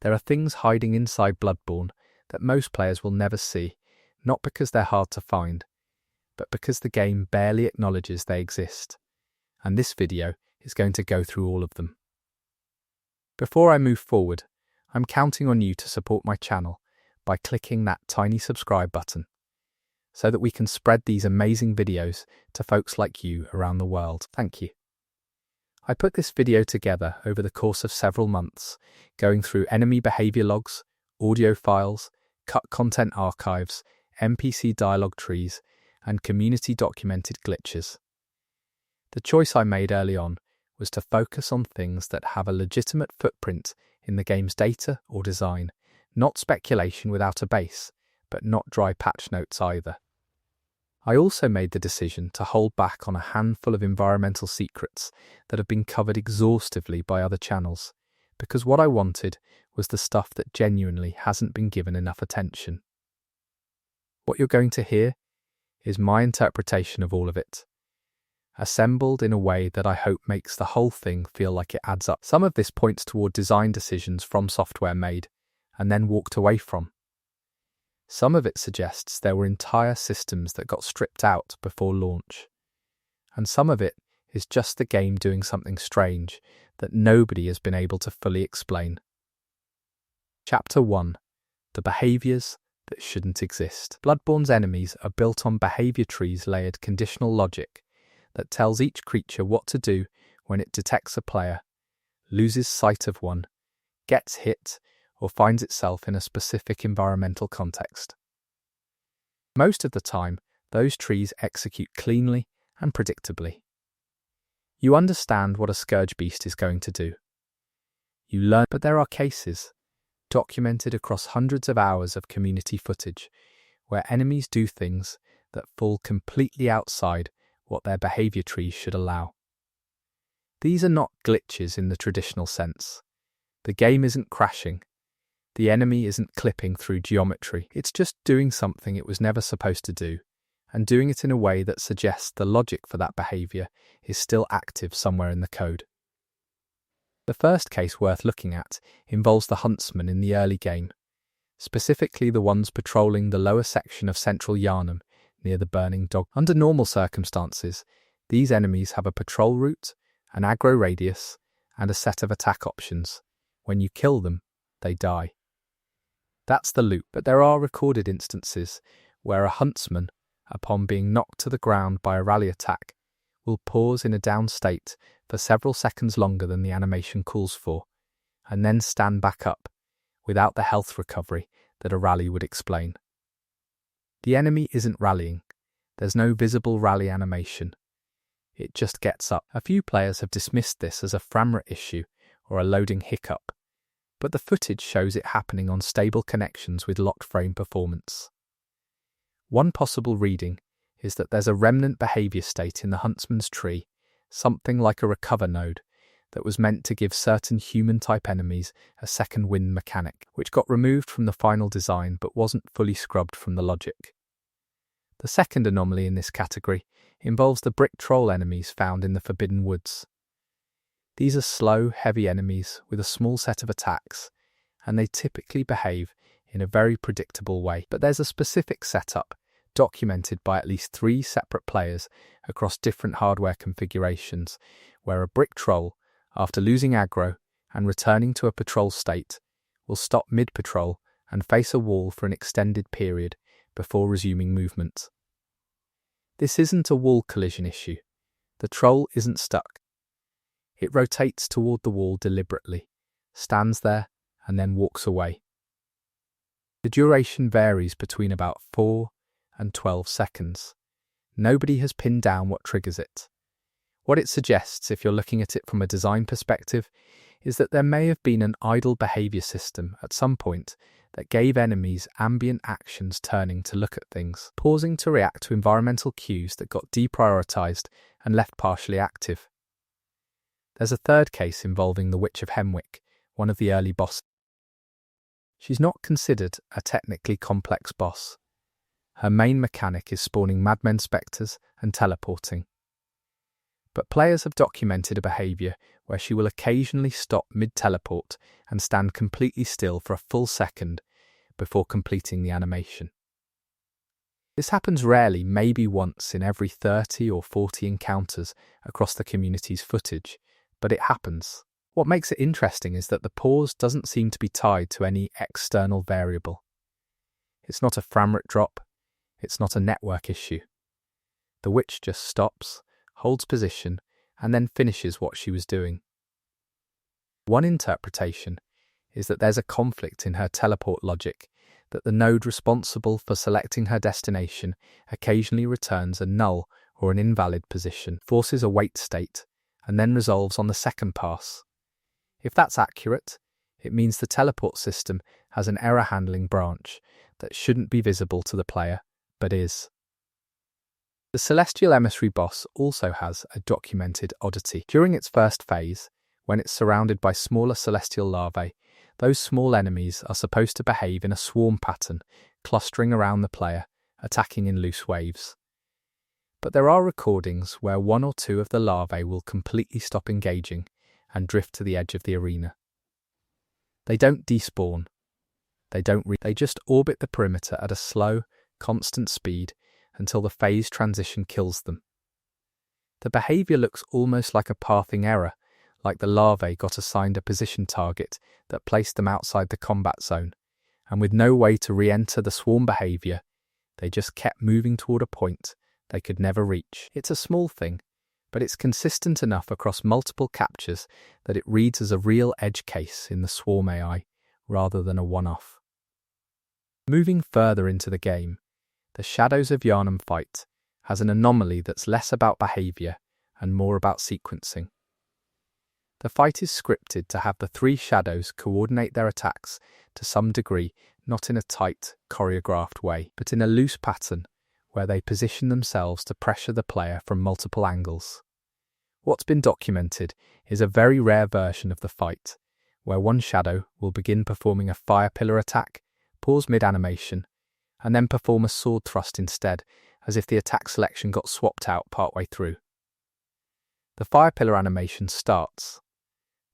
There are things hiding inside Bloodborne that most players will never see, not because they're hard to find, but because the game barely acknowledges they exist. And this video is going to go through all of them. Before I move forward, I'm counting on you to support my channel by clicking that tiny subscribe button, so that we can spread these amazing videos to folks like you around the world. Thank you. I put this video together over the course of several months, going through enemy behavior logs, audio files, cut content archives, NPC dialogue trees, and community documented glitches. The choice I made early on was to focus on things that have a legitimate footprint in the game's data or design, not speculation without a base, but not dry patch notes either. I also made the decision to hold back on a handful of environmental secrets that have been covered exhaustively by other channels, because what I wanted was the stuff that genuinely hasn't been given enough attention. What you're going to hear is my interpretation of all of it, assembled in a way that I hope makes the whole thing feel like it adds up. Some of this points toward design decisions from software made and then walked away from. Some of it suggests there were entire systems that got stripped out before launch. And some of it is just the game doing something strange that nobody has been able to fully explain. Chapter 1. The Behaviors That Shouldn't Exist. Bloodborne's enemies are built on behavior trees layered conditional logic that tells each creature what to do when it detects a player, loses sight of one, gets hit, or finds itself in a specific environmental context. Most of the time, those trees execute cleanly and predictably. You understand what a scourge beast is going to do. You learn, but there are cases, documented across hundreds of hours of community footage, where enemies do things that fall completely outside what their behavior trees should allow. These are not glitches in the traditional sense. The game isn't crashing. The enemy isn't clipping through geometry. It's just doing something it was never supposed to do, and doing it in a way that suggests the logic for that behavior is still active somewhere in the code. The first case worth looking at involves the huntsmen in the early game, specifically the ones patrolling the lower section of central Yharnam near the burning dog. Under normal circumstances, these enemies have a patrol route, an aggro radius, and a set of attack options. When you kill them, they die. That's the loop, but there are recorded instances where a huntsman, upon being knocked to the ground by a rally attack, will pause in a down state for several seconds longer than the animation calls for, and then stand back up, without the health recovery that a rally would explain. The enemy isn't rallying. There's no visible rally animation. It just gets up. A few players have dismissed this as a frame rate issue or a loading hiccup, but the footage shows it happening on stable connections with locked frame performance. One possible reading is that there's a remnant behavior state in the huntsman's tree, something like a recover node, that was meant to give certain human-type enemies a second wind mechanic, which got removed from the final design but wasn't fully scrubbed from the logic. The second anomaly in this category involves the brick troll enemies found in the Forbidden Woods. These are slow, heavy enemies with a small set of attacks, and they typically behave in a very predictable way. But there's a specific setup, documented by at least 3 separate players across different hardware configurations, where a brick troll, after losing aggro and returning to a patrol state, will stop mid-patrol and face a wall for an extended period before resuming movement. This isn't a wall collision issue. The troll isn't stuck. It rotates toward the wall deliberately, stands there, and then walks away. The duration varies between about 4 and 12 seconds. Nobody has pinned down what triggers it. What it suggests, if you're looking at it from a design perspective, is that there may have been an idle behavior system at some point that gave enemies ambient actions turning to look at things, pausing to react to environmental cues that got deprioritized and left partially active. There's a third case involving the Witch of Hemwick, one of the early bosses. She's not considered a technically complex boss. Her main mechanic is spawning madmen spectres and teleporting. But players have documented a behaviour where she will occasionally stop mid-teleport and stand completely still for a full second before completing the animation. This happens rarely, maybe once in every 30 or 40 encounters across the community's footage, but it happens. What makes it interesting is that the pause doesn't seem to be tied to any external variable. It's not a frame rate drop, it's not a network issue. The witch just stops, holds position, and then finishes what she was doing. One interpretation is that there's a conflict in her teleport logic, that the node responsible for selecting her destination occasionally returns a null or an invalid position, forces a wait state, and then resolves on the second pass. If that's accurate, it means the teleport system has an error handling branch that shouldn't be visible to the player, but is. The Celestial Emissary boss also has a documented oddity. During its first phase, when it's surrounded by smaller celestial larvae, those small enemies are supposed to behave in a swarm pattern, clustering around the player, attacking in loose waves. But there are recordings where one or two of the larvae will completely stop engaging and drift to the edge of the arena. They don't despawn. They just orbit the perimeter at a slow, constant speed until the phase transition kills them. The behaviour looks almost like a pathing error, like the larvae got assigned a position target that placed them outside the combat zone, and with no way to re-enter the swarm behaviour, they just kept moving toward a point they could never reach. It's a small thing, but it's consistent enough across multiple captures that it reads as a real edge case in the swarm AI, rather than a one-off. Moving further into the game, the Shadows of Yharnam fight has an anomaly that's less about behaviour and more about sequencing. The fight is scripted to have the three shadows coordinate their attacks to some degree, not in a tight, choreographed way, but in a loose pattern where they position themselves to pressure the player from multiple angles. What's been documented is a very rare version of the fight, where one shadow will begin performing a fire pillar attack, pause mid-animation, and then perform a sword thrust instead, as if the attack selection got swapped out partway through. The fire pillar animation starts.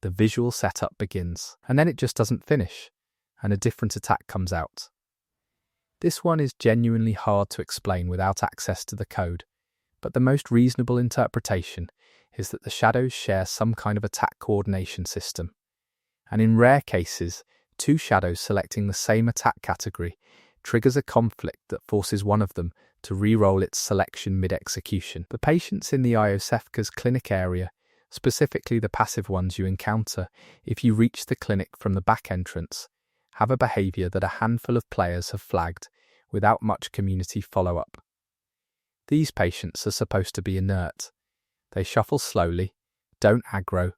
The visual setup begins, and then it just doesn't finish, and a different attack comes out. This one is genuinely hard to explain without access to the code, but the most reasonable interpretation is that the shadows share some kind of attack coordination system, and in rare cases, two shadows selecting the same attack category triggers a conflict that forces one of them to re-roll its selection mid-execution. The patients in the Iosefka's clinic area, specifically the passive ones you encounter if you reach the clinic from the back entrance, have a behaviour that a handful of players have flagged without much community follow-up. These patients are supposed to be inert. They shuffle slowly, don't aggro,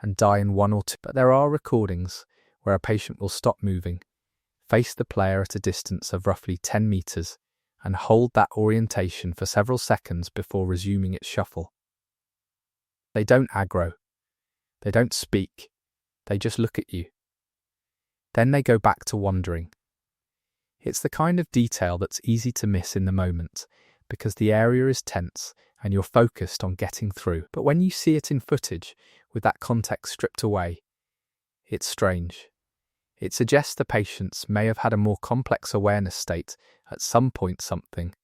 and die in one or two. But there are recordings where a patient will stop moving, face the player at a distance of roughly 10 meters, and hold that orientation for several seconds before resuming its shuffle. They don't aggro. They don't speak. They just look at you. Then they go back to wandering. It's the kind of detail that's easy to miss in the moment, because the area is tense and you're focused on getting through. But when you see it in footage, with that context stripped away, it's strange. It suggests the patients may have had a more complex awareness state at some point, something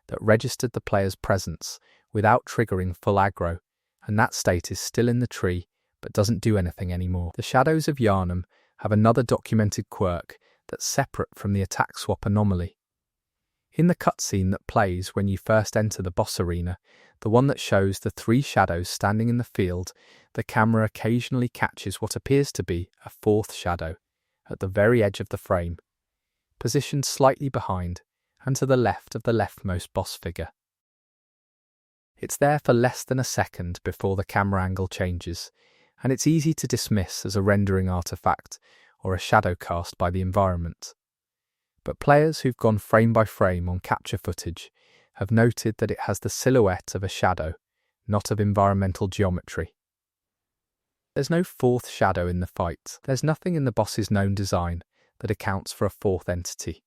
that registered the player's presence without triggering full aggro, and that state is still in the tree but doesn't do anything anymore. The Shadows of Yharnam have another documented quirk that's separate from the attack swap anomaly. In the cutscene that plays when you first enter the boss arena, the one that shows the three shadows standing in the field, the camera occasionally catches what appears to be a fourth shadow at the very edge of the frame, positioned slightly behind and to the left of the leftmost boss figure. It's there for less than a second before the camera angle changes, and it's easy to dismiss as a rendering artifact or a shadow cast by the environment. But players who've gone frame by frame on capture footage have noted that it has the silhouette of a shadow, not of environmental geometry. There's no fourth shadow in the fight. There's nothing in the boss's known design that accounts for a fourth entity.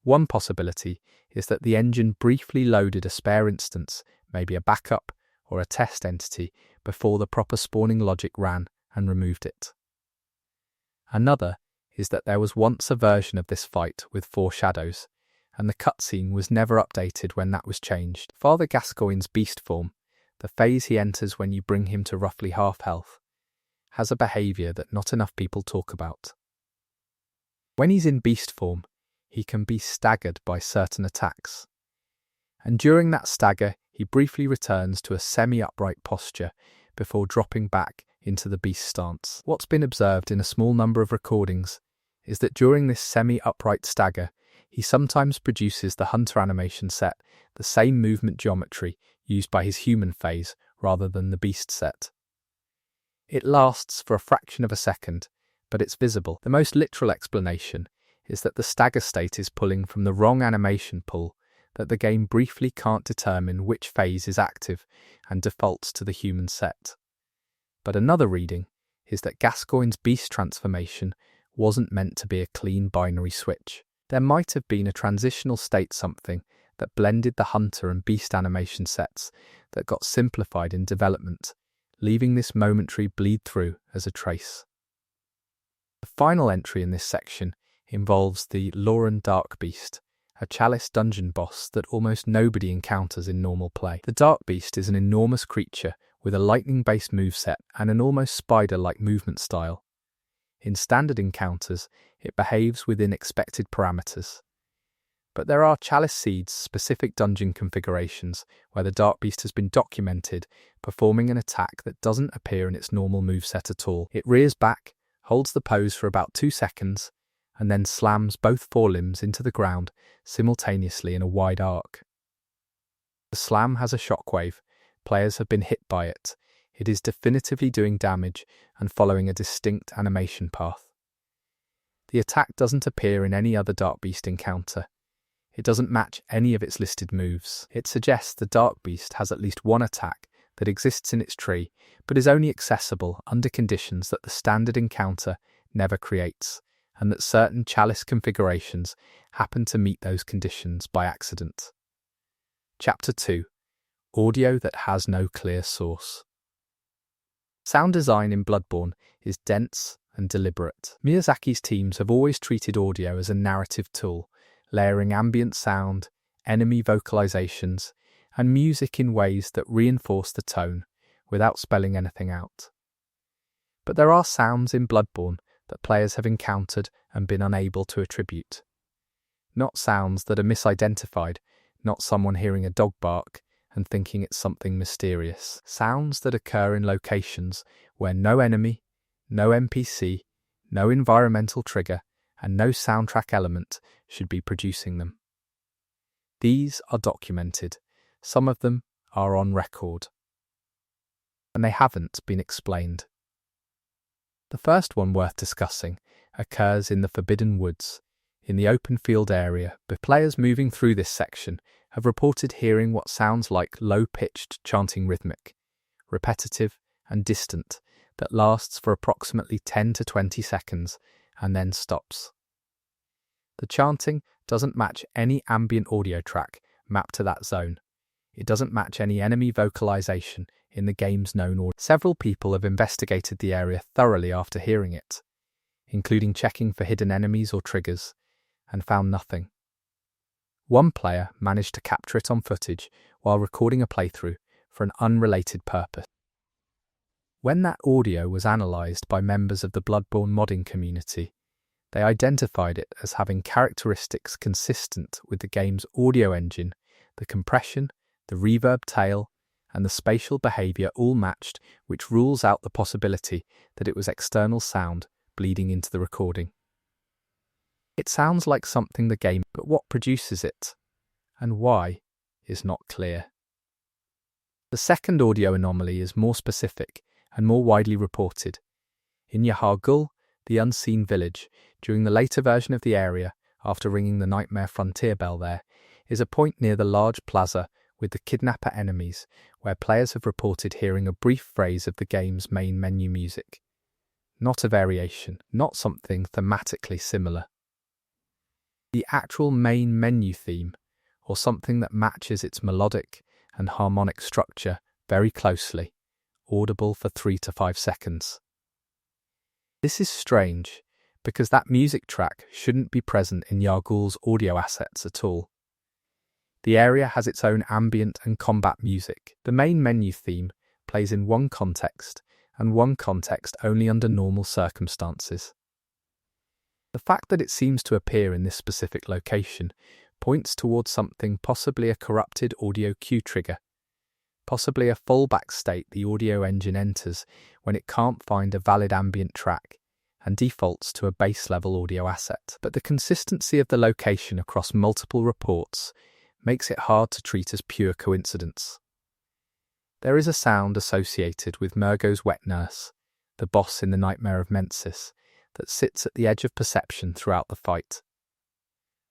One possibility is that the engine briefly loaded a spare instance, maybe a backup or a test entity before the proper spawning logic ran and removed it. Another is that there was once a version of this fight with 4 shadows, and the cutscene was never updated when that was changed. Father Gascoigne's beast form, the phase he enters when you bring him to roughly half health, has a behaviour that not enough people talk about. When he's in beast form, he can be staggered by certain attacks, and during that stagger he briefly returns to a semi-upright posture before dropping back into the beast stance. What's been observed in a small number of recordings is that during this semi-upright stagger, he sometimes produces the hunter animation set, the same movement geometry used by his human phase rather than the beast set. It lasts for a fraction of a second, but it's visible. The most literal explanation is that the stagger state is pulling from the wrong animation pool, that the game briefly can't determine which phase is active and defaults to the human set. But another reading is that Gascoigne's beast transformation wasn't meant to be a clean binary switch. There might have been a transitional state something that blended the hunter and beast animation sets that got simplified in development, leaving this momentary bleed through as a trace. The final entry in this section involves the Lauren Dark Beast, a chalice dungeon boss that almost nobody encounters in normal play. The Dark Beast is an enormous creature with a lightning-based moveset and an almost spider-like movement style. In standard encounters, it behaves within expected parameters. But there are Chalice Seeds-specific dungeon configurations where the Dark Beast has been documented performing an attack that doesn't appear in its normal moveset at all. It rears back, holds the pose for about 2 seconds, and then slams both forelimbs into the ground simultaneously in a wide arc. The slam has a shockwave. Players have been hit by it. It is definitively doing damage and following a distinct animation path. The attack doesn't appear in any other Dark Beast encounter. It doesn't match any of its listed moves. It suggests the Dark Beast has at least one attack that exists in its tree, but is only accessible under conditions that the standard encounter never creates, and that certain Chalice configurations happen to meet those conditions by accident. Chapter 2. Audio that has no clear source. Sound design in Bloodborne is dense and deliberate. Miyazaki's teams have always treated audio as a narrative tool, layering ambient sound, enemy vocalizations, and music in ways that reinforce the tone without spelling anything out. But there are sounds in Bloodborne that players have encountered and been unable to attribute. Not sounds that are misidentified, not someone hearing a dog bark and thinking it's something mysterious. Sounds that occur in locations where no enemy, no NPC, no environmental trigger, and no soundtrack element should be producing them. These are documented. Some of them are on record. And they haven't been explained. The first one worth discussing occurs in the Forbidden Woods, in the open field area, but players moving through this section have reported hearing what sounds like low-pitched chanting rhythmic, repetitive and distant, that lasts for approximately 10 to 20 seconds and then stops. The chanting doesn't match any ambient audio track mapped to that zone. It doesn't match any enemy vocalization in the game's known order. Several people have investigated the area thoroughly after hearing it, including checking for hidden enemies or triggers, and found nothing. One player managed to capture it on footage while recording a playthrough for an unrelated purpose. When that audio was analysed by members of the Bloodborne modding community, they identified it as having characteristics consistent with the game's audio engine, the compression, the reverb tail, and the spatial behaviour all matched, which rules out the possibility that it was external sound bleeding into the recording. It sounds like something the game, but what produces it, and why, is not clear. The second audio anomaly is more specific and more widely reported. In Yharnam, the unseen village, during the later version of the area, after ringing the Nightmare Frontier bell there, is a point near the large plaza with the kidnapper enemies, where players have reported hearing a brief phrase of the game's main menu music. Not a variation, not something thematically similar. The actual main menu theme, or something that matches its melodic and harmonic structure very closely, audible for 3 to 5 seconds. This is strange, because that music track shouldn't be present in Yargul's audio assets at all. The area has its own ambient and combat music. The main menu theme plays in one context, and one context only under normal circumstances. The fact that it seems to appear in this specific location points towards something, possibly a corrupted audio cue trigger, possibly a fallback state the audio engine enters when it can't find a valid ambient track and defaults to a base-level audio asset. But the consistency of the location across multiple reports makes it hard to treat as pure coincidence. There is a sound associated with Murgo's wet nurse, the boss in the Nightmare of Mensis, that sits at the edge of perception throughout the fight.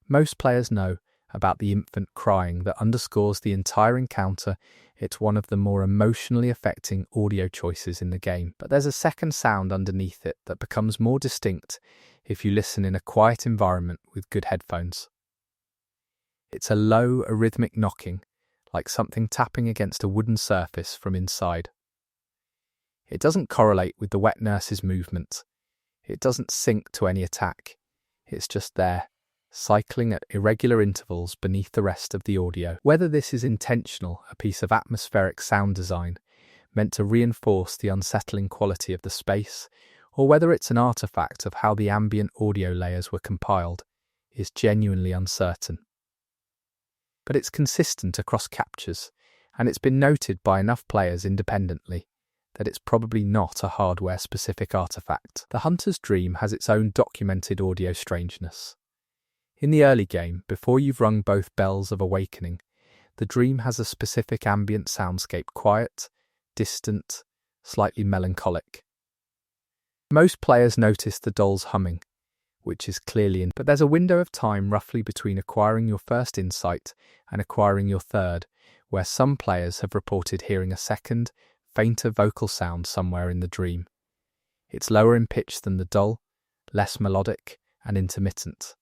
Most players know about the infant crying that underscores the entire encounter. It's one of the more emotionally affecting audio choices in the game. But there's a second sound underneath it that becomes more distinct if you listen in a quiet environment with good headphones. It's a low, arrhythmic knocking, like something tapping against a wooden surface from inside. It doesn't correlate with the wet nurse's movement. It doesn't sync to any attack. It's just there, cycling at irregular intervals beneath the rest of the audio. Whether this is intentional, a piece of atmospheric sound design meant to reinforce the unsettling quality of the space, or whether it's an artifact of how the ambient audio layers were compiled, is genuinely uncertain. But it's consistent across captures, and it's been noted by enough players independently that it's probably not a hardware-specific artifact. The Hunter's Dream has its own documented audio strangeness. In the early game, before you've rung both bells of awakening, the dream has a specific ambient soundscape, quiet, distant, slightly melancholic. Most players notice the doll's humming, which is clearly but there's a window of time roughly between acquiring your first insight and acquiring your third, where some players have reported hearing a second, fainter vocal sound somewhere in the dream. It's lower in pitch than the doll, less melodic and intermittent.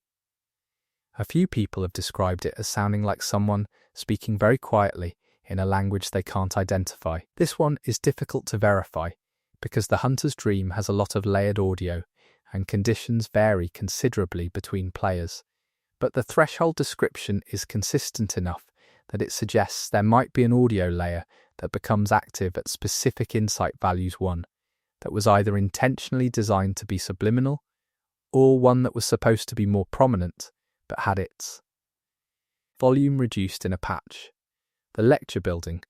A few people have described it as sounding like someone speaking very quietly in a language they can't identify. This one is difficult to verify because the Hunter's Dream has a lot of layered audio and conditions vary considerably between players, but the threshold description is consistent enough that it suggests there might be an audio layer that becomes active at specific insight values 1, that was either intentionally designed to be subliminal, or one that was supposed to be more prominent, but had its volume reduced in a patch. The lecture building,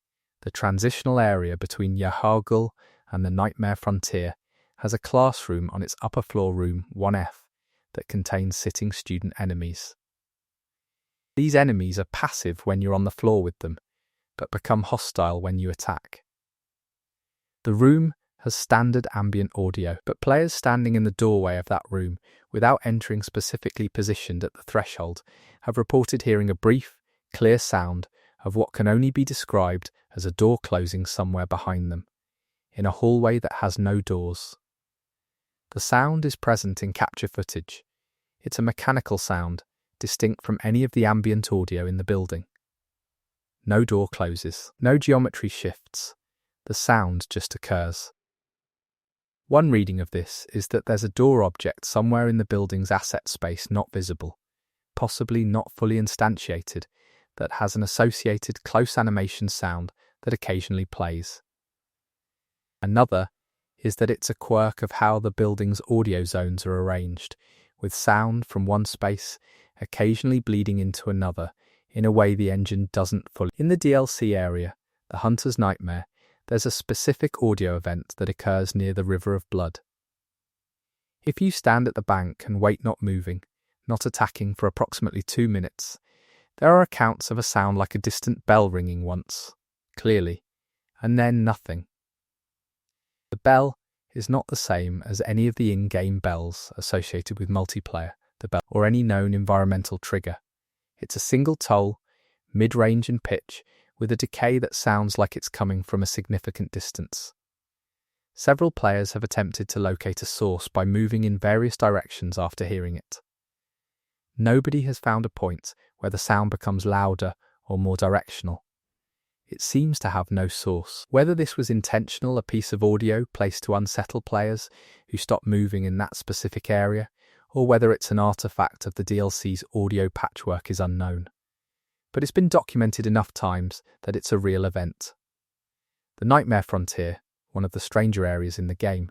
the transitional area between Yharnam and the Nightmare Frontier, has a classroom on its upper floor, room 1F, that contains sitting student enemies. These enemies are passive when you're on the floor with them, but become hostile when you attack. The room has standard ambient audio, but players standing in the doorway of that room, without entering specifically positioned at the threshold, have reported hearing a brief, clear sound of what can only be described as a door closing somewhere behind them, in a hallway that has no doors. The sound is present in capture footage. It's a mechanical sound, distinct from any of the ambient audio in the building. No door closes, no geometry shifts. The sound just occurs. One reading of this is that there's a door object somewhere in the building's asset space not visible, possibly not fully instantiated, that has an associated close animation sound that occasionally plays. Another is that it's a quirk of how the building's audio zones are arranged, with sound from one space occasionally bleeding into another in a way the engine doesn't fully. In the DLC area, the Hunter's Nightmare, there's a specific audio event that occurs near the River of Blood. If you stand at the bank and wait not moving, not attacking for approximately 2 minutes, there are accounts of a sound like a distant bell ringing once, clearly, and then nothing. The bell is not the same as any of the in-game bells associated with multiplayer, the bell, or any known environmental trigger. It's a single toll, mid-range in pitch, with a decay that sounds like it's coming from a significant distance. Several players have attempted to locate a source by moving in various directions after hearing it. Nobody has found a point where the sound becomes louder or more directional. it seems to have no source. Whether this was intentional, a piece of audio placed to unsettle players who stop moving in that specific area, or whether it's an artifact of the DLC's audio patchwork is unknown. But it's been documented enough times that it's a real event. The Nightmare Frontier, one of the stranger areas in the game,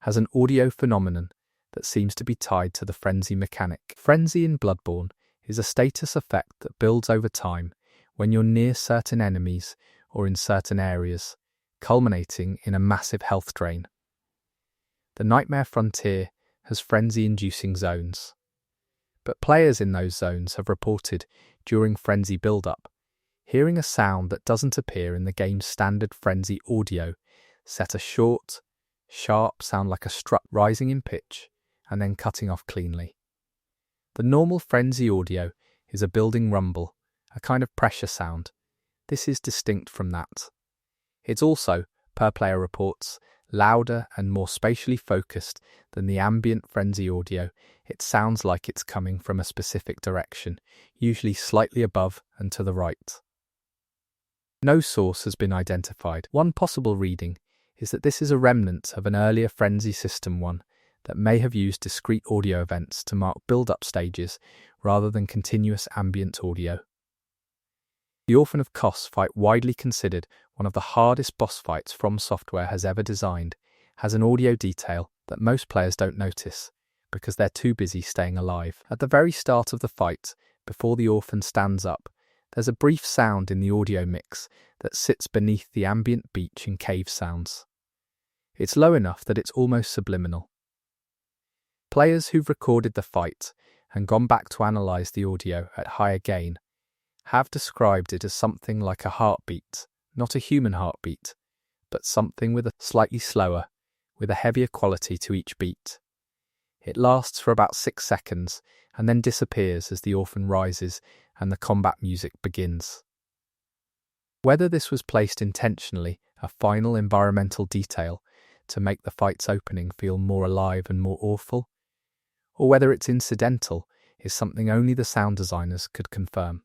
has an audio phenomenon that seems to be tied to the frenzy mechanic. Frenzy in Bloodborne is a status effect that builds over time when you're near certain enemies or in certain areas, culminating in a massive health drain. The Nightmare Frontier has frenzy-inducing zones, but players in those zones have reported, during frenzy build-up, hearing a sound that doesn't appear in the game's standard frenzy audio, set a short, sharp sound like a strut rising in pitch and then cutting off cleanly. The normal frenzy audio is a building rumble, a kind of pressure sound. This is distinct from that. It's also, per player reports, louder and more spatially focused than the ambient frenzy audio. It sounds like it's coming from a specific direction, usually slightly above and to the right. No source has been identified. One possible reading is that this is a remnant of an earlier frenzy system one that may have used discrete audio events to mark build-up stages rather than continuous ambient audio. The Orphan of Kos fight, widely considered one of the hardest boss fights From Software has ever designed, has an audio detail that most players don't notice because they're too busy staying alive. At the very start of the fight, before the Orphan stands up, there's a brief sound in the audio mix that sits beneath the ambient beach and cave sounds. It's low enough that it's almost subliminal. Players who've recorded the fight and gone back to analyse the audio at higher gain have described it as something like a heartbeat, not a human heartbeat, but something with a slightly slower, with a heavier quality to each beat. It lasts for about 6 seconds and then disappears as the Orphan rises and the combat music begins. Whether this was placed intentionally, a final environmental detail, to make the fight's opening feel more alive and more awful, or whether it's incidental, is something only the sound designers could confirm.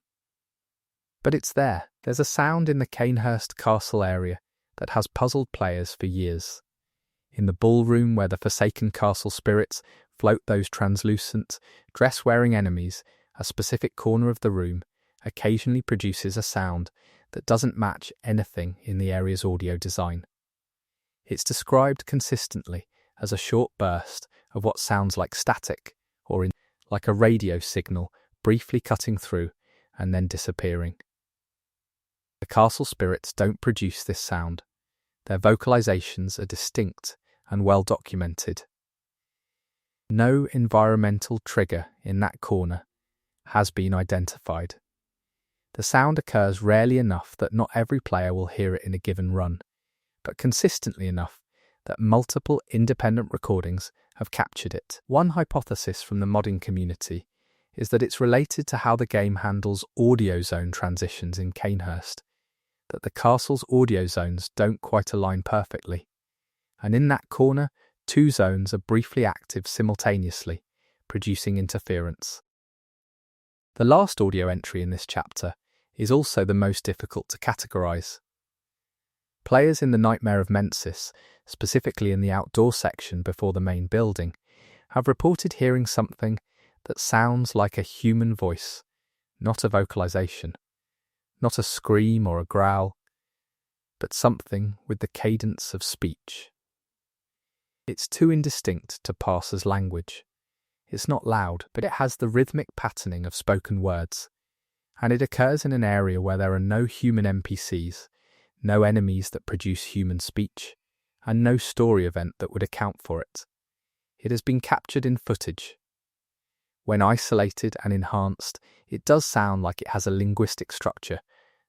But it's there. There's a sound in the Cainhurst Castle area that has puzzled players for years. In the ballroom where the forsaken castle spirits float those translucent, dress-wearing enemies, a specific corner of the room occasionally produces a sound that doesn't match anything in the area's audio design. It's described consistently as a short burst of what sounds like static, or like a radio signal briefly cutting through and then disappearing. The castle spirits don't produce this sound. Their vocalizations are distinct and well documented. No environmental trigger in that corner has been identified. The sound occurs rarely enough that not every player will hear it in a given run, but consistently enough that multiple independent recordings have captured it. One hypothesis from the modding community is that it's related to how the game handles audio zone transitions in Cainhurst, that the castle's audio zones don't quite align perfectly, and in that corner, 2 zones are briefly active simultaneously, producing interference. The last audio entry in this chapter is also the most difficult to categorize. Players in the Nightmare of Mensis, specifically in the outdoor section before the main building, have reported hearing something that sounds like a human voice, not a vocalization, not a scream or a growl, but something with the cadence of speech. It's too indistinct to pass as language. It's not loud, but it has the rhythmic patterning of spoken words, and it occurs in an area where there are no human NPCs, no enemies that produce human speech, and no story event that would account for it. It has been captured in footage. When isolated and enhanced, it does sound like it has a linguistic structure,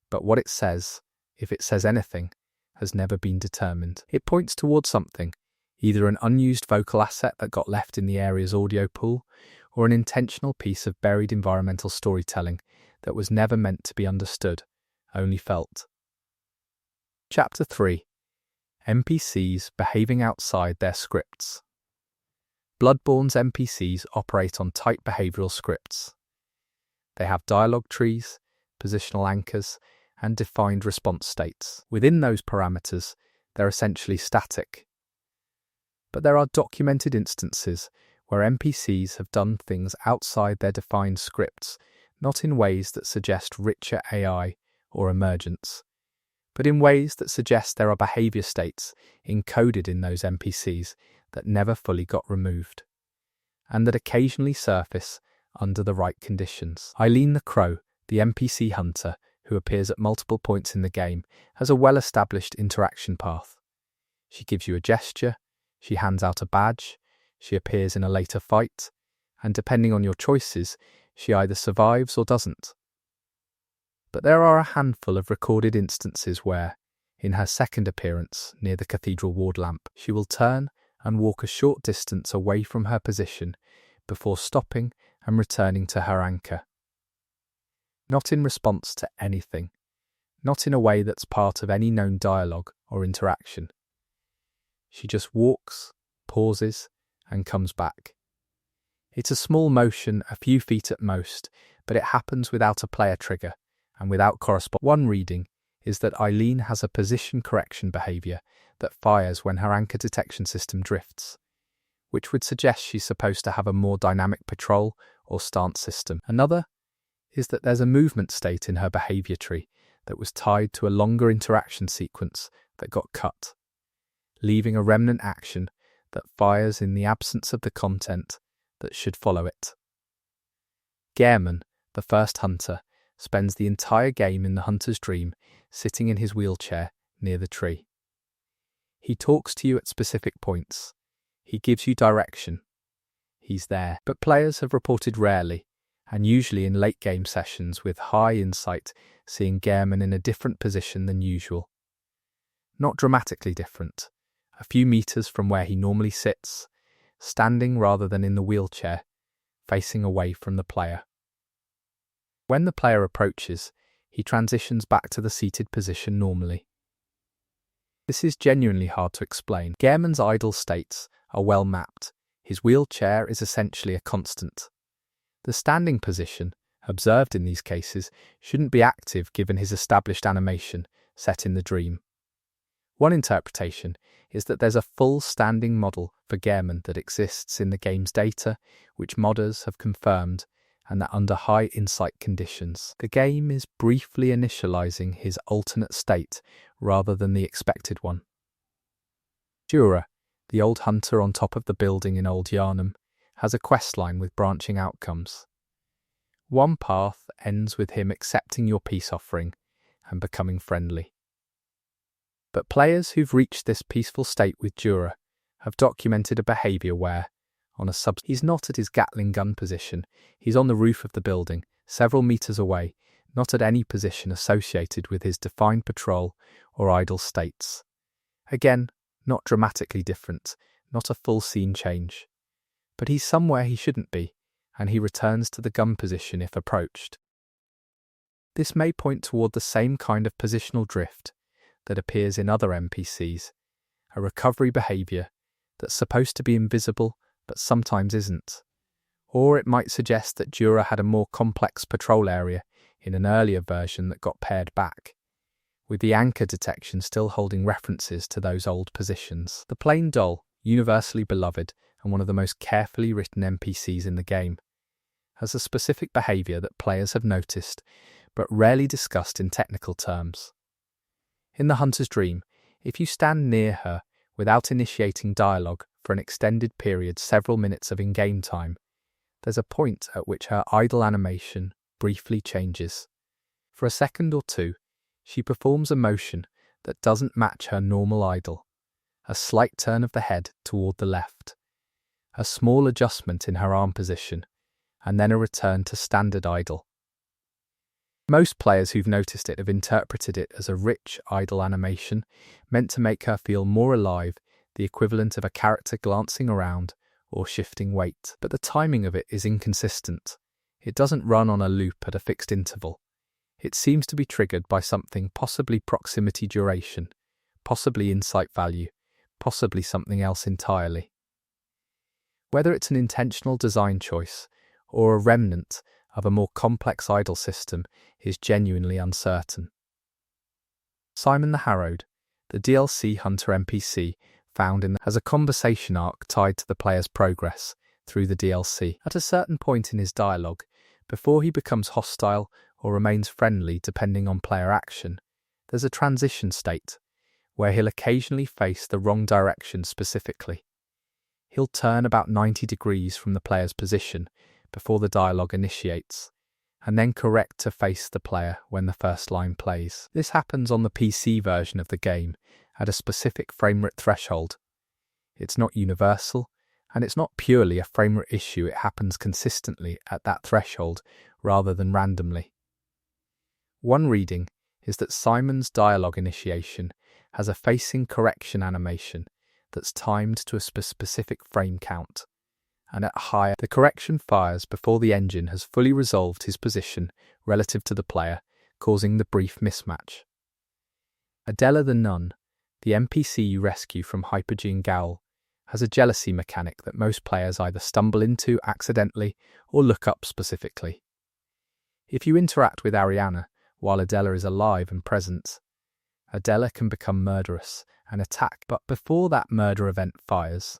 but what it says, if it says anything, has never been determined. It points towards something, either an unused vocal asset that got left in the area's audio pool, or an intentional piece of buried environmental storytelling that was never meant to be understood, only felt. Chapter 3. NPCs behaving outside their scripts. Bloodborne's NPCs operate on tight behavioral scripts. They have dialogue trees, positional anchors, and defined response states. Within those parameters, they're essentially static. But there are documented instances where NPCs have done things outside their defined scripts, not in ways that suggest richer AI or emergence, but in ways that suggest there are behavior states encoded in those NPCs that never fully got removed, and that occasionally surface under the right conditions. Eileen the Crow, the NPC hunter, who appears at multiple points in the game, has a well-established interaction path. She gives you a gesture, she hands out a badge, she appears in a later fight, and depending on your choices, she either survives or doesn't. But there are a handful of recorded instances where, in her second appearance near the cathedral ward lamp, she will turn and walk a short distance away from her position before stopping and returning to her anchor. Not in response to anything, not in a way that's part of any known dialogue or interaction. She just walks, pauses, and comes back. It's a small motion, a few feet at most, but it happens without a player trigger and without corresponding. One reading is that Eileen has a position correction behavior that fires when her anchor detection system drifts, which would suggest she's supposed to have a more dynamic patrol or stance system. Another is that there's a movement state in her behavior tree that was tied to a longer interaction sequence that got cut, leaving a remnant action that fires in the absence of the content that should follow it. Gehrman, the first hunter, spends the entire game in the hunter's dream, sitting in his wheelchair near the tree. He talks to you at specific points. He gives you direction. He's there. But players have reported rarely, and usually in late game sessions with high insight, seeing Gehrman in a different position than usual. Not dramatically different, a few meters from where he normally sits, standing rather than in the wheelchair, facing away from the player. When the player approaches, he transitions back to the seated position normally. This is genuinely hard to explain. Gehrman's idle states are well mapped. His wheelchair is essentially a constant. The standing position, observed in these cases, shouldn't be active given his established animation set in the dream. One interpretation is that there's a full standing model for Gehrman that exists in the game's data, which modders have confirmed, and that under high insight conditions, the game is briefly initializing his alternate state rather than the expected one. Jura, the old hunter on top of the building in Old Yharnam, has a questline with branching outcomes. One path ends with him accepting your peace offering and becoming friendly. But players who've reached this peaceful state with Jura have documented a behavior where, he's not at his Gatling gun position, he's on the roof of the building, several meters away, not at any position associated with his defined patrol or idle states. Again, not dramatically different, not a full scene change. But he's somewhere he shouldn't be, and he returns to the gun position if approached. This may point toward the same kind of positional drift that appears in other NPCs, a recovery behavior that's supposed to be invisible but sometimes isn't. Or it might suggest that Jura had a more complex patrol area in an earlier version that got pared back, with the anchor detection still holding references to those old positions. The Plain Doll, universally beloved and one of the most carefully written NPCs in the game, has a specific behavior that players have noticed but rarely discussed in technical terms. In the Hunter's Dream, if you stand near her without initiating dialogue for an extended period, several minutes of in-game time, there's a point at which her idle animation briefly changes. For a second or two, she performs a motion that doesn't match her normal idle, a slight turn of the head toward the left, a small adjustment in her arm position, and then a return to standard idle. Most players who've noticed it have interpreted it as a rich idle animation meant to make her feel more alive, the equivalent of a character glancing around or shifting weight. But the timing of it is inconsistent. It doesn't run on a loop at a fixed interval. It seems to be triggered by something, possibly proximity duration, possibly insight value, possibly something else entirely. Whether it's an intentional design choice or a remnant of a more complex idle system is genuinely uncertain. Simon the Harrowed, the DLC Hunter NPC found has a conversation arc tied to the player's progress through the DLC. At a certain point in his dialogue, before he becomes hostile or remains friendly depending on player action, there's a transition state where he'll occasionally face the wrong direction specifically. He'll turn about 90 degrees from the player's position before the dialogue initiates, and then correct to face the player when the first line plays. This happens on the PC version of the game at a specific framerate threshold. It's not universal, and it's not purely a framerate issue. It happens consistently at that threshold rather than randomly. One reading is that Simon's dialogue initiation has a facing correction animation that's timed to a specific frame count, and at higher, the correction fires before the engine has fully resolved his position relative to the player, causing the brief mismatch. Adela the Nun, the NPC you rescue from Hypergene Gaol, has a jealousy mechanic that most players either stumble into accidentally or look up specifically. If you interact with Ariana while Adela is alive and present, Adela can become murderous and attack, but before that murder event fires,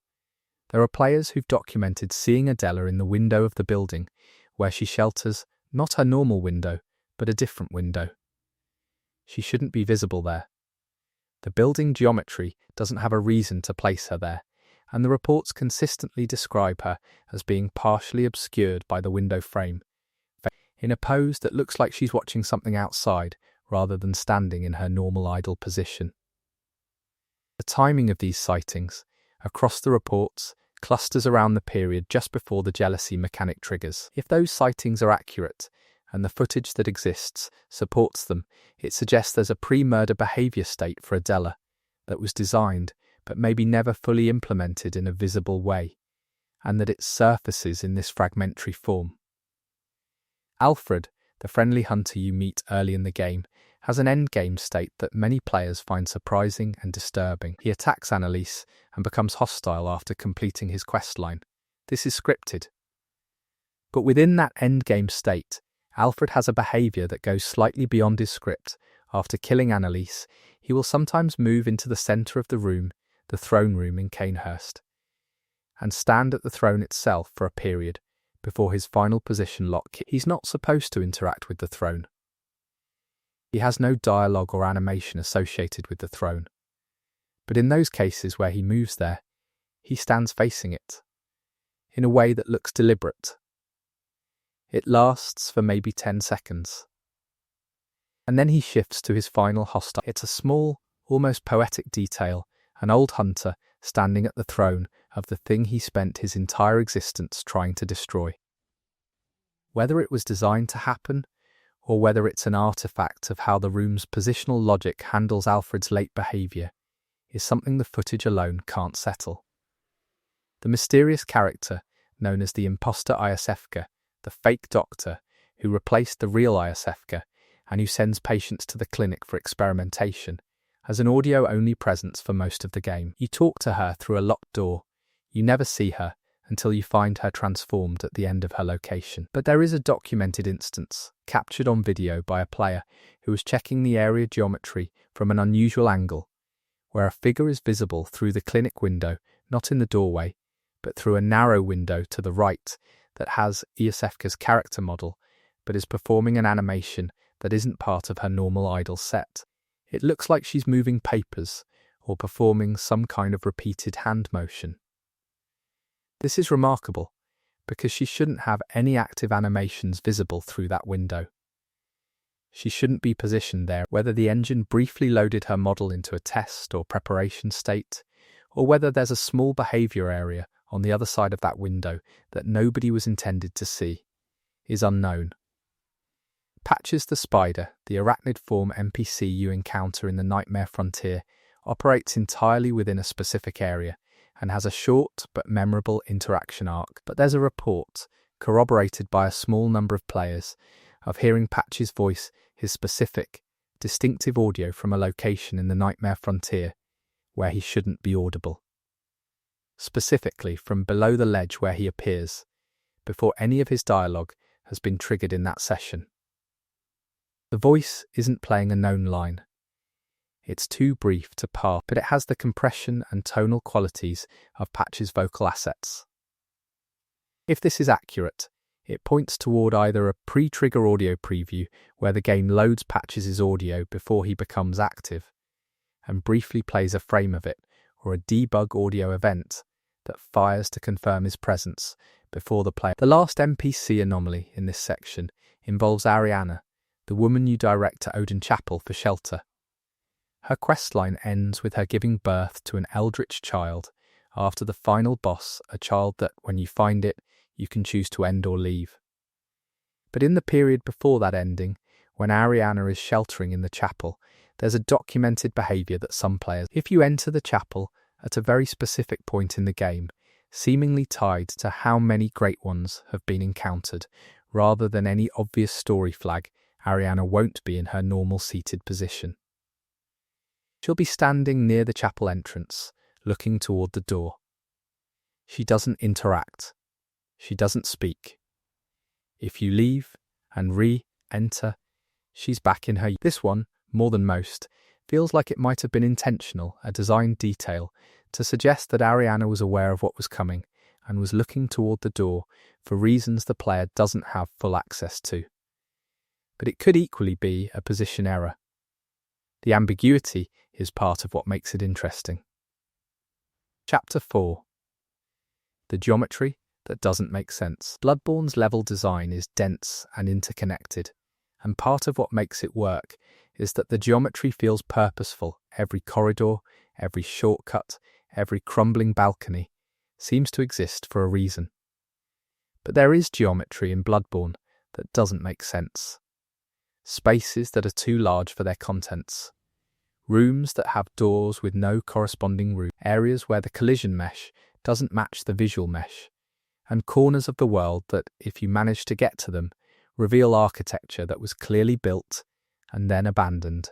there are players who've documented seeing Adela in the window of the building where she shelters, not her normal window, but a different window. She shouldn't be visible there. The building geometry doesn't have a reason to place her there, and the reports consistently describe her as being partially obscured by the window frame, in a pose that looks like she's watching something outside rather than standing in her normal idle position. The timing of these sightings, across the reports, clusters around the period just before the jealousy mechanic triggers. If those sightings are accurate, and the footage that exists supports them, it suggests there's a pre-murder behaviour state for Adela that was designed but maybe never fully implemented in a visible way, and that it surfaces in this fragmentary form. Alfred, the friendly hunter you meet early in the game, has an endgame state that many players find surprising and disturbing. He attacks Annalise and becomes hostile after completing his questline. This is scripted. But within that endgame state, Alfred has a behaviour that goes slightly beyond his script. After killing Annalise, he will sometimes move into the centre of the room, the throne room in Canehurst, and stand at the throne itself for a period before his final position lock. He's not supposed to interact with the throne. He has no dialogue or animation associated with the throne. But in those cases where he moves there, he stands facing it, in a way that looks deliberate. It lasts for maybe 10 seconds. And then he shifts to his final hostile. It's a small, almost poetic detail, an old hunter standing at the throne of the thing he spent his entire existence trying to destroy. Whether it was designed to happen, or whether it's an artifact of how the room's positional logic handles Alfred's late behaviour, is something the footage alone can't settle. The mysterious character, known as the imposter ISFka, the fake doctor who replaced the real ISFka and who sends patients to the clinic for experimentation, has an audio-only presence for most of the game. You talk to her through a locked door. You never see her until you find her transformed at the end of her location. But there is a documented instance, captured on video by a player who was checking the area geometry from an unusual angle, where a figure is visible through the clinic window, not in the doorway, but through a narrow window to the right that has ISFka's character model, but is performing an animation that isn't part of her normal idle set. It looks like she's moving papers or performing some kind of repeated hand motion. This is remarkable because she shouldn't have any active animations visible through that window. She shouldn't be positioned there, whether the engine briefly loaded her model into a test or preparation state, or whether there's a small behaviour area on the other side of that window that nobody was intended to see, is unknown. Patches the Spider, the arachnid form NPC you encounter in the Nightmare Frontier, operates entirely within a specific area and has a short but memorable interaction arc. But there's a report, corroborated by a small number of players, of hearing Patch's voice, his specific, distinctive audio from a location in the Nightmare Frontier where he shouldn't be audible. Specifically from below the ledge where he appears, before any of his dialogue has been triggered in that session. The voice isn't playing a known line. It's too brief to pass, but it has the compression and tonal qualities of Patch's vocal assets. If this is accurate, it points toward either a pre-trigger audio preview where the game loads Patch's audio before he becomes active and briefly plays a frame of it, or a debug audio event that fires to confirm his presence before the player. The last NPC anomaly in this section involves Ariana, the woman you direct to Odin Chapel for shelter. Her questline ends with her giving birth to an eldritch child after the final boss, a child that, when you find it, you can choose to end or leave. But in the period before that ending, when Ariana is sheltering in the chapel, there's a documented behaviour that some players, if you enter the chapel at a very specific point in the game, seemingly tied to how many Great Ones have been encountered, rather than any obvious story flag, Ariana won't be in her normal seated position. She'll be standing near the chapel entrance, looking toward the door. She doesn't interact. She doesn't speak. If you leave and re-enter, she's back in her. This one, more than most, feels like it might have been intentional, a design detail, to suggest that Ariana was aware of what was coming and was looking toward the door for reasons the player doesn't have full access to. But it could equally be a position error. The ambiguity is part of what makes it interesting. Chapter 4. The geometry that doesn't make sense. Bloodborne's level design is dense and interconnected, and part of what makes it work is that the geometry feels purposeful. Every corridor, every shortcut, every crumbling balcony seems to exist for a reason. But there is geometry in Bloodborne that doesn't make sense. Spaces that are too large for their contents. Rooms that have doors with no corresponding roof. Areas where the collision mesh doesn't match the visual mesh. And corners of the world that, if you manage to get to them, reveal architecture that was clearly built and then abandoned.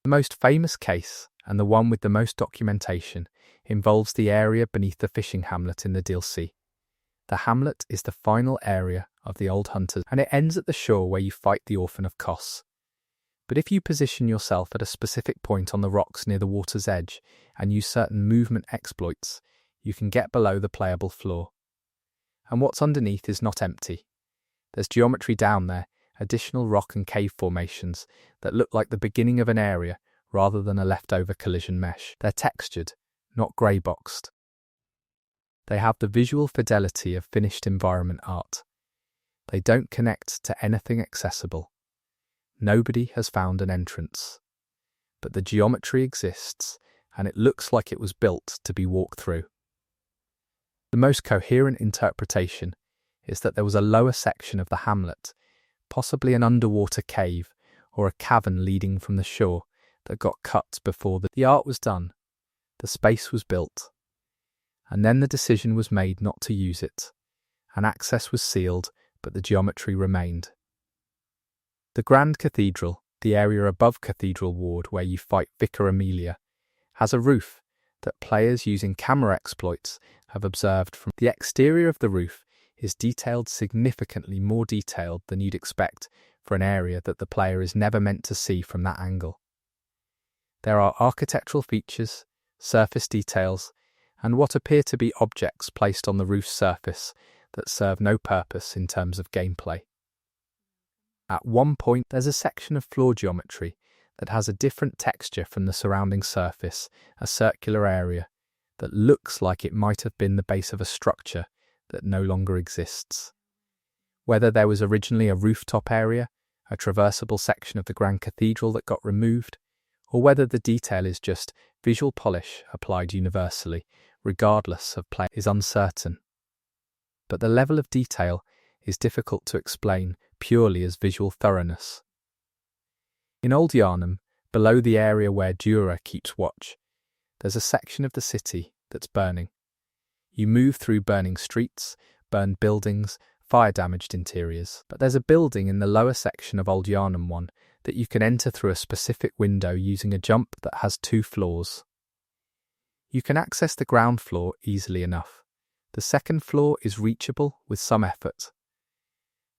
The most famous case, and the one with the most documentation, involves the area beneath the fishing hamlet in the DLC. The hamlet is the final area of the Old Hunters, and it ends at the shore where you fight the Orphan of Kos. But if you position yourself at a specific point on the rocks near the water's edge and use certain movement exploits, you can get below the playable floor. And what's underneath is not empty. There's geometry down there, additional rock and cave formations that look like the beginning of an area rather than a leftover collision mesh. They're textured, not grey-boxed. They have the visual fidelity of finished environment art. They don't connect to anything accessible. Nobody has found an entrance. But the geometry exists, and it looks like it was built to be walked through. The most coherent interpretation is that there was a lower section of the hamlet, possibly an underwater cave or a cavern leading from the shore, that got cut before the art was done. The space was built. And then the decision was made not to use it, and access was sealed, but the geometry remained. The Grand Cathedral, the area above Cathedral Ward where you fight Vicar Amelia, has a roof that players using camera exploits have observed from. The exterior of the roof is detailed significantly more detailed than you'd expect for an area that the player is never meant to see from that angle. There are architectural features, surface details, and what appear to be objects placed on the roof's surface that serve no purpose in terms of gameplay. At one point, there's a section of floor geometry that has a different texture from the surrounding surface, a circular area that looks like it might have been the base of a structure that no longer exists. Whether there was originally a rooftop area, a traversable section of the Grand Cathedral that got removed, or whether the detail is just visual polish applied universally, regardless of play, is uncertain. But the level of detail is difficult to explain purely as visual thoroughness. In Old Yharnam, below the area where Dura keeps watch, there's a section of the city that's burning. You move through burning streets, burned buildings, fire-damaged interiors, but there's a building in the lower section of Old Yharnam 1 that you can enter through a specific window using a jump that has 2 floors. You can access the ground floor easily enough. The second floor is reachable with some effort.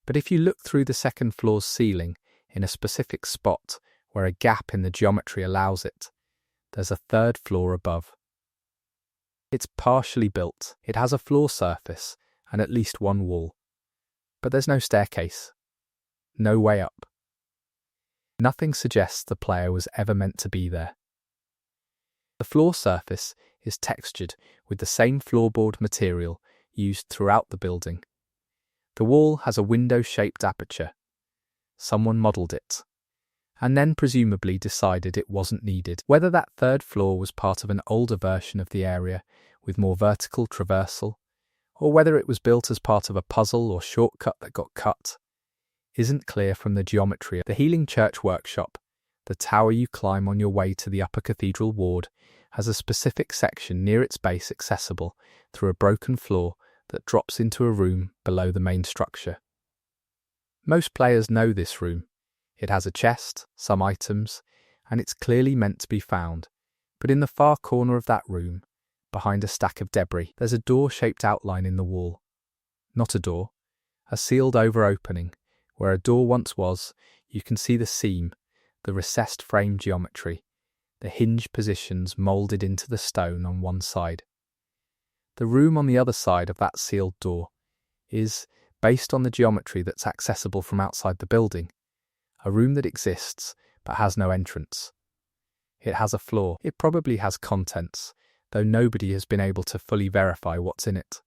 But if you look through the second floor's ceiling in a specific spot where a gap in the geometry allows it. There's a third floor above. It's partially built. It has a floor surface and at least one wall. But there's no staircase. No way up. Nothing suggests the player was ever meant to be there. The floor surface is textured with the same floorboard material used throughout the building. The wall has a window-shaped aperture. Someone modelled it, and then presumably decided it wasn't needed. Whether that third floor was part of an older version of the area with more vertical traversal, or whether it was built as part of a puzzle or shortcut that got cut, isn't clear from the geometry. The Healing Church Workshop, the tower you climb on your way to the upper cathedral ward, has a specific section near its base accessible through a broken floor that drops into a room below the main structure. Most players know this room. It has a chest, some items, and it's clearly meant to be found. But in the far corner of that room, behind a stack of debris, there's a door-shaped outline in the wall. Not a door, a sealed-over opening. Where a door once was, you can see the seam, the recessed frame geometry, the hinge positions moulded into the stone on one side. The room on the other side of that sealed door is, based on the geometry that's accessible from outside the building, a room that exists but has no entrance. It has a floor. It probably has contents, though nobody has been able to fully verify what's in it.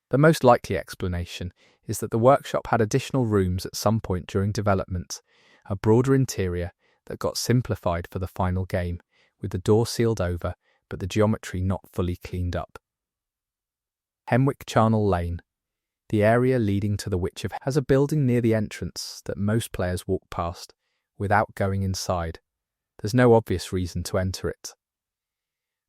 The most likely explanation is that the workshop had additional rooms at some point during development, a broader interior that got simplified for the final game, with the door sealed over but the geometry not fully cleaned up. Hemwick Charnel Lane, the area leading to the Witch of, has a building near the entrance that most players walk past without going inside. There's no obvious reason to enter it.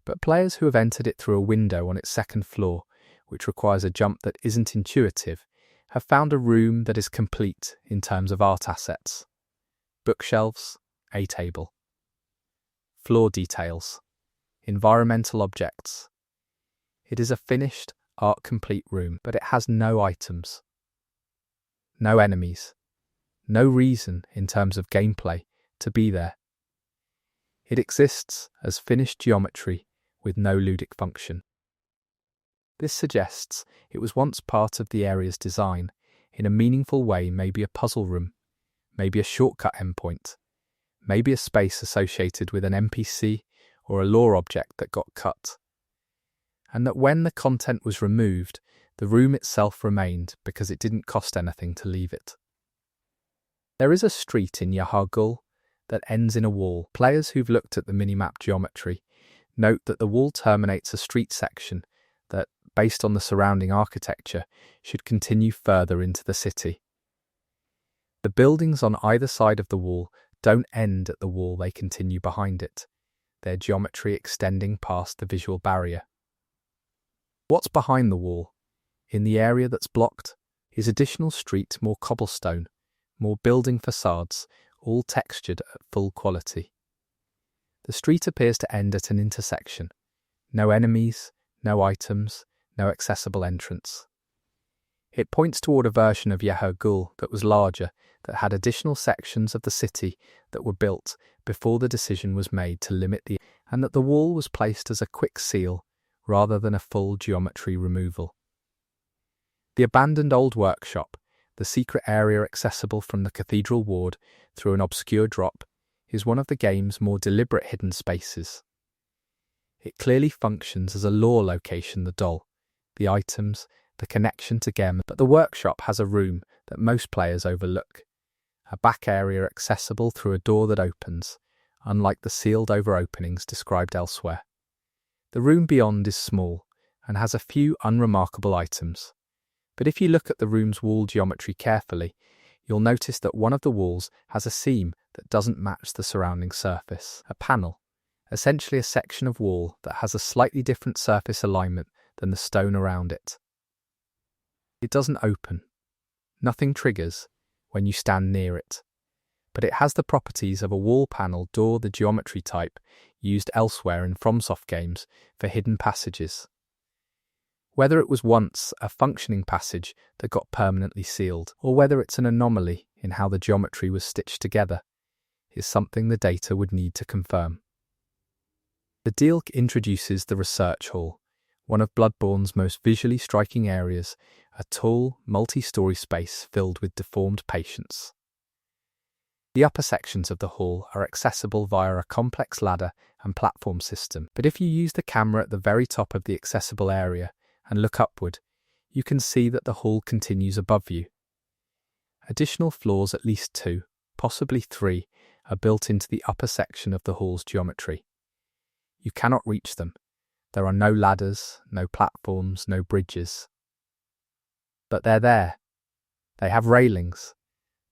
But players who have entered it through a window on its second floor, which requires a jump that isn't intuitive, have found a room that is complete in terms of art assets. Bookshelves, a table. Floor details. Environmental objects. It is a finished, art-complete room, but it has no items. No enemies. No reason, in terms of gameplay, to be there. It exists as finished geometry with no ludic function. This suggests it was once part of the area's design, in a meaningful way, maybe a puzzle room, maybe a shortcut endpoint, maybe a space associated with an NPC or a lore object that got cut. And that when the content was removed, the room itself remained because it didn't cost anything to leave it. There is a street in Yharnam that ends in a wall. Players who've looked at the minimap geometry note that the wall terminates a street section that, based on the surrounding architecture, should continue further into the city. The buildings on either side of the wall don't end at the wall, they continue behind it, their geometry extending past the visual barrier. What's behind the wall, in the area that's blocked, is additional street, more cobblestone, more building facades, all textured at full quality. The street appears to end at an intersection. No enemies, no items, no accessible entrance. It points toward a version of Yharnam that was larger, that had additional sections of the city that were built before the decision was made to limit and that the wall was placed as a quick seal rather than a full geometry removal. The abandoned old workshop, the secret area accessible from the cathedral ward through an obscure drop, is one of the game's more deliberate hidden spaces. It clearly functions as a lore location, the doll, the items, the connection to Gem, but the workshop has a room that most players overlook, a back area accessible through a door that opens, unlike the sealed-over openings described elsewhere. The room beyond is small and has a few unremarkable items, but if you look at the room's wall geometry carefully, you'll notice that one of the walls has a seam that doesn't match the surrounding surface, a panel, essentially a section of wall that has a slightly different surface alignment than the stone around it. It doesn't open. Nothing triggers when you stand near it, but it has the properties of a wall panel door, the geometry type used elsewhere in FromSoft games for hidden passages. Whether it was once a functioning passage that got permanently sealed, or whether it's an anomaly in how the geometry was stitched together, is something the data would need to confirm. The deal introduces the Research Hall, one of Bloodborne's most visually striking areas, a tall, multi-story space filled with deformed patients. The upper sections of the hall are accessible via a complex ladder and platform system, but if you use the camera at the very top of the accessible area and look upward, you can see that the hall continues above you. Additional floors, at least 2, possibly 3, are built into the upper section of the hall's geometry. You cannot reach them. There are no ladders, no platforms, no bridges. But they're there. They have railings.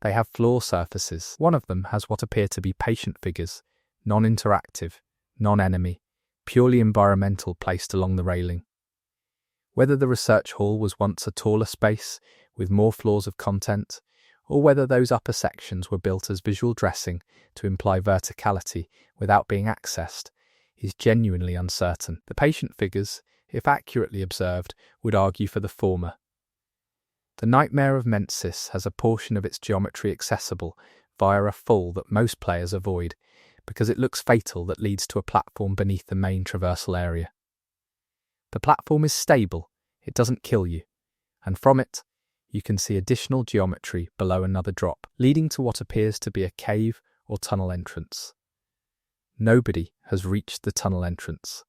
They have floor surfaces. One of them has what appear to be patient figures, non-interactive, non-enemy, purely environmental, placed along the railing. Whether the research hall was once a taller space with more floors of content, or whether those upper sections were built as visual dressing to imply verticality without being accessed, is genuinely uncertain. The patient figures, if accurately observed, would argue for the former. The Nightmare of Mensis has a portion of its geometry accessible via a fall that most players avoid, because it looks fatal that leads to a platform beneath the main traversal area. The platform is stable, it doesn't kill you, and from it, you can see additional geometry below another drop, leading to what appears to be a cave or tunnel entrance. Nobody has reached the tunnel entrance.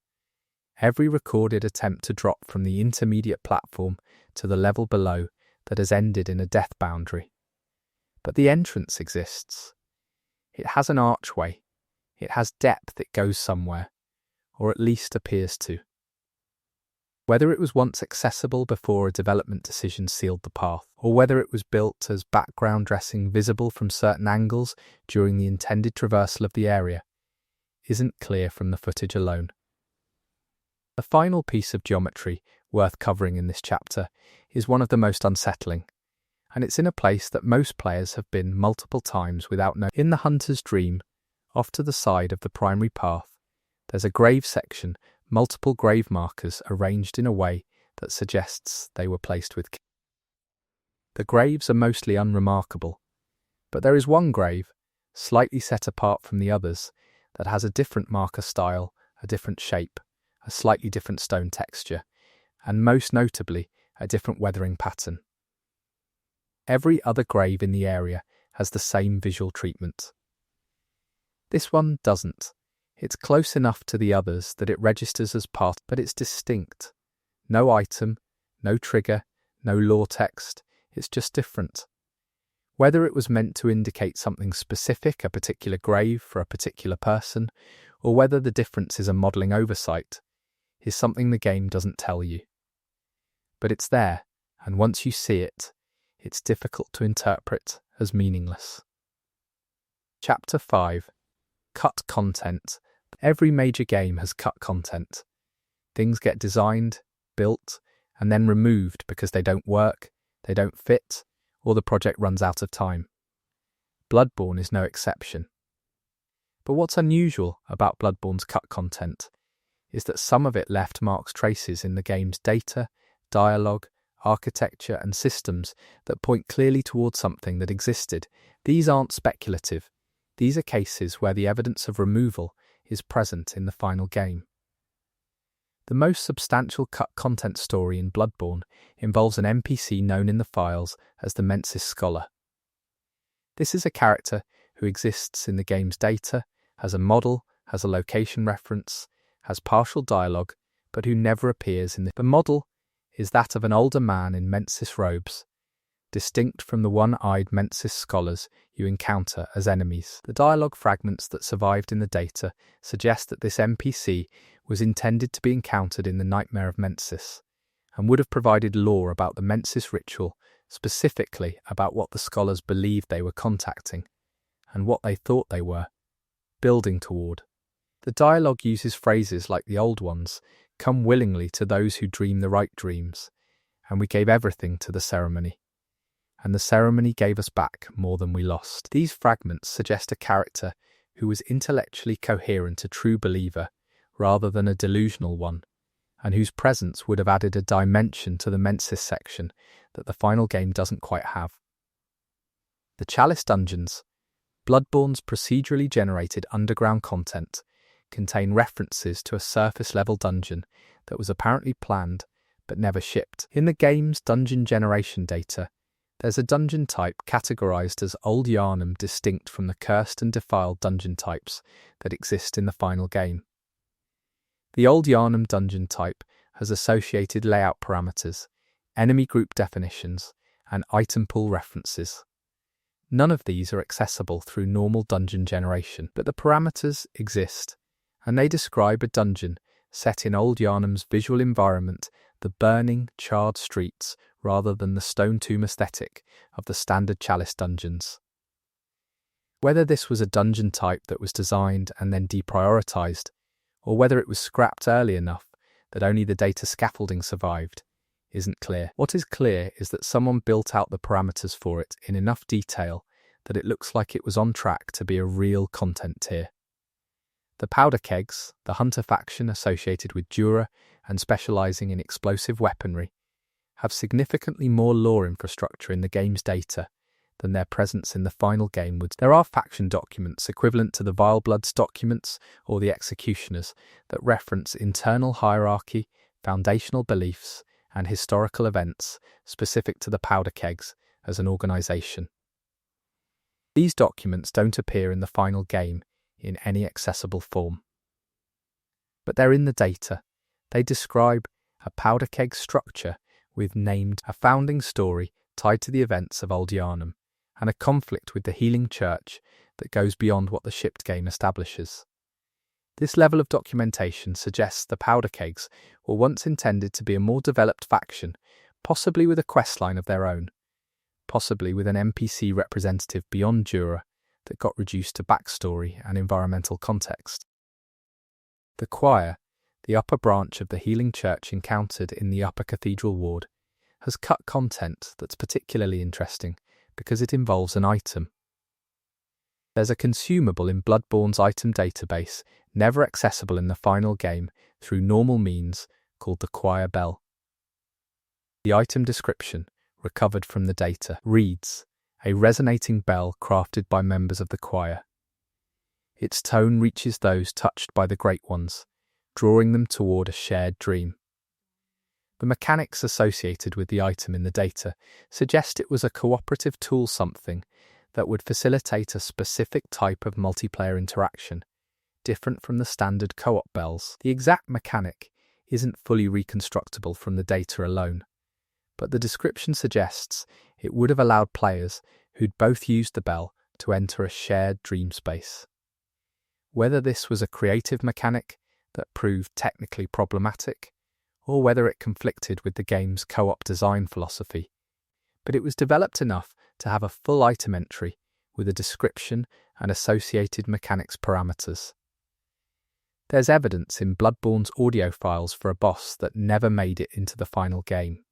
Every recorded attempt to drop from the intermediate platform to the level below that has ended in a death boundary. But the entrance exists. It has an archway. It has depth, it goes somewhere, or at least appears to. Whether it was once accessible before a development decision sealed the path, or whether it was built as background dressing visible from certain angles during the intended traversal of the area, isn't clear from the footage alone. The final piece of geometry worth covering in this chapter is one of the most unsettling, and it's in a place that most players have been multiple times without knowing. In the Hunter's Dream, off to the side of the primary path, there's a grave section, multiple grave markers arranged in a way that suggests they were placed with care. The graves are mostly unremarkable, but there is one grave, slightly set apart from the others, that has a different marker style, a different shape, a slightly different stone texture, and most notably, a different weathering pattern. Every other grave in the area has the same visual treatment. This one doesn't. It's close enough to the others that it registers as part, but it's distinct. No item, no trigger, no lore text, it's just different. Whether it was meant to indicate something specific, a particular grave for a particular person, or whether the difference is a modelling oversight, is something the game doesn't tell you. But it's there, and once you see it, it's difficult to interpret as meaningless. Chapter 5. Cut content. Every major game has cut content. Things get designed, built, and then removed because they don't work, they don't fit, or the project runs out of time. Bloodborne is no exception. But what's unusual about Bloodborne's cut content is that some of it left Mark's traces in the game's data, dialogue, architecture, and systems that point clearly towards something that existed. These aren't speculative. These are cases where the evidence of removal is present in the final game. The most substantial cut content story in Bloodborne involves an NPC known in the files as the Mensis Scholar. This is a character who exists in the game's data, has a model, has a location reference, has partial dialogue, but who never appears in the model is that of an older man in Mensis robes, distinct from the one-eyed Mensis scholars you encounter as enemies. The dialogue fragments that survived in the data suggest that this NPC was intended to be encountered in the Nightmare of Mensis, and would have provided lore about the Mensis ritual, specifically about what the scholars believed they were contacting, and what they thought they were building toward. The dialogue uses phrases like the old ones, "Come willingly to those who dream the right dreams," and "We gave everything to the ceremony, and the ceremony gave us back more than we lost." These fragments suggest a character who was intellectually coherent, a true believer, rather than a delusional one, and whose presence would have added a dimension to the Mensis section that the final game doesn't quite have. The Chalice Dungeons. Bloodborne's procedurally generated underground content contain references to a surface-level dungeon that was apparently planned but never shipped. In the game's dungeon generation data, there's a dungeon type categorized as Old Yharnam distinct from the cursed and defiled dungeon types that exist in the final game. The Old Yharnam dungeon type has associated layout parameters, enemy group definitions, and item pool references. None of these are accessible through normal dungeon generation, but the parameters exist, and they describe a dungeon set in Old Yharnam's visual environment, the burning, charred streets, rather than the stone tomb aesthetic of the standard Chalice dungeons. Whether this was a dungeon type that was designed and then deprioritized, or whether it was scrapped early enough that only the data scaffolding survived, isn't clear. What is clear is that someone built out the parameters for it in enough detail that it looks like it was on track to be a real content tier. The Powder Kegs, the hunter faction associated with Jura and specializing in explosive weaponry, have significantly more lore infrastructure in the game's data than their presence in the final game would. There are faction documents equivalent to the Vile Bloods documents or the Executioners that reference internal hierarchy, foundational beliefs, and historical events specific to the Powder Kegs as an organization. These documents don't appear in the final game in any accessible form. But they're in the data. They describe a Powder Keg structure with named a founding story tied to the events of Old Yharnam, and a conflict with the Healing Church that goes beyond what the shipped game establishes. This level of documentation suggests the Powder Kegs were once intended to be a more developed faction, possibly with a questline of their own, possibly with an NPC representative beyond Jura that got reduced to backstory and environmental context. The Choir, the upper branch of the Healing Church encountered in the Upper Cathedral Ward, has cut content that's particularly interesting because it involves an item. There's a consumable in Bloodborne's item database, never accessible in the final game through normal means, called the Choir Bell. The item description, recovered from the data, reads, "A resonating bell crafted by members of the choir. Its tone reaches those touched by the Great Ones, drawing them toward a shared dream." The mechanics associated with the item in the data suggest it was a cooperative tool, something that would facilitate a specific type of multiplayer interaction, different from the standard co-op bells. The exact mechanic isn't fully reconstructible from the data alone, but the description suggests it would have allowed players who'd both used the bell to enter a shared dream space. Whether this was a creative mechanic that proved technically problematic, or whether it conflicted with the game's co-op design philosophy, but it was developed enough to have a full item entry with a description and associated mechanics parameters. There's evidence in Bloodborne's audio files for a boss that never made it into the final game.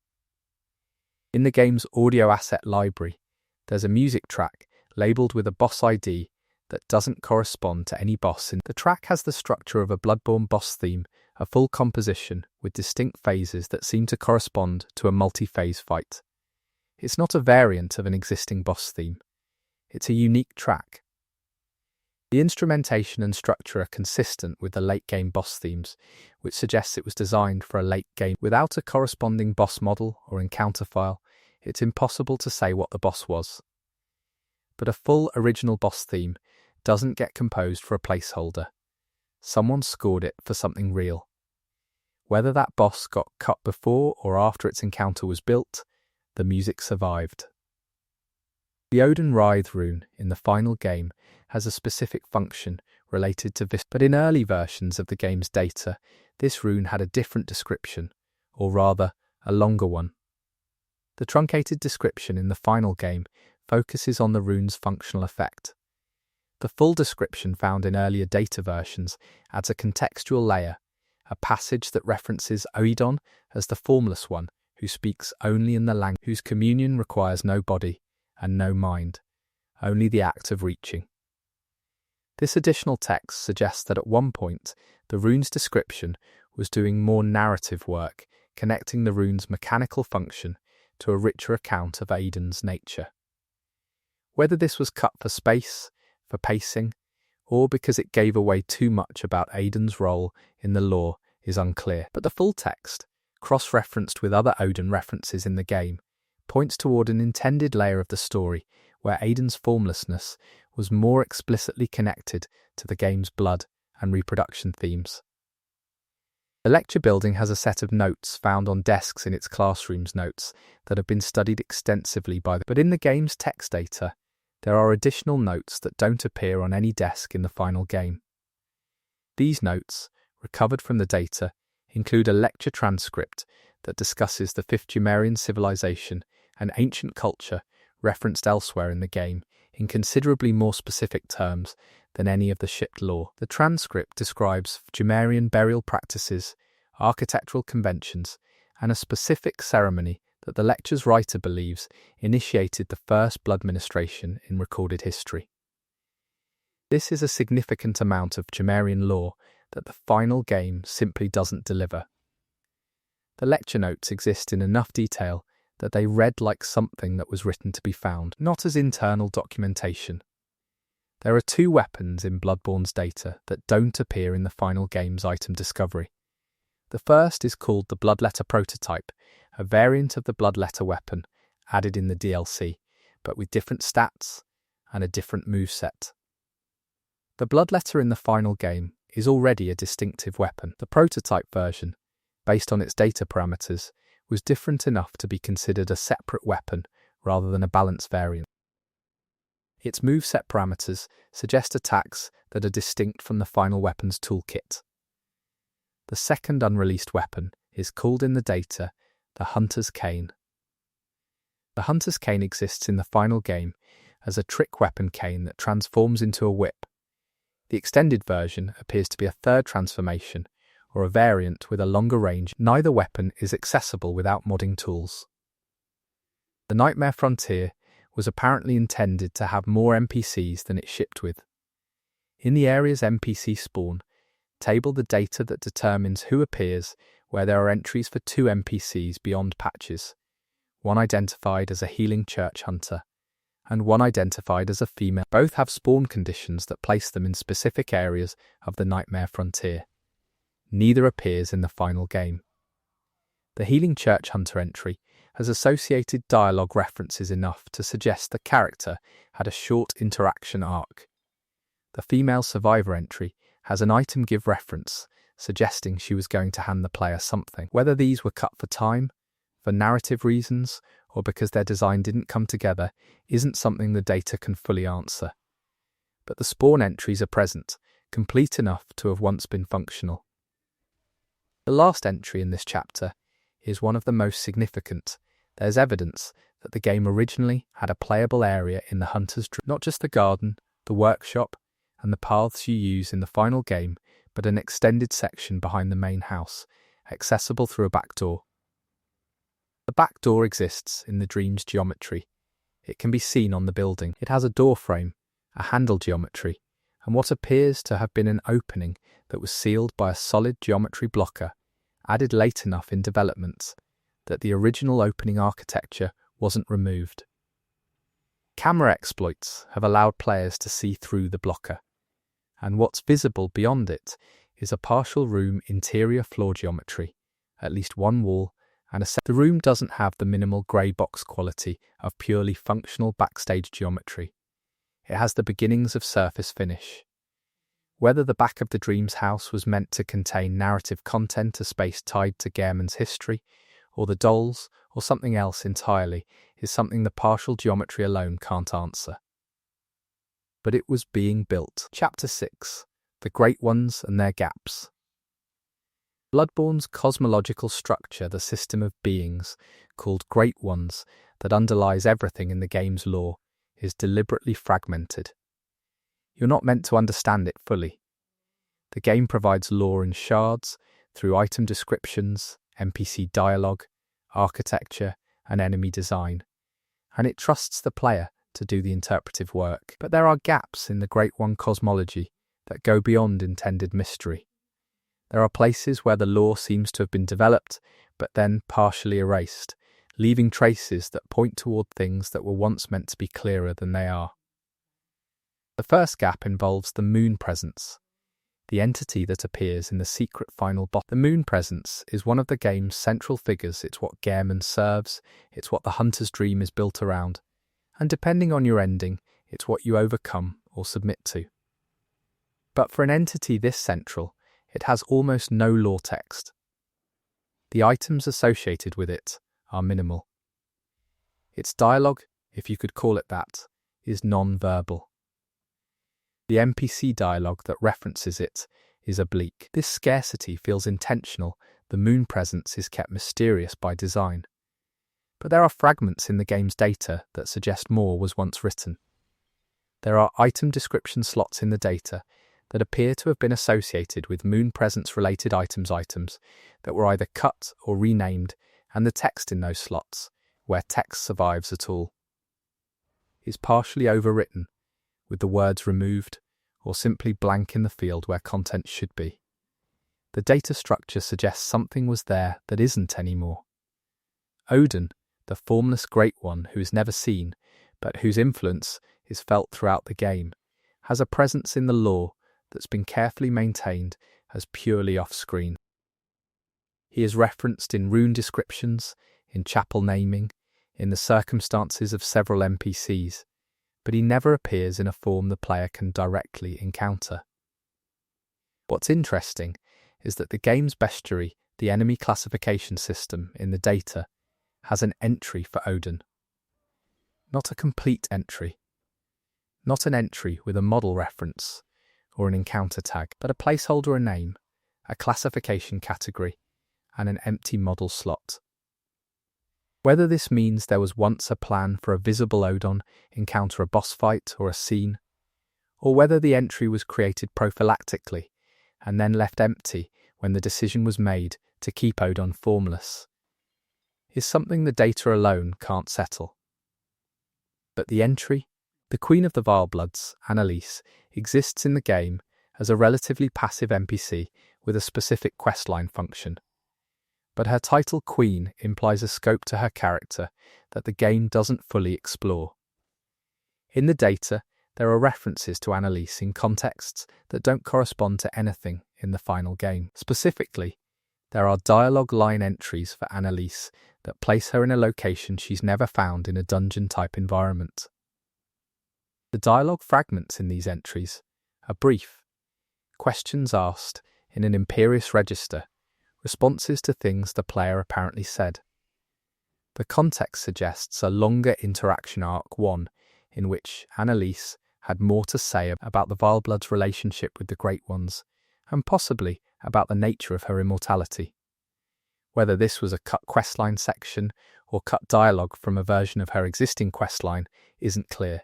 In the game's audio asset library, there's a music track labelled with a boss ID that doesn't correspond to any boss. The track has the structure of a Bloodborne boss theme, a full composition with distinct phases that seem to correspond to a multi-phase fight. It's not a variant of an existing boss theme. It's a unique track. The instrumentation and structure are consistent with the late-game boss themes, which suggests it was designed for a late game. Without a corresponding boss model or encounter file, it's impossible to say what the boss was. But a full original boss theme doesn't get composed for a placeholder. Someone scored it for something real. Whether that boss got cut before or after its encounter was built, the music survived. The Odin Writhe rune in the final game has a specific function related to this, but in early versions of the game's data, this rune had a different description, or rather, a longer one. The truncated description in the final game focuses on the rune's functional effect. The full description found in earlier data versions adds a contextual layer, a passage that references Oedon as the formless one who speaks only in the language, whose communion requires no body and no mind, only the act of reaching. This additional text suggests that at one point, the rune's description was doing more narrative work, connecting the rune's mechanical function to a richer account of Aiden's nature. Whether this was cut for space, for pacing, or because it gave away too much about Aiden's role in the lore is unclear. But the full text, cross-referenced with other Odin references in the game, points toward an intended layer of the story where Aiden's formlessness was more explicitly connected to the game's blood and reproduction themes. The lecture building has a set of notes found on desks in its classroom's notes that have been studied extensively but in the game's text data, there are additional notes that don't appear on any desk in the final game. These notes, recovered from the data, include a lecture transcript that discusses the Fifth Jumerian civilization and ancient culture referenced elsewhere in the game in considerably more specific terms than any of the shipped lore. The transcript describes Jumerian burial practices, architectural conventions, and a specific ceremony that the lecture's writer believes initiated the first blood ministration in recorded history. This is a significant amount of Jumerian lore that the final game simply doesn't deliver. The lecture notes exist in enough detail that they read like something that was written to be found, not as internal documentation. There are 2 weapons in Bloodborne's data that don't appear in the final game's item discovery. The first is called the Bloodletter Prototype, a variant of the Bloodletter weapon added in the DLC, but with different stats and a different moveset. The Bloodletter in the final game is already a distinctive weapon. The prototype version, based on its data parameters, was different enough to be considered a separate weapon rather than a balanced variant. Its moveset parameters suggest attacks that are distinct from the final weapon's toolkit. The second unreleased weapon is called in the data the Hunter's Cane. The Hunter's Cane exists in the final game as a trick weapon cane that transforms into a whip. The extended version appears to be a third transformation, or a variant with a longer range. Neither weapon is accessible without modding tools. The Nightmare Frontier was apparently intended to have more NPCs than it shipped with. In the area's NPC spawn, table the data that determines who appears where there are entries for 2 NPCs beyond patches, one identified as a healing church hunter, and one identified as a female. Both have spawn conditions that place them in specific areas of the Nightmare Frontier. Neither appears in the final game. The Healing Church Hunter entry has associated dialogue references enough to suggest the character had a short interaction arc. The Female Survivor entry has an item give reference, suggesting she was going to hand the player something. Whether these were cut for time, for narrative reasons, or because their design didn't come together isn't something the data can fully answer. But the spawn entries are present, complete enough to have once been functional. The last entry in this chapter is one of the most significant. There's evidence that the game originally had a playable area in the Hunter's Dream, not just the garden, the workshop, and the paths you use in the final game, but an extended section behind the main house, accessible through a back door. The back door exists in the Dream's geometry. It can be seen on the building. It has a door frame, a handle geometry, and what appears to have been an opening that was sealed by a solid geometry blocker, added late enough in development that the original opening architecture wasn't removed. Camera exploits have allowed players to see through the blocker, and what's visible beyond it is a partial room interior floor geometry, at least one wall, and the room doesn't have the minimal grey box quality of purely functional backstage geometry. It has the beginnings of surface finish. Whether the back of the Dream's house was meant to contain narrative content, a space tied to Gehrman's history, or the dolls, or something else entirely, is something the partial geometry alone can't answer. But it was being built. Chapter 6. The Great Ones and Their Gaps. Bloodborne's cosmological structure, the system of beings, called Great Ones, that underlies everything in the game's lore, is deliberately fragmented. You're not meant to understand it fully. The game provides lore in shards, through item descriptions, NPC dialogue, architecture, and enemy design, and it trusts the player to do the interpretive work. But there are gaps in the Great One cosmology that go beyond intended mystery. There are places where the lore seems to have been developed, but then partially erased, leaving traces that point toward things that were once meant to be clearer than they are. The first gap involves the moon presence, the entity that appears in the secret final boss. The moon presence is one of the game's central figures. It's what Yharnam serves, it's what the hunter's dream is built around, and depending on your ending, it's what you overcome or submit to. But for an entity this central, it has almost no lore text. The items associated with it are minimal. Its dialogue, if you could call it that, is non-verbal. The NPC dialogue that references it is oblique. This scarcity feels intentional. The moon presence is kept mysterious by design. But there are fragments in the game's data that suggest more was once written. There are item description slots in the data that appear to have been associated with moon presence-related items that were either cut or renamed, and the text in those slots, where text survives at all, is partially overwritten, with the words removed, or simply blank in the field where content should be. The data structure suggests something was there that isn't anymore. Odin, the formless Great One who is never seen, but whose influence is felt throughout the game, has a presence in the lore that's been carefully maintained as purely off-screen. He is referenced in rune descriptions, in chapel naming, in the circumstances of several NPCs, but he never appears in a form the player can directly encounter. What's interesting is that the game's bestiary, the enemy classification system in the data, has an entry for Odin. Not a complete entry. Not an entry with a model reference or an encounter tag, but a placeholder, a name, a classification category, and an empty model slot. Whether this means there was once a plan for a visible Odin encounter, a boss fight or a scene, or whether the entry was created prophylactically and then left empty when the decision was made to keep Odin formless, is something the data alone can't settle. But the entry, the Queen of the Vilebloods, Anomalies, exists in the game as a relatively passive NPC with a specific questline function. But her title Queen implies a scope to her character that the game doesn't fully explore. In the data, there are references to Anomalies in contexts that don't correspond to anything in the final game. Specifically, there are dialogue line entries for Anomalies that place her in a location she's never found in a dungeon-type environment. The dialogue fragments in these entries are brief, questions asked in an imperious register, responses to things the player apparently said. The context suggests a longer interaction arc, one in which Anomalies had more to say about the Vilebloods' relationship with the Great Ones, and possibly about the nature of her immortality. Whether this was a cut questline section or cut dialogue from a version of her existing questline isn't clear.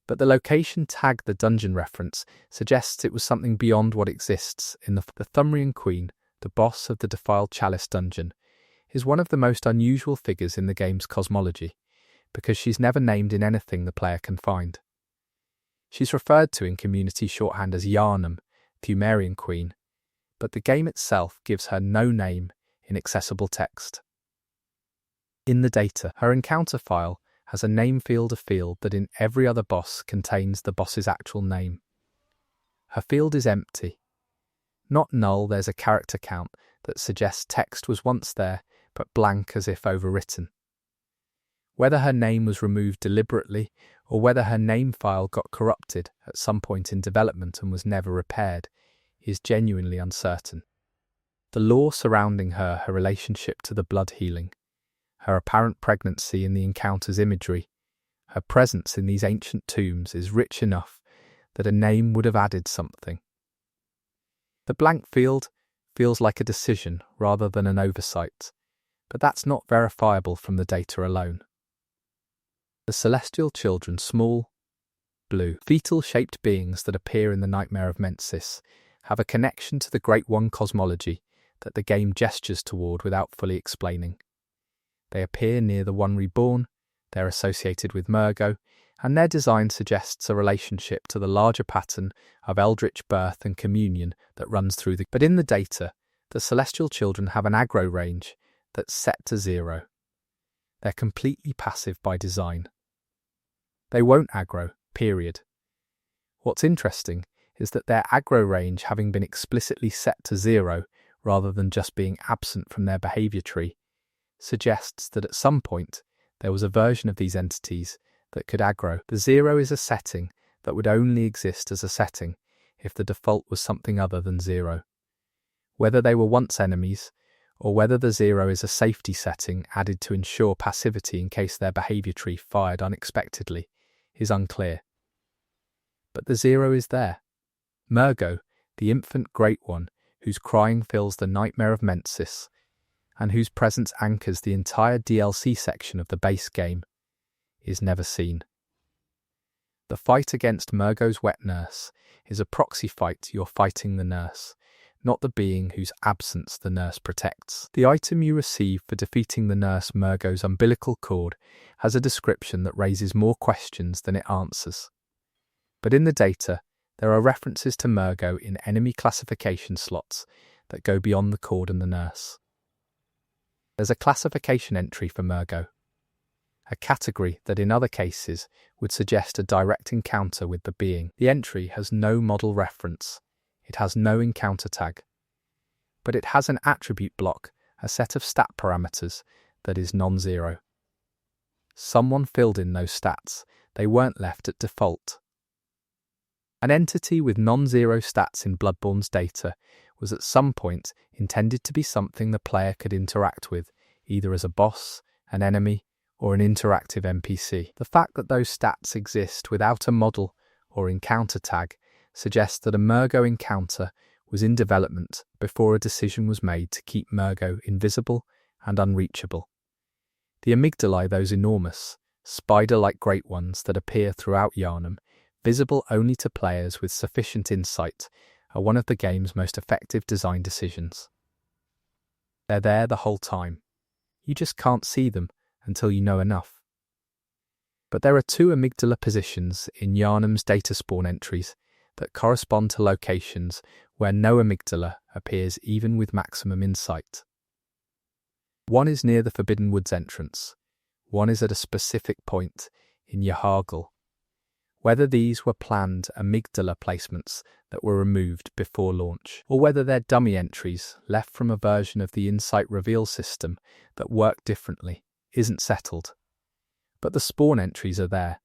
But the location tag, the dungeon reference, suggests it was something beyond what exists in the Thumrian Queen, the boss of the Defiled Chalice dungeon, is one of the most unusual figures in the game's cosmology, because she's never named in anything the player can find. She's referred to in community shorthand as Yharnam, Thumrian Queen, but the game itself gives her no name in accessible text. In the data, her encounter file has a name field, a field that in every other boss contains the boss's actual name. Her field is empty. Not null, there's a character count that suggests text was once there, but blank as if overwritten. Whether her name was removed deliberately, or whether her name file got corrupted at some point in development and was never repaired, is genuinely uncertain. The lore surrounding her relationship to the blood healing, her apparent pregnancy in the encounter's imagery, her presence in these ancient tombs is rich enough that a name would have added something. The blank field feels like a decision rather than an oversight, but that's not verifiable from the data alone. The celestial children, small, blue, fetal-shaped beings that appear in the Nightmare of Mensis, have a connection to the Great One cosmology that the game gestures toward without fully explaining. They appear near the One Reborn, they're associated with Murgo, and their design suggests a relationship to the larger pattern of eldritch birth and communion that runs through the... But in the data, the celestial children have an aggro range that's set to 0. They're completely passive by design. They won't aggro, period. What's interesting is that their aggro range having been explicitly set to 0 rather than just being absent from their behaviour tree, suggests that at some point there was a version of these entities that could aggro. The 0 is a setting that would only exist as a setting if the default was something other than 0. Whether they were once enemies, or whether the 0 is a safety setting added to ensure passivity in case their behaviour tree fired unexpectedly, is unclear. But the 0 is there. Murgo, the infant Great One, whose crying fills the nightmare of Mensis, and whose presence anchors the entire DLC section of the base game, is never seen. The fight against Murgo's wet nurse is a proxy fight. You're fighting the nurse, not the being whose absence the nurse protects. The item you receive for defeating the nurse Murgo's umbilical cord has a description that raises more questions than it answers. But in the data, there are references to Murgo in enemy classification slots that go beyond the cord and the nurse. There's a classification entry for Murgo, a category that in other cases would suggest a direct encounter with the being. The entry has no model reference, it has no encounter tag, but it has an attribute block, a set of stat parameters that is non-zero. Someone filled in those stats, they weren't left at default. An entity with non-zero stats in Bloodborne's data was at some point intended to be something the player could interact with, either as a boss, an enemy, or an interactive NPC. The fact that those stats exist without a model or encounter tag suggests that a Murgo encounter was in development before a decision was made to keep Murgo invisible and unreachable. The amygdalae, those enormous, spider-like great ones that appear throughout Yharnam, visible only to players with sufficient insight, are one of the game's most effective design decisions. They're there the whole time. You just can't see them until you know enough. But there are two amygdala positions in Yharnam's data spawn entries that correspond to locations where no amygdala appears even with maximum insight. One is near the Forbidden Woods entrance, one is at a specific point in Yharnam. Whether these were planned amygdala placements that were removed before launch, or whether they're dummy entries left from a version of the Insight reveal system that worked differently, isn't settled. But the spawn entries are there,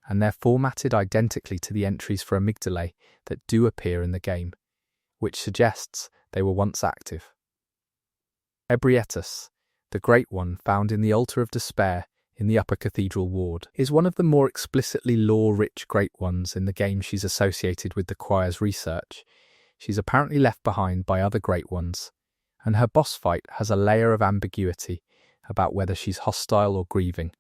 and they're formatted identically to the entries for amygdalae that do appear in the game, which suggests they were once active. Ebrietas, the Great One found in the Altar of Despair in the Upper Cathedral Ward, is one of the more explicitly lore-rich Great Ones in the game. She's associated with the Choir's research. She's apparently left behind by other Great Ones, and her boss fight has a layer of ambiguity about whether she's hostile or grieving.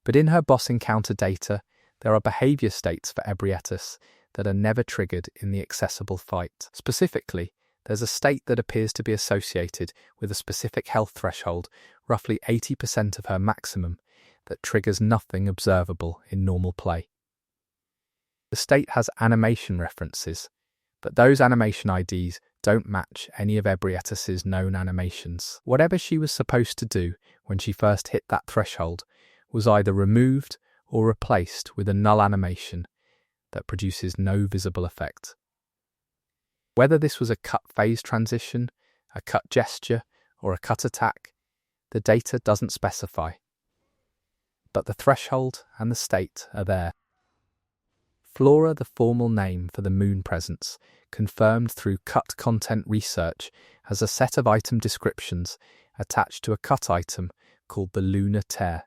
But in her boss encounter data, there are behaviour states for Ebrietas that are never triggered in the accessible fight. Specifically, there's a state that appears to be associated with a specific health threshold, roughly 80% of her maximum, that triggers nothing observable in normal play. The state has animation references, but those animation IDs don't match any of Ebrietas's known animations. Whatever she was supposed to do when she first hit that threshold was either removed or replaced with a null animation that produces no visible effect. Whether this was a cut phase transition, a cut gesture, or a cut attack, the data doesn't specify. But the threshold and the state are there. Flora, the formal name for the moon presence, confirmed through cut content research, has a set of item descriptions attached to a cut item called the Lunar Tear.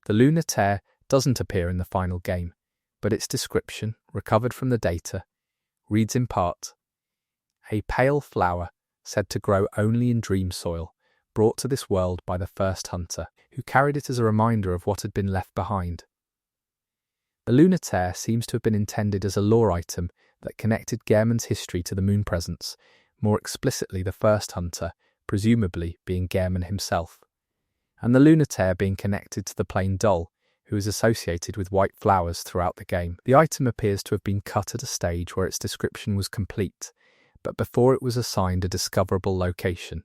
The Lunar Tear doesn't appear in the final game, but its description, recovered from the data, reads in part, "A pale flower, said to grow only in dream soil, brought to this world by the first hunter, who carried it as a reminder of what had been left behind." The Lunar Tear seems to have been intended as a lore item that connected Gehrman's history to the moon presence, more explicitly the first hunter, presumably being Gehrman himself, and the Lunar Tear being connected to the plain doll, who is associated with white flowers throughout the game. The item appears to have been cut at a stage where its description was complete, but before it was assigned a discoverable location.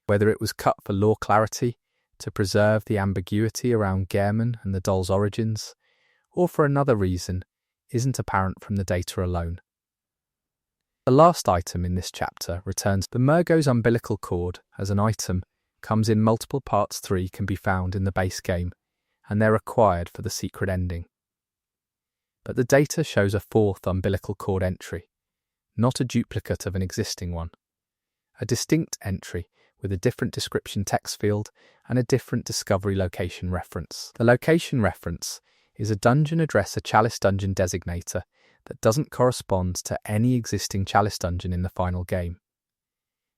Whether it was cut for lore clarity, to preserve the ambiguity around Gehrman and the doll's origins, or for another reason, isn't apparent from the data alone. The last item in this chapter returns the Murgo's umbilical cord as an item, comes in multiple parts. 3 can be found in the base game, and they're required for the secret ending. But the data shows a 4th umbilical cord entry, not a duplicate of an existing one. A distinct entry with a different description text field and a different discovery location reference. The location reference is a dungeon address, a chalice dungeon designator that doesn't correspond to any existing chalice dungeon in the final game.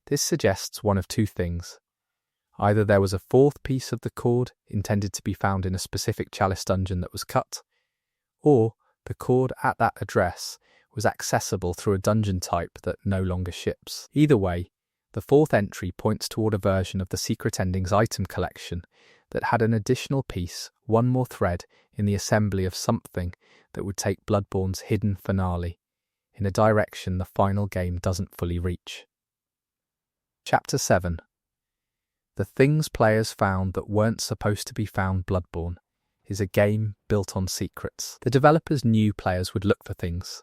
This suggests one of two things. Either there was a 4th piece of the cord intended to be found in a specific chalice dungeon that was cut, or the cord at that address was accessible through a dungeon type that no longer ships. Either way, the 4th entry points toward a version of the Secret Endings item collection that had an additional piece, one more thread in the assembly of something that would take Bloodborne's hidden finale in a direction the final game doesn't fully reach. Chapter 7. The things players found that weren't supposed to be found. Bloodborne is a game built on secrets. The developers knew players would look for things.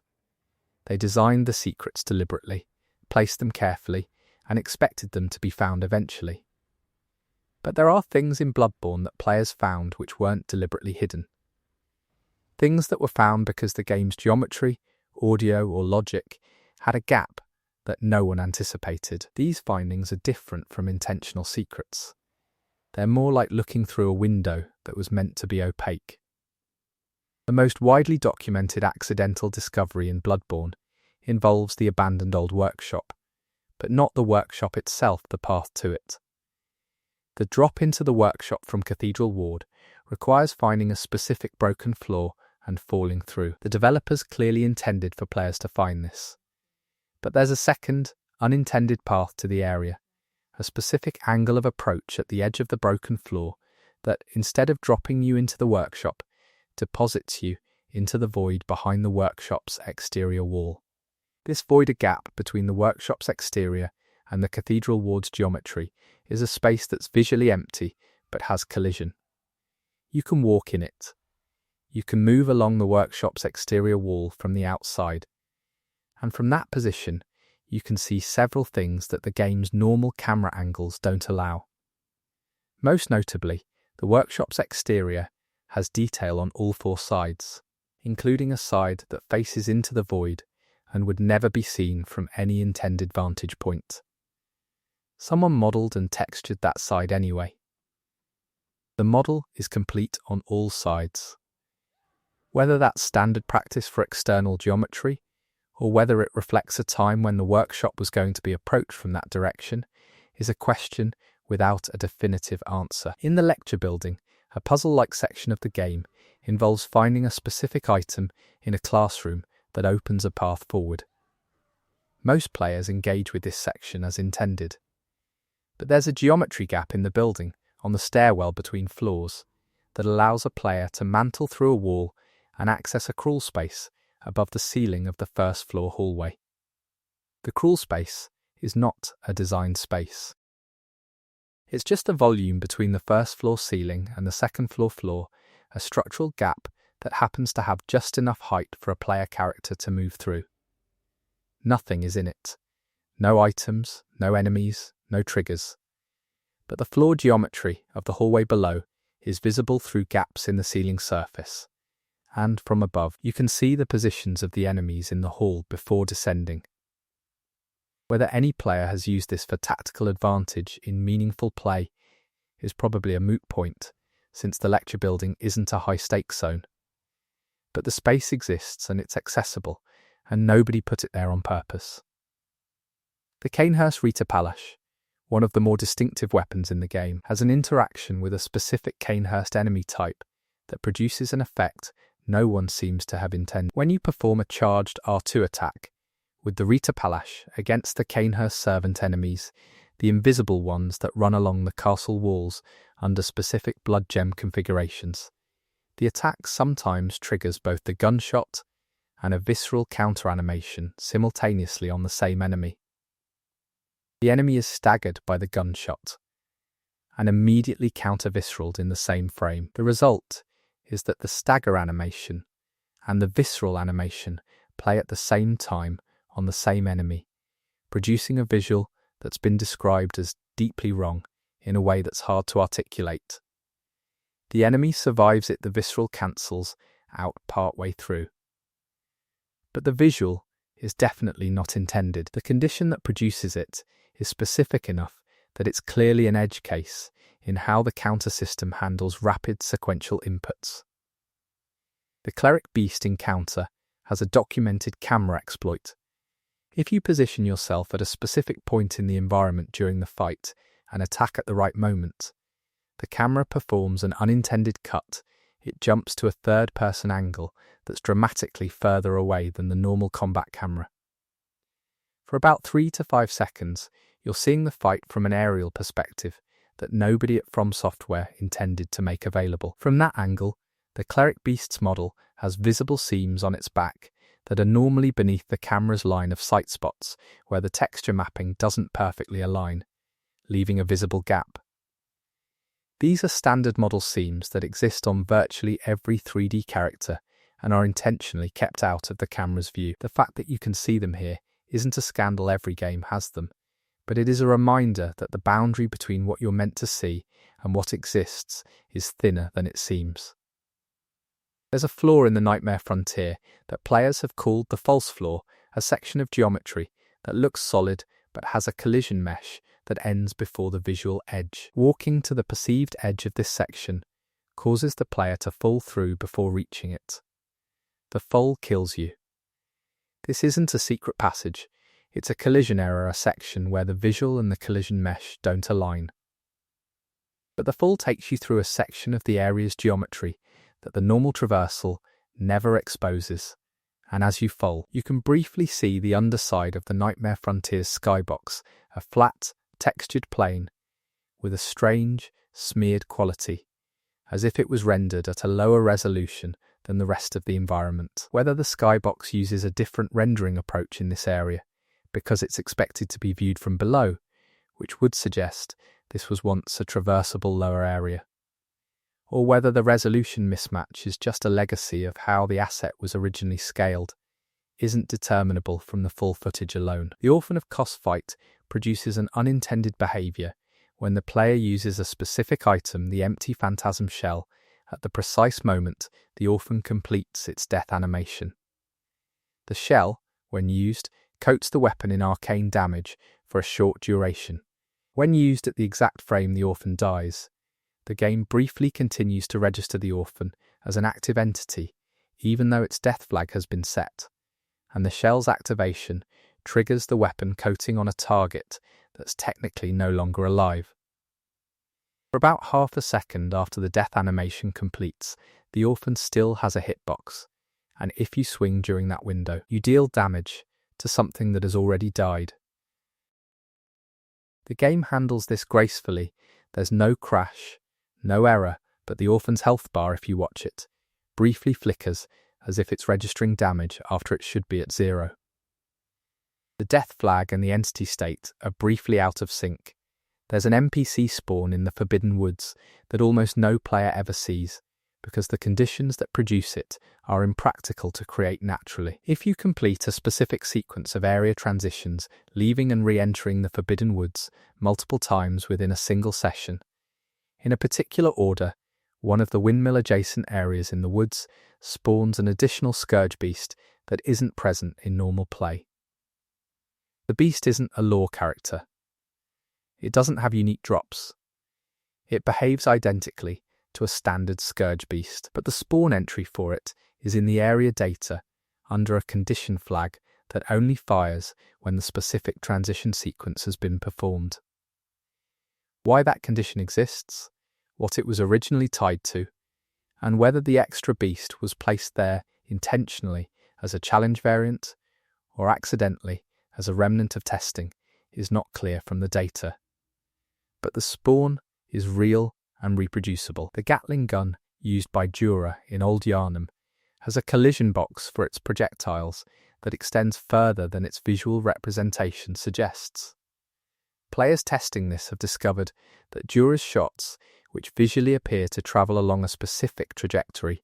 They designed the secrets deliberately, placed them carefully, and expected them to be found eventually. But there are things in Bloodborne that players found which weren't deliberately hidden. Things that were found because the game's geometry, audio, or logic had a gap that no one anticipated. These findings are different from intentional secrets. They're more like looking through a window that was meant to be opaque. The most widely documented accidental discovery in Bloodborne involves the abandoned old workshop, but not the workshop itself, the path to it. The drop into the workshop from Cathedral Ward requires finding a specific broken floor and falling through. The developers clearly intended for players to find this. But there's a second, unintended path to the area, a specific angle of approach at the edge of the broken floor that, instead of dropping you into the workshop, deposits you into the void behind the workshop's exterior wall. This void, a gap between the workshop's exterior and the Cathedral Ward's geometry, is a space that's visually empty but has collision. You can walk in it. You can move along the workshop's exterior wall from the outside, and from that position you can see several things that the game's normal camera angles don't allow. Most notably, the workshop's exterior has detail on all 4 sides, including a side that faces into the void and would never be seen from any intended vantage point. Someone modelled and textured that side anyway. The model is complete on all sides. Whether that's standard practice for external geometry, or whether it reflects a time when the workshop was going to be approached from that direction, is a question without a definitive answer. In the lecture building, a puzzle-like section of the game involves finding a specific item in a classroom that opens a path forward. Most players engage with this section as intended. But there's a geometry gap in the building, on the stairwell between floors, that allows a player to mantle through a wall and access a crawl space above the ceiling of the first floor hallway. The crawl space is not a designed space. It's just a volume between the first floor ceiling and the second floor, a structural gap that happens to have just enough height for a player character to move through. Nothing is in it. No items, no enemies, no triggers. But the floor geometry of the hallway below is visible through gaps in the ceiling surface, and from above you can see the positions of the enemies in the hall before descending. Whether any player has used this for tactical advantage in meaningful play is probably a moot point, since the lecture building isn't a high-stakes zone. But the space exists and it's accessible, and nobody put it there on purpose. The Cainhurst Rita Palash, one of the more distinctive weapons in the game, has an interaction with a specific Cainhurst enemy type that produces an effect no one seems to have intended. When you perform a charged R2 attack with the Rita Palash against the Cainhurst servant enemies, the invisible ones that run along the castle walls under specific blood gem configurations, the attack sometimes triggers both the gunshot and a visceral counter-animation simultaneously on the same enemy. The enemy is staggered by the gunshot and immediately counter-visceraled in the same frame. The result is that the stagger animation and the visceral animation play at the same time on the same enemy, producing a visual that's been described as deeply wrong in a way that's hard to articulate. The enemy survives it, the visceral cancels out partway through. But the visual is definitely not intended. The condition that produces it is specific enough that it's clearly an edge case in how the counter system handles rapid sequential inputs. The cleric beast encounter has a documented camera exploit. If you position yourself at a specific point in the environment during the fight and attack at the right moment, the camera performs an unintended cut. It jumps to a third-person angle that's dramatically further away than the normal combat camera. For about 3 to 5 seconds, you're seeing the fight from an aerial perspective that nobody at From Software intended to make available. From that angle, the Cleric Beast's model has visible seams on its back that are normally beneath the camera's line of sight spots where the texture mapping doesn't perfectly align, leaving a visible gap. These are standard model seams that exist on virtually every 3D character and are intentionally kept out of the camera's view. The fact that you can see them here isn't a scandal, every game has them, but it is a reminder that the boundary between what you're meant to see and what exists is thinner than it seems. There's a flaw in the Nightmare Frontier that players have called the false floor, a section of geometry that looks solid but has a collision mesh that ends before the visual edge. Walking to the perceived edge of this section causes the player to fall through before reaching it. The fall kills you. This isn't a secret passage, it's a collision error, a section where the visual and the collision mesh don't align. But the fall takes you through a section of the area's geometry that the normal traversal never exposes, and as you fall, you can briefly see the underside of the Nightmare Frontier's skybox, a flat, textured plane with a strange, smeared quality, as if it was rendered at a lower resolution than the rest of the environment. Whether the skybox uses a different rendering approach in this area, because it's expected to be viewed from below, which would suggest this was once a traversable lower area, or whether the resolution mismatch is just a legacy of how the asset was originally scaled, isn't determinable from the full footage alone. The Orphan of Kos fight produces an unintended behaviour when the player uses a specific item, the empty phantasm shell, at the precise moment the Orphan completes its death animation. The shell, when used, coats the weapon in arcane damage for a short duration. When used at the exact frame the Orphan dies, the game briefly continues to register the Orphan as an active entity, even though its death flag has been set, and the shell's activation triggers the weapon coating on a target that's technically no longer alive. For about half a second after the death animation completes, the Orphan still has a hitbox, and if you swing during that window, you deal damage to something that has already died. The game handles this gracefully. There's no crash, no error, but the Orphan's health bar, if you watch it, briefly flickers as if it's registering damage after it should be at 0. The death flag and the entity state are briefly out of sync. There's an NPC spawn in the Forbidden Woods that almost no player ever sees, because the conditions that produce it are impractical to create naturally. If you complete a specific sequence of area transitions, leaving and re-entering the Forbidden Woods multiple times within a single session, in a particular order, one of the windmill-adjacent areas in the woods spawns an additional Scourge Beast that isn't present in normal play. The beast isn't a lore character. It doesn't have unique drops. It behaves identically to a standard Scourge Beast, but the spawn entry for it is in the area data under a condition flag that only fires when the specific transition sequence has been performed. Why that condition exists, what it was originally tied to, and whether the extra beast was placed there intentionally as a challenge variant or accidentally as a remnant of testing is not clear from the data. But the spawn is real and reproducible. The Gatling gun used by Jura in Old Yharnam has a collision box for its projectiles that extends further than its visual representation suggests. Players testing this have discovered that Jura's shots, which visually appear to travel along a specific trajectory,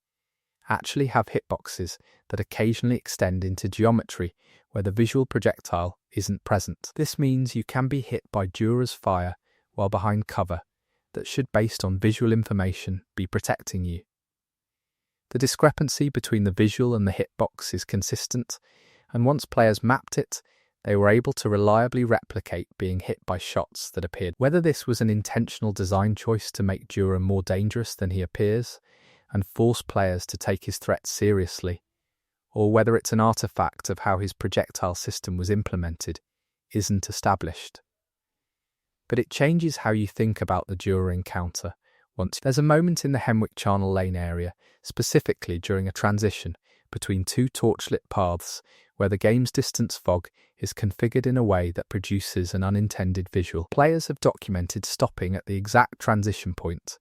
actually have hitboxes that occasionally extend into geometry where the visual projectile isn't present. This means you can be hit by Jura's fire while behind cover that should, based on visual information, be protecting you. The discrepancy between the visual and the hitbox is consistent, and once players mapped it, they were able to reliably replicate being hit by shots that appeared. Whether this was an intentional design choice to make Jura more dangerous than he appears and force players to take his threats seriously, or whether it's an artifact of how his projectile system was implemented, isn't established. But it changes how you think about the Jura encounter. Once there's a moment in the Hemwick Charnel Lane area, specifically during a transition between two torchlit paths, where the game's distance fog is configured in a way that produces an unintended visual. Players have documented stopping at the exact transition point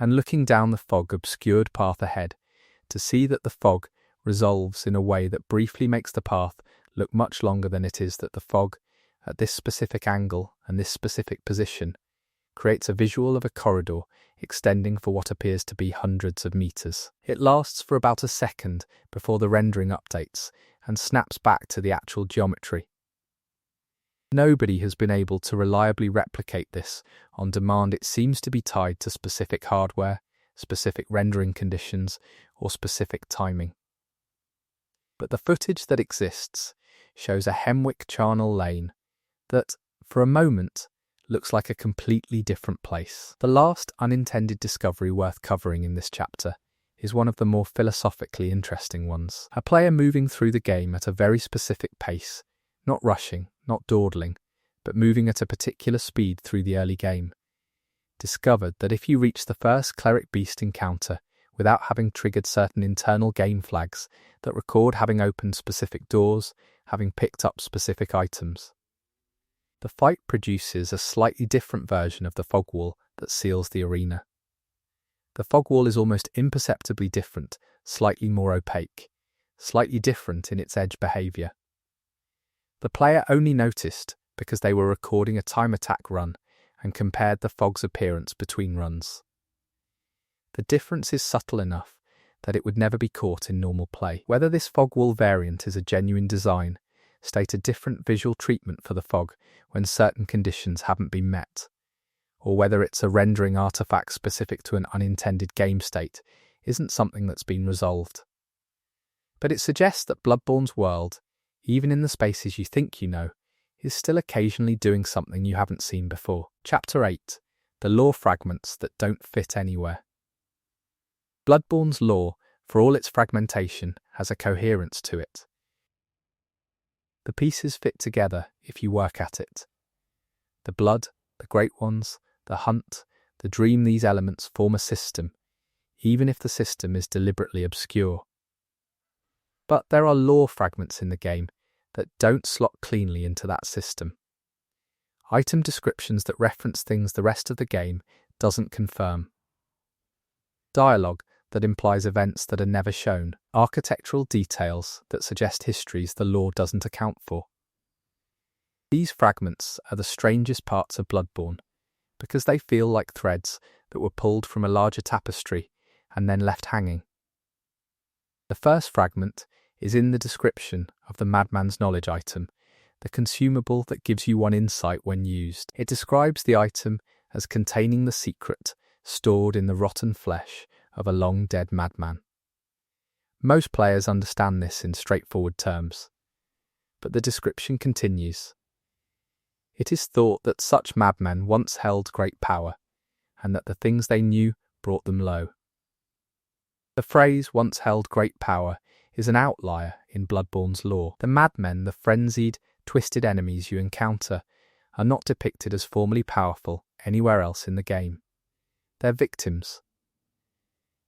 and looking down the fog-obscured path ahead to see that the fog resolves in a way that briefly makes the path look much longer than it is, that the fog, at this specific angle and this specific position, creates a visual of a corridor extending for what appears to be hundreds of meters. It lasts for about a second before the rendering updates and snaps back to the actual geometry. Nobody has been able to reliably replicate this on demand. It seems to be tied to specific hardware, specific rendering conditions, or specific timing. But the footage that exists shows a Hemwick Charnel Lane that, for a moment, looks like a completely different place. The last unintended discovery worth covering in this chapter is one of the more philosophically interesting ones. A player moving through the game at a very specific pace, not rushing, not dawdling, but moving at a particular speed through the early game, discovered that if you reach the first cleric beast encounter without having triggered certain internal game flags that record having opened specific doors, having picked up specific items, the fight produces a slightly different version of the fog wall that seals the arena. The fog wall is almost imperceptibly different, slightly more opaque, slightly different in its edge behavior. The player only noticed because they were recording a time attack run and compared the fog's appearance between runs. The difference is subtle enough that it would never be caught in normal play. Whether this fog wall variant is a genuine design, state a different visual treatment for the fog when certain conditions haven't been met, or whether it's a rendering artifact specific to an unintended game state, isn't something that's been resolved. But it suggests that Bloodborne's world, even in the spaces you think you know, is still occasionally doing something you haven't seen before. Chapter 8. The Lore Fragments That Don't Fit Anywhere. Bloodborne's lore, for all its fragmentation, has a coherence to it. The pieces fit together if you work at it. The blood, the great ones, the hunt, the dream, these elements form a system, even if the system is deliberately obscure. But there are lore fragments in the game that don't slot cleanly into that system. Item descriptions that reference things the rest of the game doesn't confirm. Dialogue that implies events that are never shown. Architectural details that suggest histories the lore doesn't account for. These fragments are the strangest parts of Bloodborne, because they feel like threads that were pulled from a larger tapestry and then left hanging. The first fragment is in the description of the Madman's Knowledge item, the consumable that gives you one insight when used. It describes the item as containing the secret stored in the rotten flesh of a long-dead madman. Most players understand this in straightforward terms, but the description continues. It is thought that such madmen once held great power, and that the things they knew brought them low. The phrase "once held great power" is an outlier in Bloodborne's lore. The madmen, the frenzied, twisted enemies you encounter, are not depicted as formally powerful anywhere else in the game. They're victims.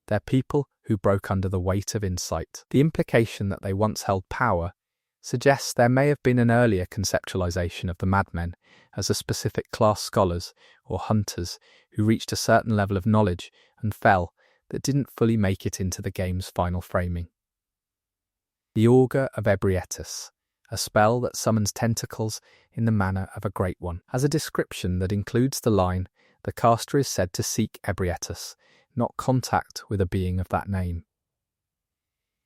They're people who broke under the weight of insight. The implication that they once held power suggests there may have been an earlier conceptualization of the madmen as a specific class scholars or hunters who reached a certain level of knowledge and fell that didn't fully make it into the game's final framing. The Augur of Ebrietas, a spell that summons tentacles in the manner of a great one, has a description that includes the line, "The caster is said to seek Ebrietas, not contact with a being of that name."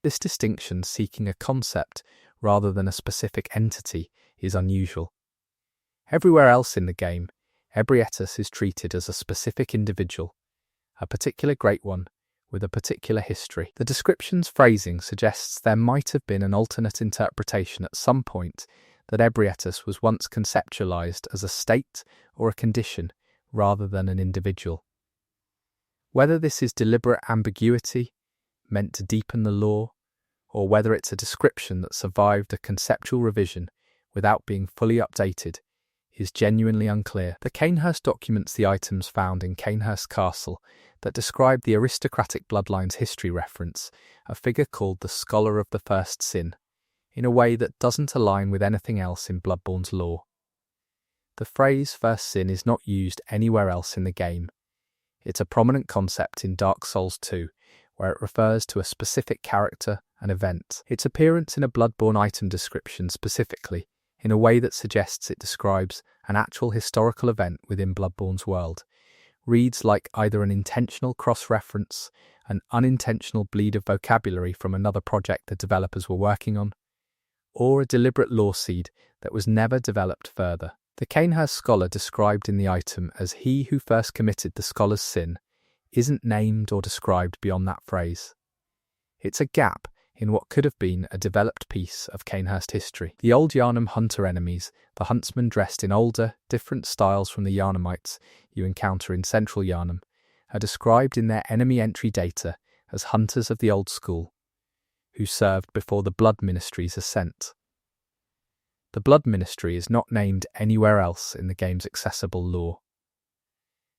This distinction, seeking a concept rather than a specific entity, is unusual. Everywhere else in the game, Ebrietas is treated as a specific individual, a particular great one, with a particular history. The description's phrasing suggests there might have been an alternate interpretation at some point that Ebrietas was once conceptualized as a state or a condition rather than an individual. Whether this is deliberate ambiguity, meant to deepen the lore, or whether it's a description that survived a conceptual revision without being fully updated, is genuinely unclear. The Cainhurst documents the items found in Cainhurst Castle that describe the aristocratic bloodline's history reference a figure called the Scholar of the First Sin, in a way that doesn't align with anything else in Bloodborne's lore. The phrase First Sin is not used anywhere else in the game. It's a prominent concept in Dark Souls 2, where it refers to a specific character and event. Its appearance in a Bloodborne item description specifically, in a way that suggests it describes an actual historical event within Bloodborne's world, reads like either an intentional cross-reference, an unintentional bleed of vocabulary from another project the developers were working on, or a deliberate lore seed that was never developed further. The Cainhurst scholar described in the item as he who first committed the scholar's sin isn't named or described beyond that phrase. It's a gap in what could have been a developed piece of Cainhurst history. The old Yharnam hunter enemies, the huntsmen dressed in older, different styles from the Yharnamites you encounter in central Yharnam, are described in their enemy entry data as hunters of the old school, who served before the Blood Ministry's ascent. The Blood Ministry is not named anywhere else in the game's accessible lore.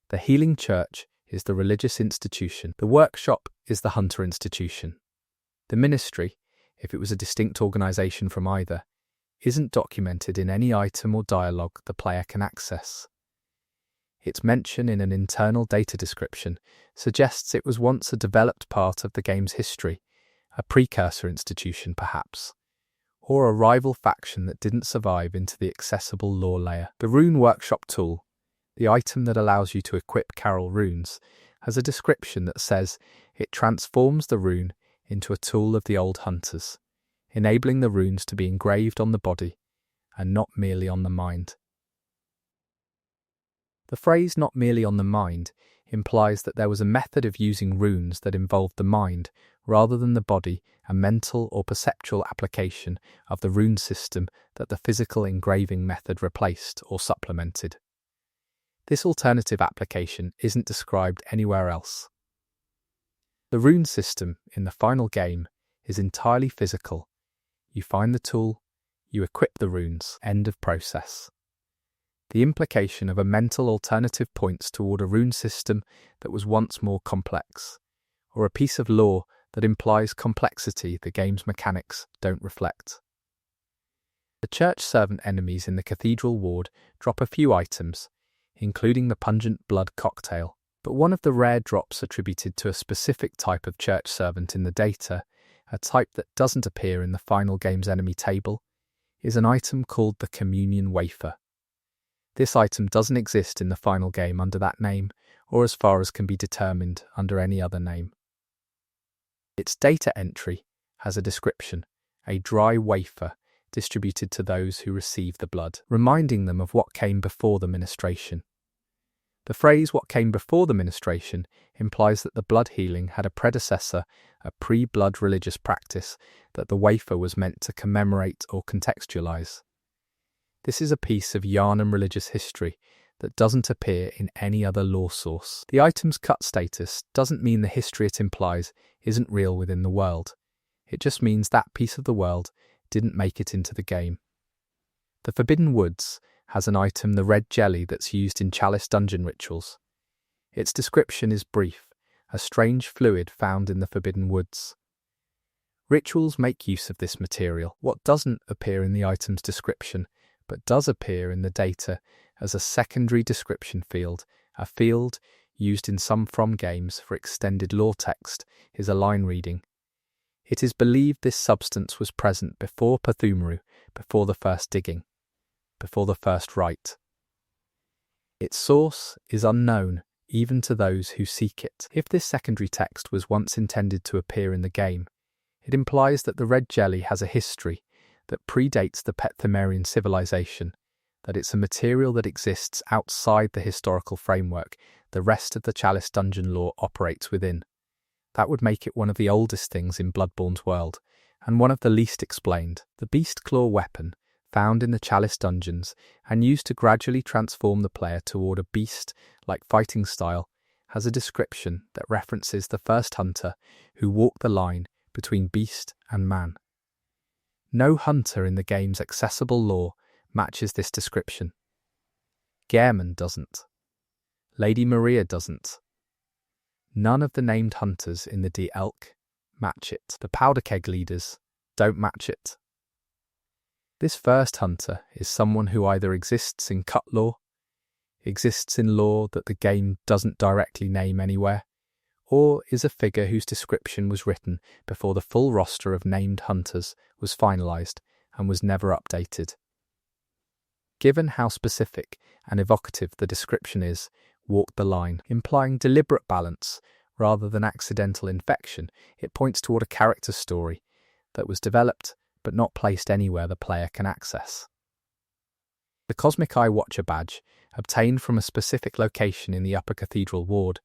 The Healing Church is the religious institution. The Workshop is the hunter institution. The Ministry, if it was a distinct organisation from either, isn't documented in any item or dialogue the player can access. Its mention in an internal data description suggests it was once a developed part of the game's history, a precursor institution perhaps, or a rival faction that didn't survive into the accessible lore layer. The Rune Workshop tool, the item that allows you to equip Carol runes, has a description that says it transforms the rune into a tool of the old hunters, enabling the runes to be engraved on the body and not merely on the mind. The phrase "not merely on the mind" implies that there was a method of using runes that involved the mind rather than the body, a mental or perceptual application of the rune system that the physical engraving method replaced or supplemented. This alternative application isn't described anywhere else. The rune system in the final game is entirely physical. You find the tool, you equip the runes, end of process. The implication of a mental alternative points toward a rune system that was once more complex, or a piece of lore that implies complexity the game's mechanics don't reflect. The church servant enemies in the cathedral ward drop a few items, including the pungent blood cocktail, but one of the rare drops attributed to a specific type of church servant in the data, a type that doesn't appear in the final game's enemy table, is an item called the Communion Wafer. This item doesn't exist in the final game under that name, or as far as can be determined under any other name. Its data entry has a description, a dry wafer distributed to those who receive the blood, reminding them of what came before the ministration. The phrase "what came before the ministration" implies that the blood healing had a predecessor, a pre-blood religious practice that the wafer was meant to commemorate or contextualize. This is a piece of Yharnam religious history that doesn't appear in any other lore source. The item's cut status doesn't mean the history it implies isn't real within the world. It just means that piece of the world didn't make it into the game. The Forbidden Woods has an item, the red jelly, that's used in Chalice dungeon rituals. Its description is brief, a strange fluid found in the Forbidden Woods. Rituals make use of this material. What doesn't appear in the item's description, but does appear in the data as a secondary description field, a field used in some From games for extended lore text, is a line reading. It is believed this substance was present before Perthumru, before the first digging, before the first rite. Its source is unknown, even to those who seek it. If this secondary text was once intended to appear in the game, It implies that the red jelly has a history that predates the Pethymerian civilization, that it's a material that exists outside the historical framework the rest of the Chalice dungeon lore operates within. That would make it one of the oldest things in Bloodborne's world, and one of the least explained. The Beast Claw weapon, found in the Chalice dungeons and used to gradually transform the player toward a beast-like fighting style, has a description that references the first hunter who walked the line between beast and man. No hunter in the game's accessible lore matches this description. Gehrman doesn't. Lady Maria doesn't. None of the named hunters in the Die Elk match it. The Powder Keg leaders don't match it. This first hunter is someone who either exists in cut lore, exists in lore that the game doesn't directly name anywhere, or is a figure whose description was written before the full roster of named hunters was finalised and was never updated. Given how specific and evocative the description is, walk the line, implying deliberate balance rather than accidental infection, it points toward a character story that was developed but not placed anywhere the player can access. The Cosmic Eye Watcher badge, obtained from a specific location in the Upper Cathedral Ward,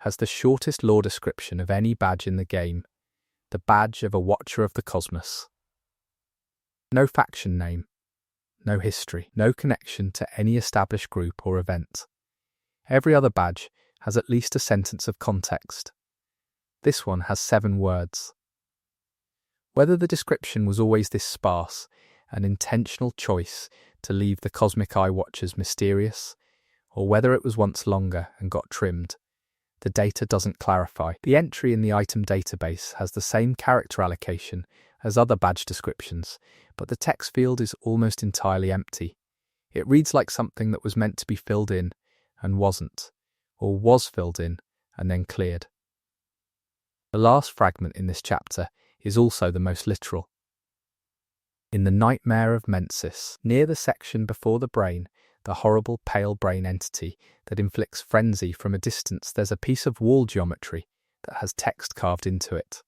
has the shortest lore description of any badge in the game, the badge of a Watcher of the Cosmos. No faction name, no history, no connection to any established group or event. Every other badge has at least a sentence of context. This one has 7 words. Whether the description was always this sparse, an intentional choice to leave the Cosmic Eye Watchers mysterious, or whether it was once longer and got trimmed, the data doesn't clarify. The entry in the item database has the same character allocation as other badge descriptions, but the text field is almost entirely empty. It reads like something that was meant to be filled in and wasn't, or was filled in and then cleared. The last fragment in this chapter is also the most literal. In the Nightmare of Mensis, near the section before the brain, the horrible pale brain entity that inflicts frenzy from a distance, there's a piece of wall geometry that has text carved into it.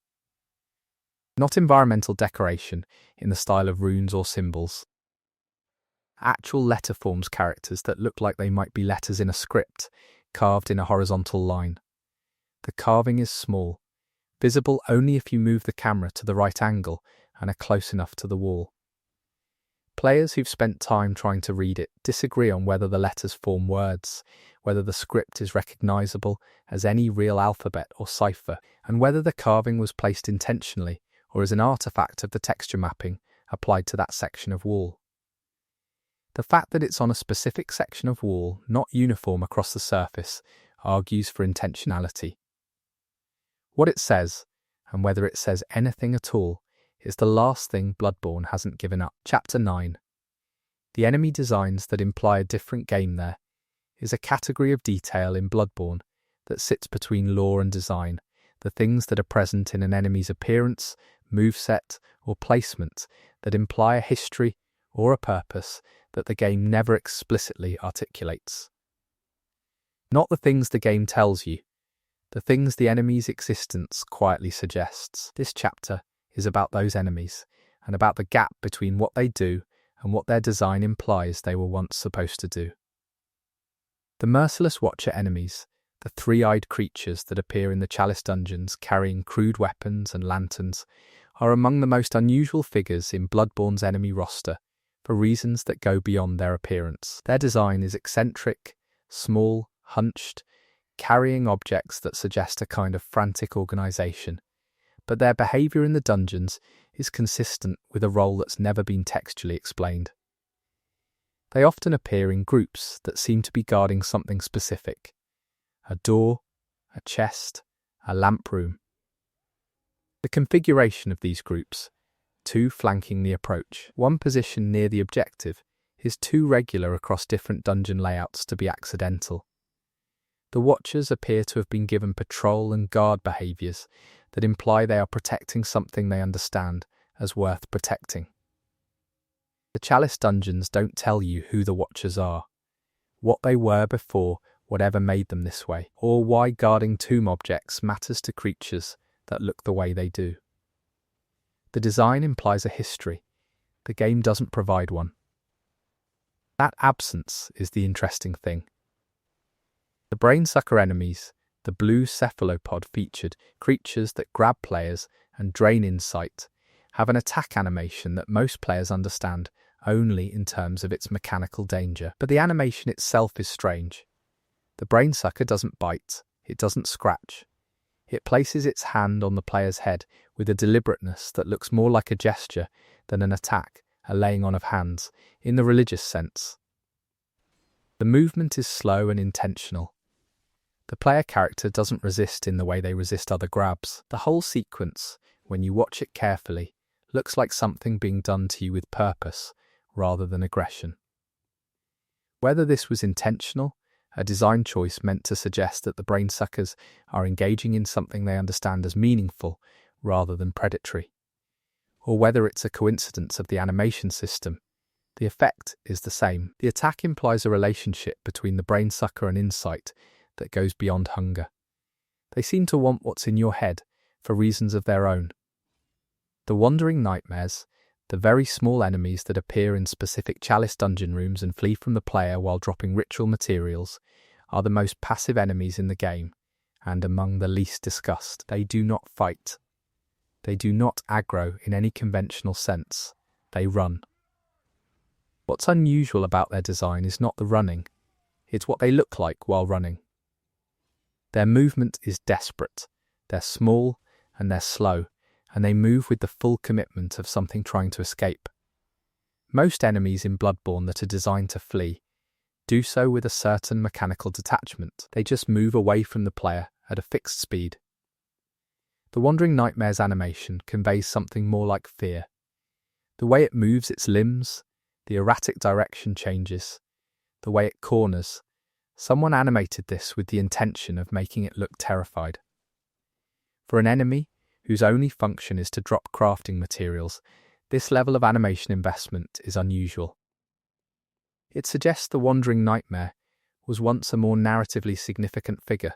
Not environmental decoration in the style of runes or symbols. Actual letter forms characters that look like they might be letters in a script, carved in a horizontal line. The carving is small, visible only if you move the camera to the right angle and are close enough to the wall. Players who've spent time trying to read it disagree on whether the letters form words, whether the script is recognisable as any real alphabet or cipher, and whether the carving was placed intentionally or as an artefact of the texture mapping applied to that section of wall. The fact that it's on a specific section of wall, not uniform across the surface, argues for intentionality. What it says, and whether it says anything at all, is the last thing Bloodborne hasn't given up. Chapter 9. The enemy designs that imply a different game there is a category of detail in Bloodborne that sits between lore and design, the things that are present in an enemy's appearance, moveset, or placement that imply a history or a purpose that the game never explicitly articulates. Not the things the game tells you, the things the enemy's existence quietly suggests. This chapter is about those enemies, and about the gap between what they do and what their design implies they were once supposed to do. The merciless Watcher enemies, the three-eyed creatures that appear in the Chalice dungeons carrying crude weapons and lanterns, are among the most unusual figures in Bloodborne's enemy roster for reasons that go beyond their appearance. Their design is eccentric, small, hunched, carrying objects that suggest a kind of frantic organisation, but their behaviour in the dungeons is consistent with a role that's never been textually explained. They often appear in groups that seem to be guarding something specific: a door, a chest, a lamp room. The configuration of these groups, 2 flanking the approach, 1 position near the objective, is too regular across different dungeon layouts to be accidental. The Watchers appear to have been given patrol and guard behaviours that imply they are protecting something they understand as worth protecting. The Chalice dungeons don't tell you who the Watchers are, what they were before whatever made them this way, or why guarding tomb objects matters to creatures that look the way they do. The design implies a history. The game doesn't provide one. That absence is the interesting thing. The brain-sucker enemies, the blue cephalopod featured creatures that grab players and drain insight, have an attack animation that most players understand only in terms of its mechanical danger. But the animation itself is strange. The brain-sucker doesn't bite, it doesn't scratch. It places its hand on the player's head with a deliberateness that looks more like a gesture than an attack, a laying on of hands, in the religious sense. The movement is slow and intentional. The player character doesn't resist in the way they resist other grabs. The whole sequence, when you watch it carefully, looks like something being done to you with purpose, rather than aggression. Whether this was intentional, a design choice meant to suggest that the brain-suckers are engaging in something they understand as meaningful, rather than predatory, or whether it's a coincidence of the animation system, the effect is the same. The attack implies a relationship between the brain-sucker and insight that goes beyond hunger. They seem to want what's in your head for reasons of their own. The wandering nightmares, the very small enemies that appear in specific chalice dungeon rooms and flee from the player while dropping ritual materials, are the most passive enemies in the game, and among the least discussed. They do not fight. They do not aggro in any conventional sense. They run. What's unusual about their design is not the running, it's what they look like while running. Their movement is desperate, they're small and they're slow, and they move with the full commitment of something trying to escape. Most enemies in Bloodborne that are designed to flee do so with a certain mechanical detachment. They just move away from the player at a fixed speed. The Wandering Nightmare's animation conveys something more like fear. The way it moves its limbs, the erratic direction changes, the way it corners. Someone animated this with the intention of making it look terrified. For an enemy whose only function is to drop crafting materials, this level of animation investment is unusual. It suggests the Wandering Nightmare was once a more narratively significant figure,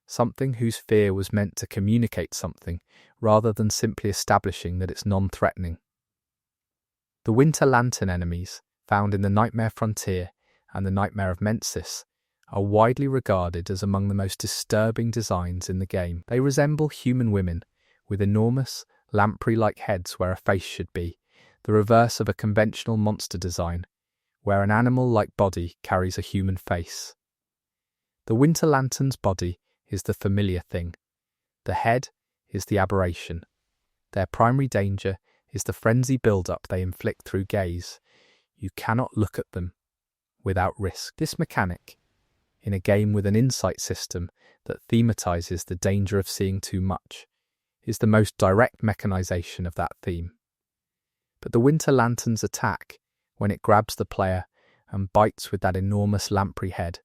something whose fear was meant to communicate something rather than simply establishing that it's non-threatening. The Winter Lantern enemies, found in the Nightmare Frontier and the Nightmare of Mensis, are widely regarded as among the most disturbing designs in the game. They resemble human women, with enormous, lamprey-like heads where a face should be, the reverse of a conventional monster design, where an animal-like body carries a human face. The Winter Lantern's body is the familiar thing. The head is the aberration. Their primary danger is the frenzy build-up they inflict through gaze. You cannot look at them without risk. This mechanic, in a game with an insight system that thematizes the danger of seeing too much, is the most direct mechanization of that theme. But the Winter Lantern's attack, when it grabs the player and bites with that enormous lamprey head,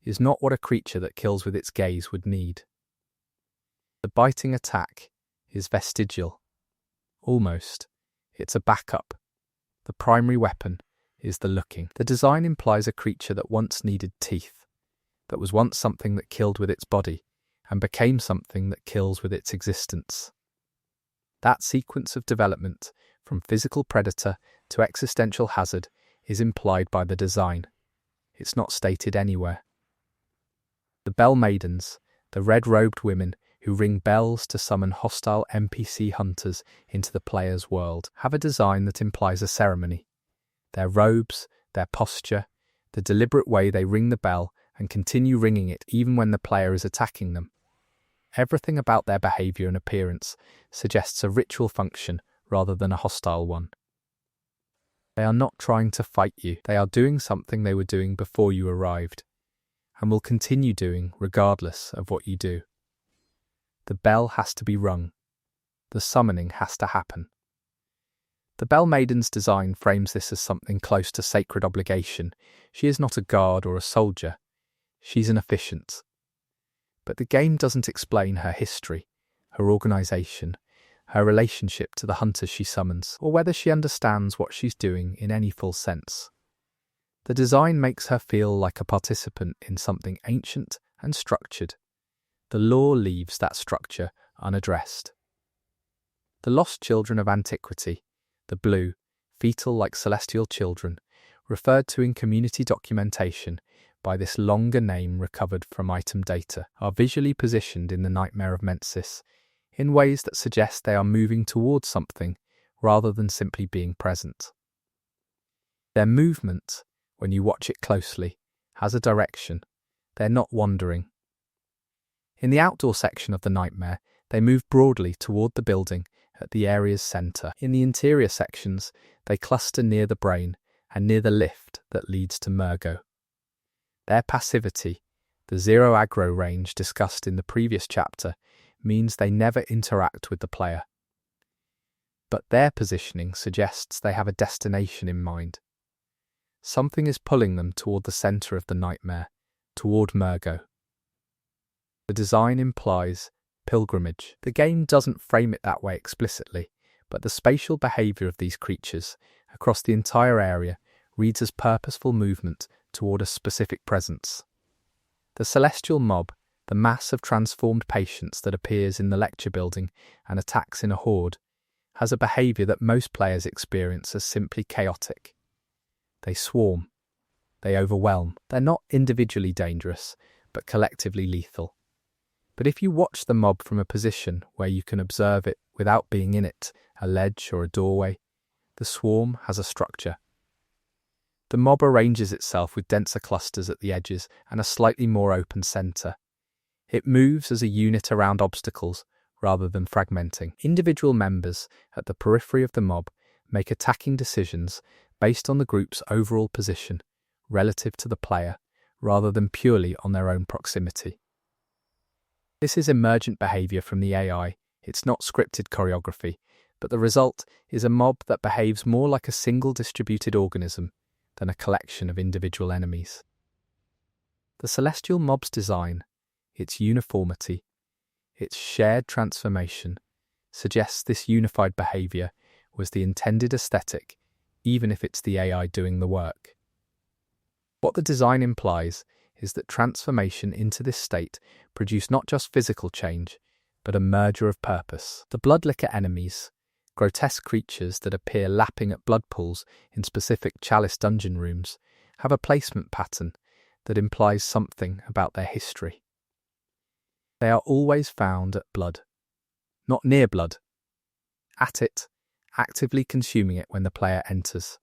is not what a creature that kills with its gaze would need. The biting attack is vestigial. Almost. It's a backup. The primary weapon is the looking. The design implies a creature that once needed teeth, that was once something that killed with its body, and became something that kills with its existence. That sequence of development, from physical predator to existential hazard, is implied by the design. It's not stated anywhere. The Bell Maidens, the red-robed women who ring bells to summon hostile NPC hunters into the player's world, have a design that implies a ceremony. Their robes, their posture, the deliberate way they ring the bell and continue ringing it even when the player is attacking them. Everything about their behaviour and appearance suggests a ritual function rather than a hostile one. They are not trying to fight you. They are doing something they were doing before you arrived, and will continue doing regardless of what you do. The bell has to be rung. The summoning has to happen. The Bell Maiden's design frames this as something close to sacred obligation. She is not a guard or a soldier. She's an officiant. But the game doesn't explain her history, her organisation, her relationship to the hunters she summons, or whether she understands what she's doing in any full sense. The design makes her feel like a participant in something ancient and structured. The lore leaves that structure unaddressed. The lost children of antiquity, the blue, fetal like celestial children, referred to in community documentation by this longer name recovered from item data, are visually positioned in the Nightmare of Mensis in ways that suggest they are moving towards something rather than simply being present. Their movement, when you watch it closely, has a direction. They're not wandering. In the outdoor section of the nightmare, they move broadly toward the building at the area's centre. In the interior sections, they cluster near the brain and near the lift that leads to Murgo. Their passivity, the zero aggro range discussed in the previous chapter, means they never interact with the player. But their positioning suggests they have a destination in mind. Something is pulling them toward the centre of the nightmare, toward Murgo. The design implies pilgrimage. The game doesn't frame it that way explicitly, but the spatial behaviour of these creatures across the entire area reads as purposeful movement toward a specific presence. The celestial mob, the mass of transformed patients that appears in the lecture building and attacks in a horde, has a behaviour that most players experience as simply chaotic. They swarm. They overwhelm. They're not individually dangerous, but collectively lethal. But if you watch the mob from a position where you can observe it without being in it, a ledge or a doorway, the swarm has a structure. The mob arranges itself with denser clusters at the edges and a slightly more open centre. It moves as a unit around obstacles rather than fragmenting. Individual members at the periphery of the mob make attacking decisions based on the group's overall position relative to the player rather than purely on their own proximity. This is emergent behaviour from the AI. It's not scripted choreography, but the result is a mob that behaves more like a single distributed organism than a collection of individual enemies. The celestial mob's design, its uniformity, its shared transformation, suggests this unified behaviour was the intended aesthetic, even if it's the AI doing the work. What the design implies is that transformation into this state produced not just physical change, but a merger of purpose. The bloodlicker enemies, grotesque creatures that appear lapping at blood pools in specific chalice dungeon rooms, have a placement pattern that implies something about their history. They are always found at blood, not near blood, at it, actively consuming it when the player enters.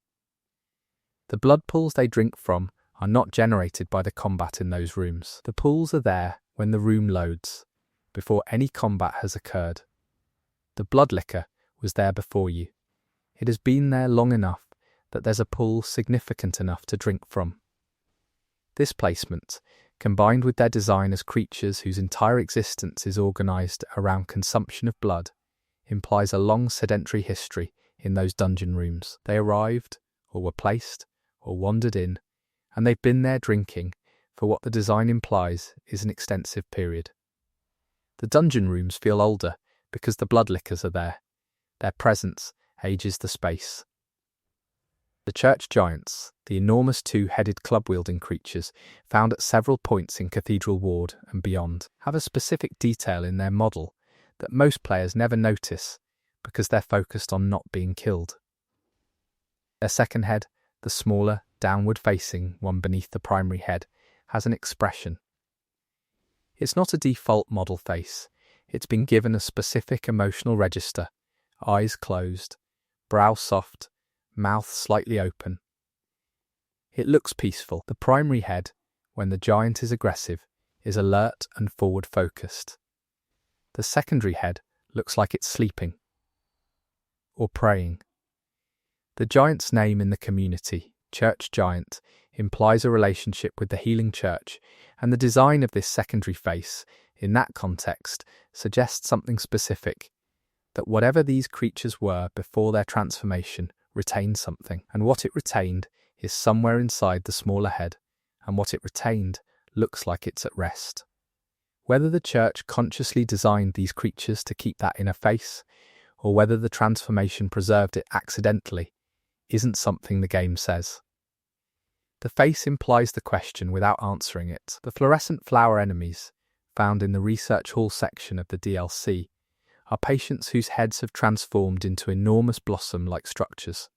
The blood pools they drink from are not generated by the combat in those rooms. The pools are there when the room loads, before any combat has occurred. The bloodlicker was there before you. It has been there long enough that there's a pool significant enough to drink from. This placement, combined with their design as creatures whose entire existence is organised around consumption of blood, implies a long sedentary history in those dungeon rooms. They arrived, or were placed, or wandered in, and they've been there drinking for what the design implies is an extensive period. The dungeon rooms feel older because the bloodlickers are there. Their presence ages the space. The church giants, the enormous two-headed club-wielding creatures found at several points in Cathedral Ward and beyond, have a specific detail in their model that most players never notice because they're focused on not being killed. Their second head, the smaller, downward-facing one beneath the primary head, has an expression. It's not a default model face. It's been given a specific emotional register, eyes closed, brow soft, mouth slightly open. It looks peaceful. The primary head, when the giant is aggressive, is alert and forward-focused. The secondary head looks like it's sleeping or praying. The giant's name in the community, Church Giant, implies a relationship with the healing church, and the design of this secondary face, in that context, suggests something specific, that whatever these creatures were before their transformation retained something, and what it retained is somewhere inside the smaller head, and what it retained looks like it's at rest. Whether the church consciously designed these creatures to keep that inner face, or whether the transformation preserved it accidentally, isn't something the game says. The face implies the question without answering it. The fluorescent flower enemies, found in the Research Hall section of the DLC, are patients whose heads have transformed into enormous blossom-like structures.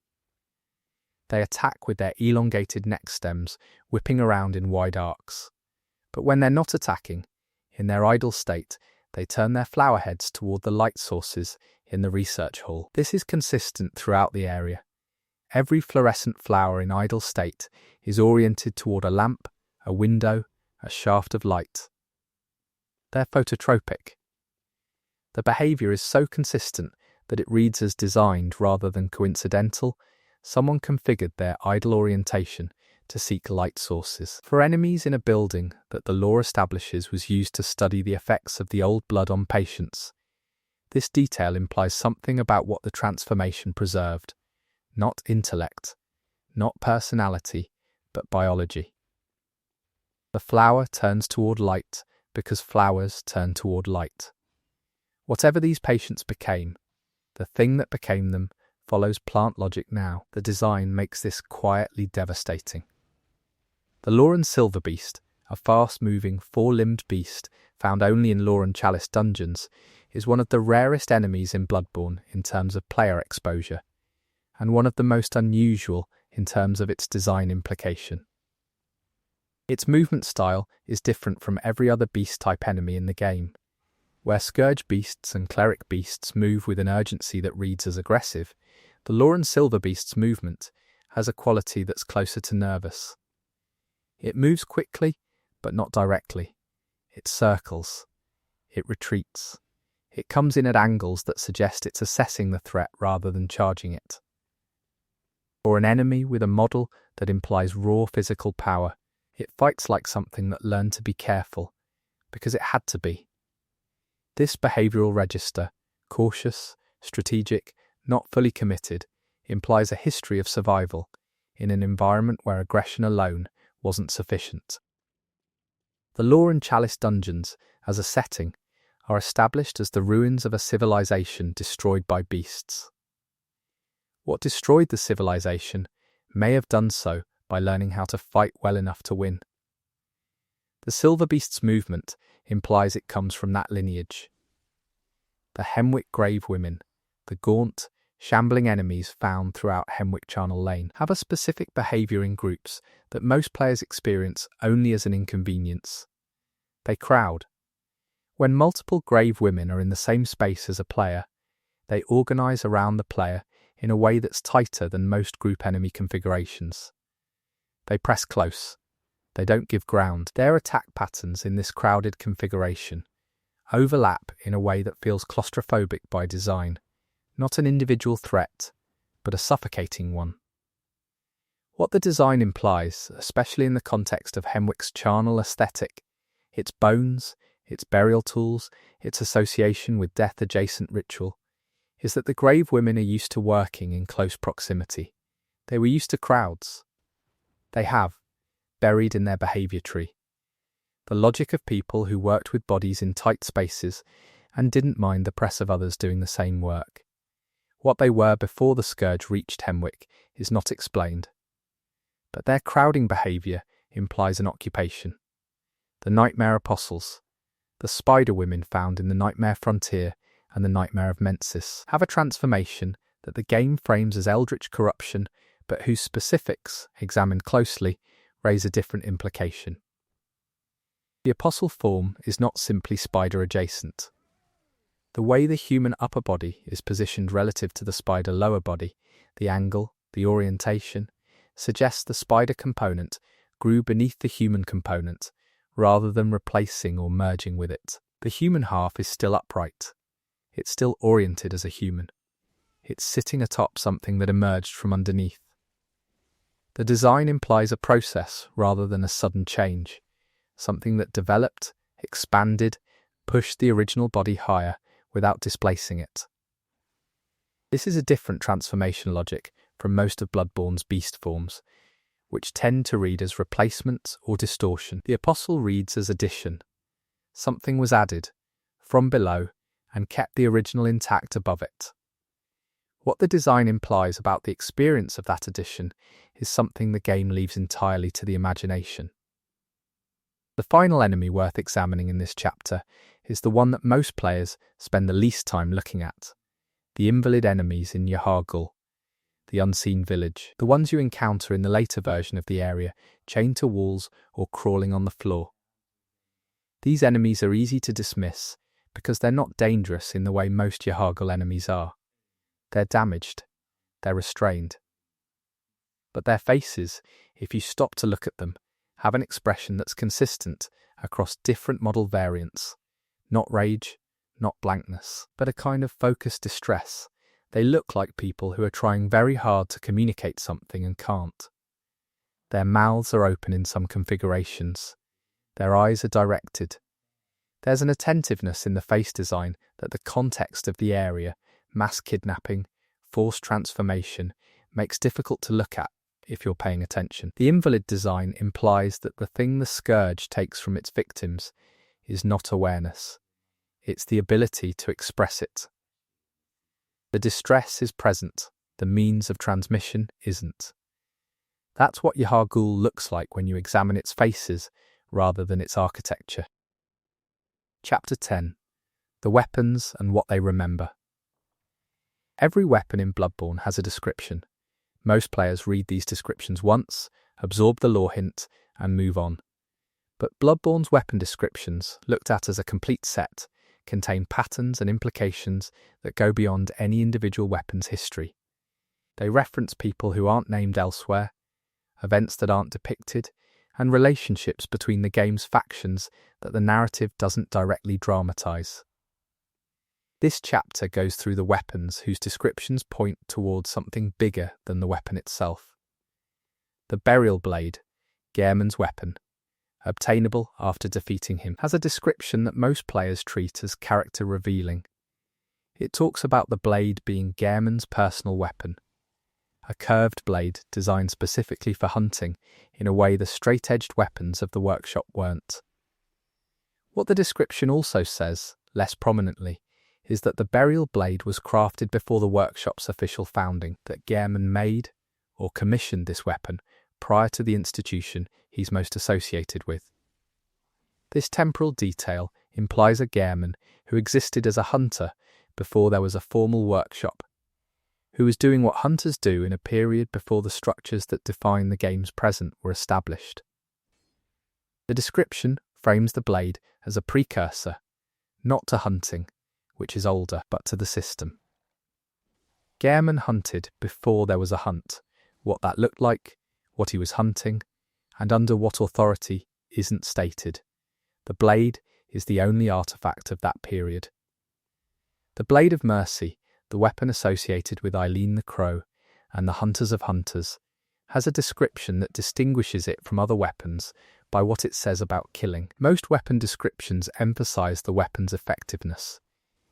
They attack with their elongated neck stems, whipping around in wide arcs. But when they're not attacking, in their idle state, they turn their flower heads toward the light sources in the research hall. This is consistent throughout the area. Every fluorescent flower in idle state is oriented toward a lamp, a window, a shaft of light. They're phototropic. The behavior is so consistent that it reads as designed rather than coincidental. Someone configured their idle orientation to seek light sources. For enemies in a building that the lore establishes was used to study the effects of the old blood on patients, this detail implies something about what the transformation preserved. Not intellect, not personality, but biology. The flower turns toward light because flowers turn toward light. Whatever these patients became, the thing that became them follows plant logic now. The design makes this quietly devastating. The Lauren Silverbeast, a fast-moving, four-limbed beast found only in Lauren Chalice dungeons, is one of the rarest enemies in Bloodborne in terms of player exposure, and one of the most unusual in terms of its design implication. Its movement style is different from every other beast-type enemy in the game. Where Scourge beasts and Cleric beasts move with an urgency that reads as aggressive, the Lauren Silverbeast's movement has a quality that's closer to nervous. It moves quickly, but not directly. It circles. It retreats. It comes in at angles that suggest it's assessing the threat rather than charging it. For an enemy with a model that implies raw physical power, it fights like something that learned to be careful, because it had to be. This behavioural register, cautious, strategic, not fully committed, implies a history of survival in an environment where aggression alone wasn't sufficient. The Lauren Chalice dungeons, as a setting, are established as the ruins of a civilization destroyed by beasts. What destroyed the civilization may have done so by learning how to fight well enough to win. The Silverbeast's movement implies it comes from that lineage. The Hemwick Grave Women, the gaunt, shambling enemies found throughout Hemwick Charnel Lane, have a specific behaviour in groups that most players experience only as an inconvenience. They crowd. When multiple grave women are in the same space as a player, they organise around the player in a way that's tighter than most group enemy configurations. They press close. They don't give ground. Their attack patterns in this crowded configuration overlap in a way that feels claustrophobic by design, not an individual threat, but a suffocating one. What the design implies, especially in the context of Hemwick's charnel aesthetic, its bones, its burial tools, its association with death-adjacent ritual, is that the grave women are used to working in close proximity. They were used to crowds. They have, buried in their behaviour tree, the logic of people who worked with bodies in tight spaces and didn't mind the press of others doing the same work. What they were before the scourge reached Hemwick is not explained. But their crowding behaviour implies an occupation. The Nightmare Apostles, the spider women found in the Nightmare Frontier and the Nightmare of Mensis, have a transformation that the game frames as eldritch corruption, but whose specifics, examined closely, raise a different implication. The apostle form is not simply spider-adjacent. The way the human upper body is positioned relative to the spider lower body, the angle, the orientation, suggests the spider component grew beneath the human component, rather than replacing or merging with it. The human half is still upright. It's still oriented as a human. It's sitting atop something that emerged from underneath. The design implies a process rather than a sudden change, something that developed, expanded, pushed the original body higher without displacing it. This is a different transformation logic from most of Bloodborne's beast forms, which tend to read as replacement or distortion. The apostle reads as addition. Something was added, from below, and kept the original intact above it. What the design implies about the experience of that addition is something the game leaves entirely to the imagination. The final enemy worth examining in this chapter is the one that most players spend the least time looking at: the invalid enemies in Yharnam, the unseen village, the ones you encounter in the later version of the area, chained to walls or crawling on the floor. These enemies are easy to dismiss because they're not dangerous in the way most Yharnam enemies are. They're damaged, they're restrained. But their faces, if you stop to look at them, have an expression that's consistent across different model variants. Not rage, not blankness, but a kind of focused distress. They look like people who are trying very hard to communicate something and can't. Their mouths are open in some configurations. Their eyes are directed. There's an attentiveness in the face design that the context of the area, mass kidnapping, forced transformation, makes difficult to look at if you're paying attention. The invalid design implies that the thing the scourge takes from its victims is not awareness. It's the ability to express it. The distress is present, the means of transmission isn't. That's what Yharnam looks like when you examine its faces rather than its architecture. Chapter 10. The weapons and what they remember. Every weapon in Bloodborne has a description. Most players read these descriptions once, absorb the lore hint, and move on. But Bloodborne's weapon descriptions, looked at as a complete set, contain patterns and implications that go beyond any individual weapon's history. They reference people who aren't named elsewhere, events that aren't depicted, and relationships between the game's factions that the narrative doesn't directly dramatize. This chapter goes through the weapons whose descriptions point towards something bigger than the weapon itself. The Burial Blade, Gehrman's weapon, obtainable after defeating him, has a description that most players treat as character revealing. It talks about the blade being Gehrman's personal weapon, a curved blade designed specifically for hunting in a way the straight-edged weapons of the workshop weren't. What the description also says, less prominently, is that the Burial Blade was crafted before the workshop's official founding, that Gehrman made or commissioned this weapon prior to the institution he's most associated with. This temporal detail implies a Gehrman who existed as a hunter before there was a formal workshop, who was doing what hunters do in a period before the structures that define the game's present were established. The description frames the blade as a precursor, not to hunting, which is older, but to the system. Gehrman hunted before there was a hunt. What that looked like, what he was hunting, and under what authority isn't stated. The blade is the only artifact of that period. The Blade of Mercy, the weapon associated with Eileen the Crow and the Hunters of Hunters, has a description that distinguishes it from other weapons by what it says about killing. Most weapon descriptions emphasize the weapon's effectiveness,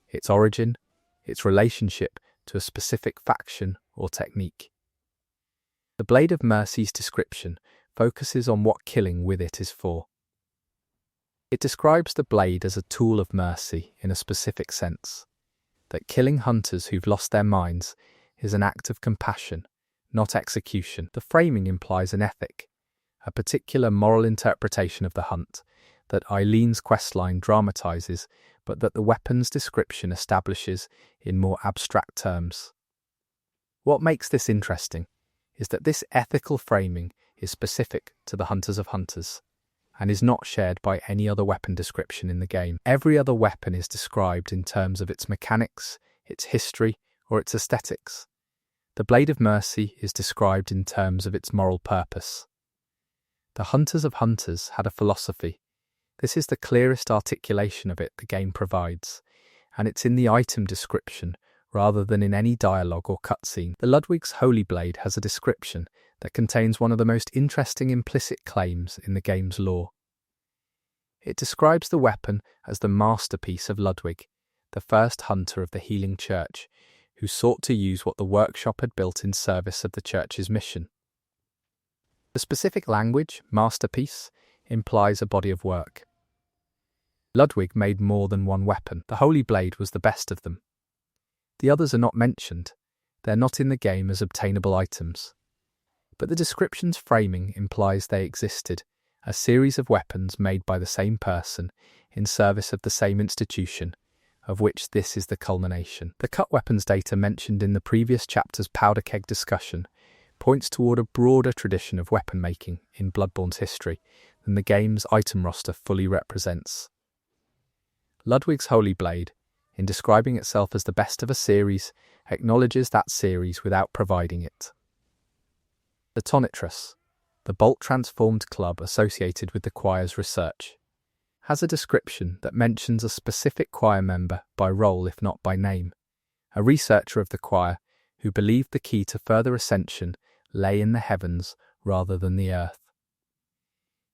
its origin, its relationship to a specific faction or technique. The Blade of Mercy's description focuses on what killing with it is for. It describes the blade as a tool of mercy in a specific sense, that killing hunters who've lost their minds is an act of compassion, not execution. The framing implies an ethic, a particular moral interpretation of the hunt, that Eileen's questline dramatizes, but that the weapon's description establishes in more abstract terms. What makes this interesting is that this ethical framing is specific to the Hunters of Hunters, and is not shared by any other weapon description in the game. Every other weapon is described in terms of its mechanics, its history, or its aesthetics. The Blade of Mercy is described in terms of its moral purpose. The Hunters of Hunters had a philosophy. This is the clearest articulation of it the game provides, and it's in the item description rather than in any dialogue or cutscene. The Ludwig's Holy Blade has a description that contains one of the most interesting implicit claims in the game's lore. It describes the weapon as the masterpiece of Ludwig, the first hunter of the Healing Church, who sought to use what the workshop had built in service of the church's mission. The specific language, masterpiece, implies a body of work. Ludwig made more than one weapon. The Holy Blade was the best of them. The others are not mentioned. They're not in the game as obtainable items. But the description's framing implies they existed, a series of weapons made by the same person in service of the same institution, of which this is the culmination. The cut weapons data mentioned in the previous chapter's powder keg discussion points toward a broader tradition of weapon making in Bloodborne's history than the game's item roster fully represents. Ludwig's Holy Blade, in describing itself as the best of a series, acknowledges that series without providing it. The Tonitrus, the bolt-transformed club associated with the choir's research, has a description that mentions a specific choir member by role if not by name, a researcher of the choir who believed the key to further ascension lay in the heavens rather than the earth.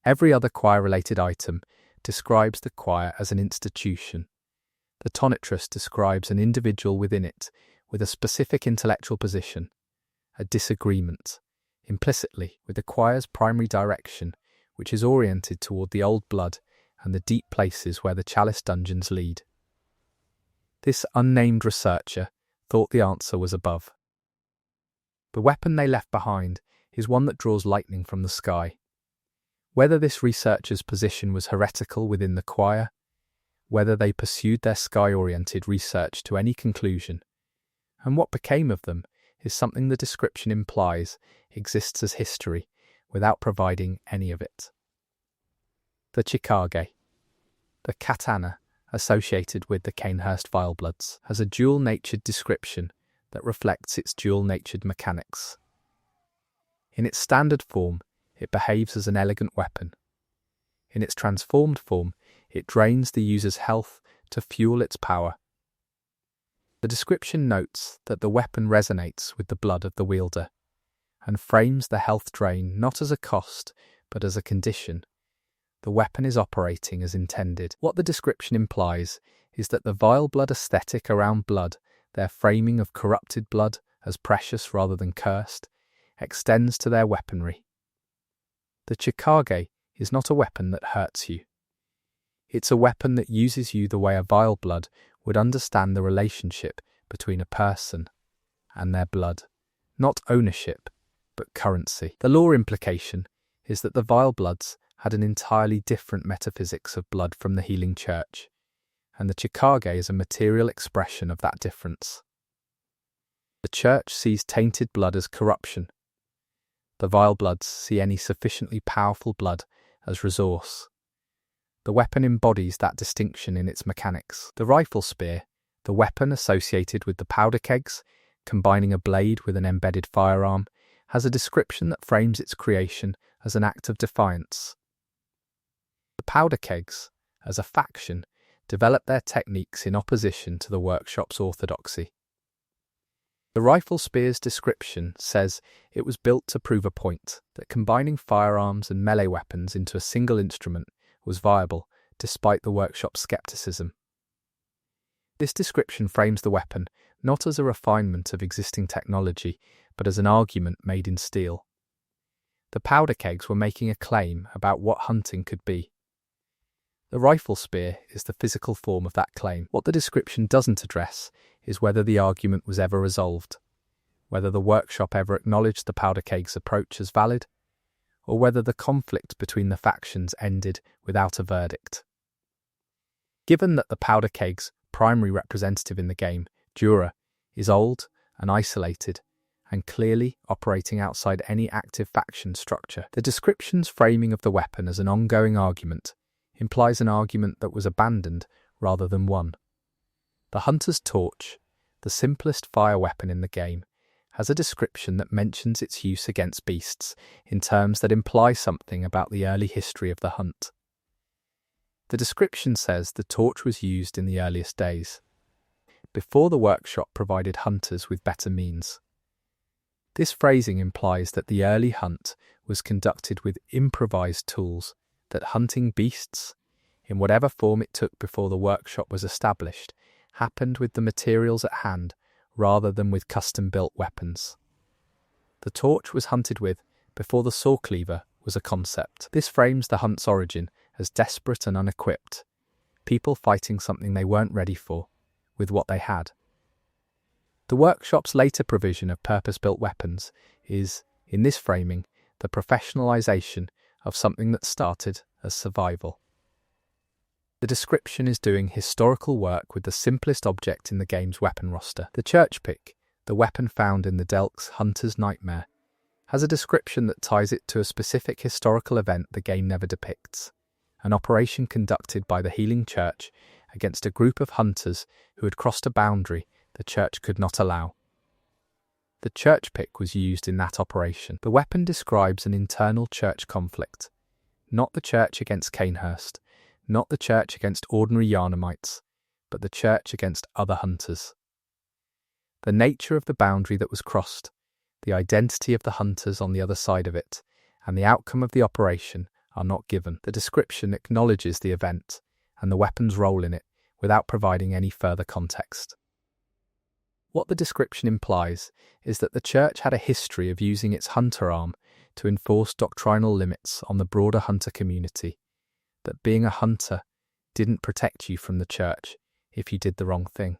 Every other choir-related item describes the choir as an institution. The Tonitrus describes an individual within it with a specific intellectual position, a disagreement, implicitly with the choir's primary direction, which is oriented toward the old blood and the deep places where the chalice dungeons lead. This unnamed researcher thought the answer was above. The weapon they left behind is one that draws lightning from the sky. Whether this researcher's position was heretical within the choir, whether they pursued their sky-oriented research to any conclusion, and what became of them is something the description implies exists as history without providing any of it. The Chikage, the katana associated with the Cainhurst Vilebloods, has a dual-natured description that reflects its dual-natured mechanics. In its standard form, it behaves as an elegant weapon. In its transformed form, it drains the user's health to fuel its power. The description notes that the weapon resonates with the blood of the wielder, and frames the health drain not as a cost, but as a condition. The weapon is operating as intended. What the description implies is that the vile blood aesthetic around blood, their framing of corrupted blood as precious rather than cursed, extends to their weaponry. The Chikage is not a weapon that hurts you. It's a weapon that uses you the way a vile blood would understand the relationship between a person and their blood, not ownership, but currency. The lore implication is that the vile bloods had an entirely different metaphysics of blood from the healing church, and the Chikage is a material expression of that difference. The church sees tainted blood as corruption. The vile bloods see any sufficiently powerful blood as resource. The weapon embodies that distinction in its mechanics. The rifle spear, the weapon associated with the powder kegs, combining a blade with an embedded firearm, has a description that frames its creation as an act of defiance. The powder kegs, as a faction, developed their techniques in opposition to the workshop's orthodoxy. The rifle spear's description says it was built to prove a point, that combining firearms and melee weapons into a single instrument was viable, despite the workshop's skepticism. This description frames the weapon not as a refinement of existing technology, but as an argument made in steel. The powder kegs were making a claim about what hunting could be. The rifle spear is the physical form of that claim. What the description doesn't address is whether the argument was ever resolved, whether the workshop ever acknowledged the powder keg's approach as valid, or whether the conflict between the factions ended without a verdict. Given that the powder keg's primary representative in the game, Jura, is old and isolated, and clearly operating outside any active faction structure, the description's framing of the weapon as an ongoing argument implies an argument that was abandoned rather than won. The Hunter's Torch, the simplest fire weapon in the game, has a description that mentions its use against beasts in terms that imply something about the early history of the hunt. The description says the torch was used in the earliest days, before the workshop provided hunters with better means. This phrasing implies that the early hunt was conducted with improvised tools, that hunting beasts, in whatever form it took before the workshop was established, happened with the materials at hand rather than with custom-built weapons. The torch was hunted with before the saw cleaver was a concept. This frames the hunt's origin as desperate and unequipped, people fighting something they weren't ready for, with what they had. The workshop's later provision of purpose-built weapons is, in this framing, the professionalization of something that started as survival. The description is doing historical work with the simplest object in the game's weapon roster. The church pick, the weapon found in the Delk's Hunter's Nightmare, has a description that ties it to a specific historical event the game never depicts, an operation conducted by the Healing Church against a group of hunters who had crossed a boundary the church could not allow. The church pick was used in that operation. The weapon describes an internal church conflict, not the church against Canehurst, not the church against ordinary Yharnamites, but the church against other hunters. The nature of the boundary that was crossed, the identity of the hunters on the other side of it, and the outcome of the operation are not given. The description acknowledges the event and the weapon's role in it without providing any further context. What the description implies is that the church had a history of using its hunter arm to enforce doctrinal limits on the broader hunter community, that being a hunter didn't protect you from the church if you did the wrong thing.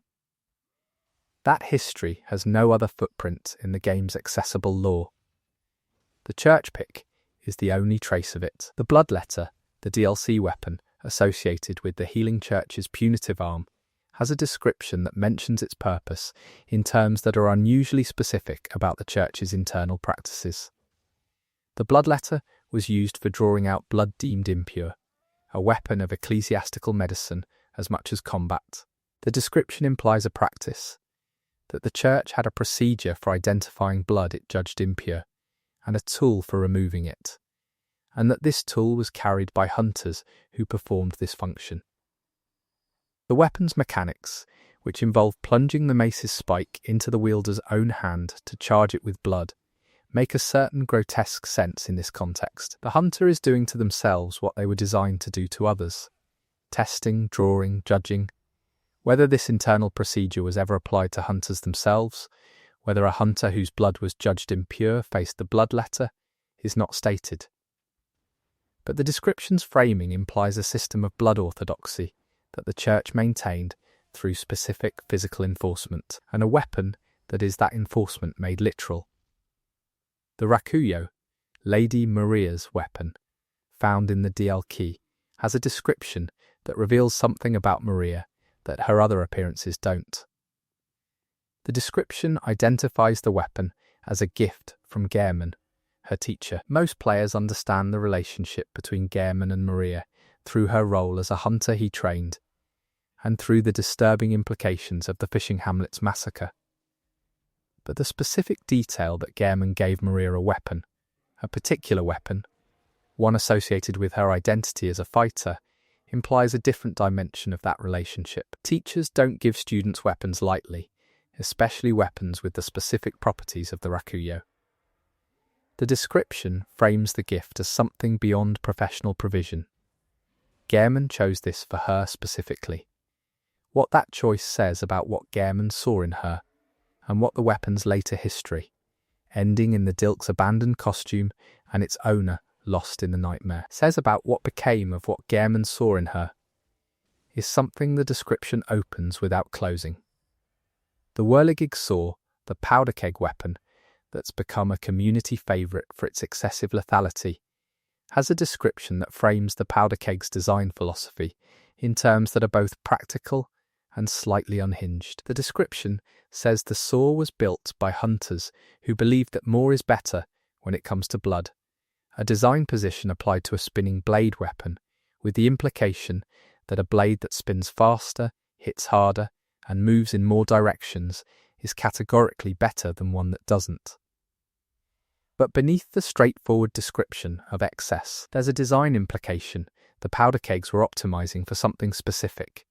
That history has no other footprint in the game's accessible lore. The church pick is the only trace of it. The Bloodletter, the DLC weapon associated with the Healing Church's punitive arm, has a description that mentions its purpose in terms that are unusually specific about the church's internal practices. The Bloodletter was used for drawing out blood deemed impure, a weapon of ecclesiastical medicine as much as combat. The description implies a practice, that the church had a procedure for identifying blood it judged impure, and a tool for removing it, and that this tool was carried by hunters who performed this function. The weapon's mechanics, which involve plunging the mace's spike into the wielder's own hand to charge it with blood, make a certain grotesque sense in this context. The hunter is doing to themselves what they were designed to do to others, testing, drawing, judging. Whether this internal procedure was ever applied to hunters themselves, whether a hunter whose blood was judged impure faced the Bloodletter, is not stated. But the description's framing implies a system of blood orthodoxy that the church maintained through specific physical enforcement, and a weapon that is that enforcement made literal. The Rakuyo, Lady Maria's weapon, found in the DLC, has a description that reveals something about Maria that her other appearances don't. The description identifies the weapon as a gift from Gehrman, her teacher. Most players understand the relationship between Gehrman and Maria through her role as a hunter he trained, and through the disturbing implications of the fishing hamlet's massacre. But the specific detail that Gehrman gave Maria a weapon, a particular weapon, one associated with her identity as a fighter, implies a different dimension of that relationship. Teachers don't give students weapons lightly, especially weapons with the specific properties of the Rakuyo. The description frames the gift as something beyond professional provision. Gehrman chose this for her specifically. What that choice says about what Gehrman saw in her, and what the weapon's later history, ending in the Dilk's abandoned costume and its owner lost in the nightmare, says about what became of what Gehrman saw in her, is something the description opens without closing. The Whirligig saw, the powder keg weapon that's become a community favourite for its excessive lethality, has a description that frames the powder keg's design philosophy in terms that are both practical and slightly unhinged. The description says the saw was built by hunters who believed that more is better when it comes to blood, a design position applied to a spinning blade weapon, with the implication that a blade that spins faster, hits harder, and moves in more directions is categorically better than one that doesn't. But beneath the straightforward description of excess, there's a design implication the powder kegs were optimizing for something specific.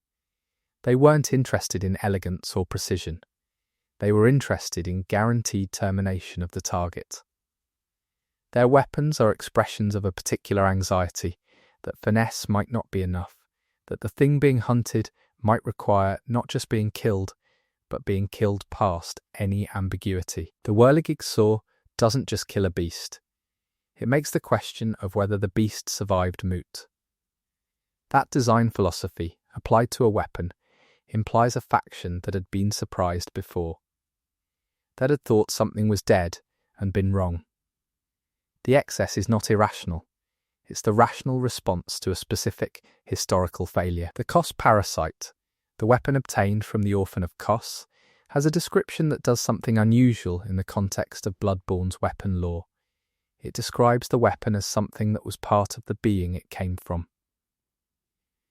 They weren't interested in elegance or precision. They were interested in guaranteed termination of the target. Their weapons are expressions of a particular anxiety, that finesse might not be enough, that the thing being hunted might require not just being killed, but being killed past any ambiguity. The Whirligig saw doesn't just kill a beast. It makes the question of whether the beast survived moot. That design philosophy, applied to a weapon, implies a faction that had been surprised before, that had thought something was dead and been wrong. The excess is not irrational. It's the rational response to a specific historical failure. The Kos parasite, the weapon obtained from the Orphan of Kos, has a description that does something unusual in the context of Bloodborne's weapon lore. It describes the weapon as something that was part of the being it came from.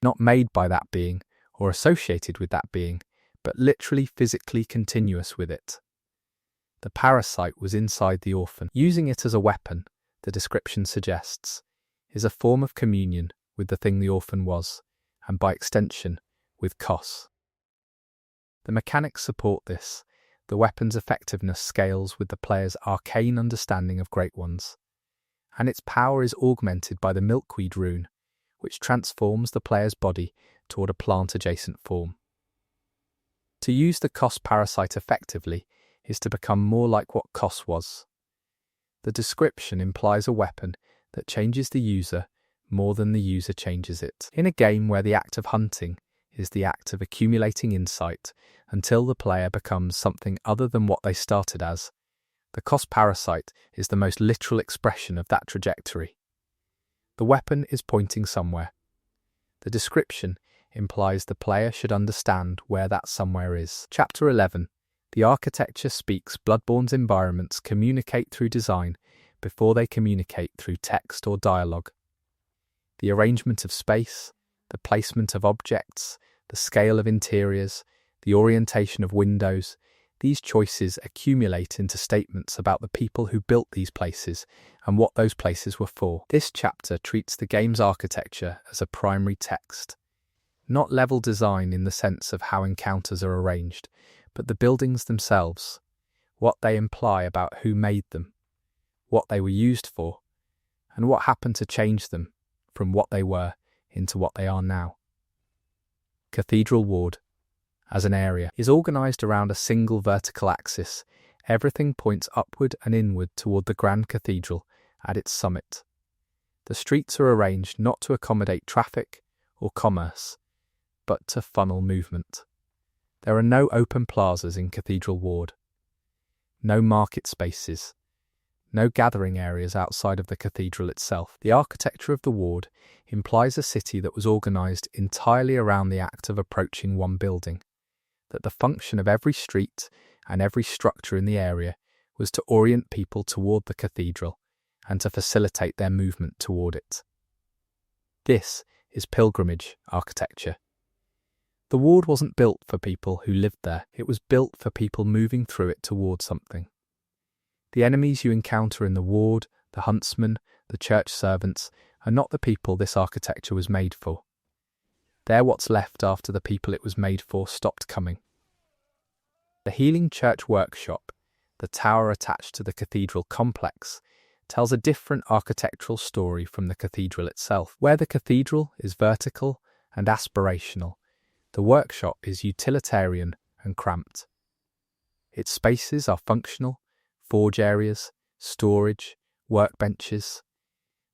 Not made by that being or associated with that being, but literally physically continuous with it. The parasite was inside the orphan. Using it as a weapon, the description suggests, is a form of communion with the thing the orphan was, and by extension, with Kos. The mechanics support this. The weapon's effectiveness scales with the player's arcane understanding of Great Ones, and its power is augmented by the milkweed rune, which transforms the player's body toward a plant-adjacent form. To use the Kos parasite effectively is to become more like what Kos was. The description implies a weapon that changes the user more than the user changes it. In a game where the act of hunting is the act of accumulating insight until the player becomes something other than what they started as, the Kos parasite is the most literal expression of that trajectory. The weapon is pointing somewhere. The description implies the player should understand where that somewhere is. Chapter 11. The architecture speaks. Bloodborne's environments communicate through design before they communicate through text or dialogue. The arrangement of space, the placement of objects, the scale of interiors, the orientation of windows, these choices accumulate into statements about the people who built these places and what those places were for. This chapter treats the game's architecture as a primary text, not level design in the sense of how encounters are arranged, but the buildings themselves, what they imply about who made them, what they were used for, and what happened to change them from what they were into what they are now. Cathedral Ward, as an area, is organised around a single vertical axis. Everything points upward and inward toward the Grand Cathedral at its summit. The streets are arranged not to accommodate traffic or commerce, but to funnel movement. There are no open plazas in Cathedral Ward, no market spaces, no gathering areas outside of the cathedral itself. The architecture of the ward implies a city that was organised entirely around the act of approaching one building, that the function of every street and every structure in the area was to orient people toward the cathedral and to facilitate their movement toward it. This is pilgrimage architecture. The ward wasn't built for people who lived there, it was built for people moving through it towards something. The enemies you encounter in the ward, the huntsmen, the church servants, are not the people this architecture was made for. They're what's left after the people it was made for stopped coming. The Healing Church Workshop, the tower attached to the cathedral complex, tells a different architectural story from the cathedral itself. Where the cathedral is vertical and aspirational, the workshop is utilitarian and cramped. Its spaces are functional, forge areas, storage, workbenches.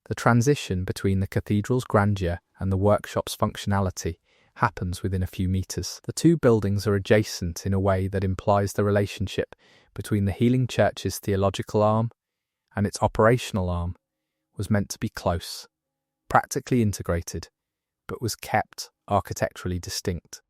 The transition between the cathedral's grandeur and the workshop's functionality happens within a few meters. The two buildings are adjacent in a way that implies the relationship between the Healing Church's theological arm and its operational arm was meant to be close, practically integrated, but was kept architecturally distinct.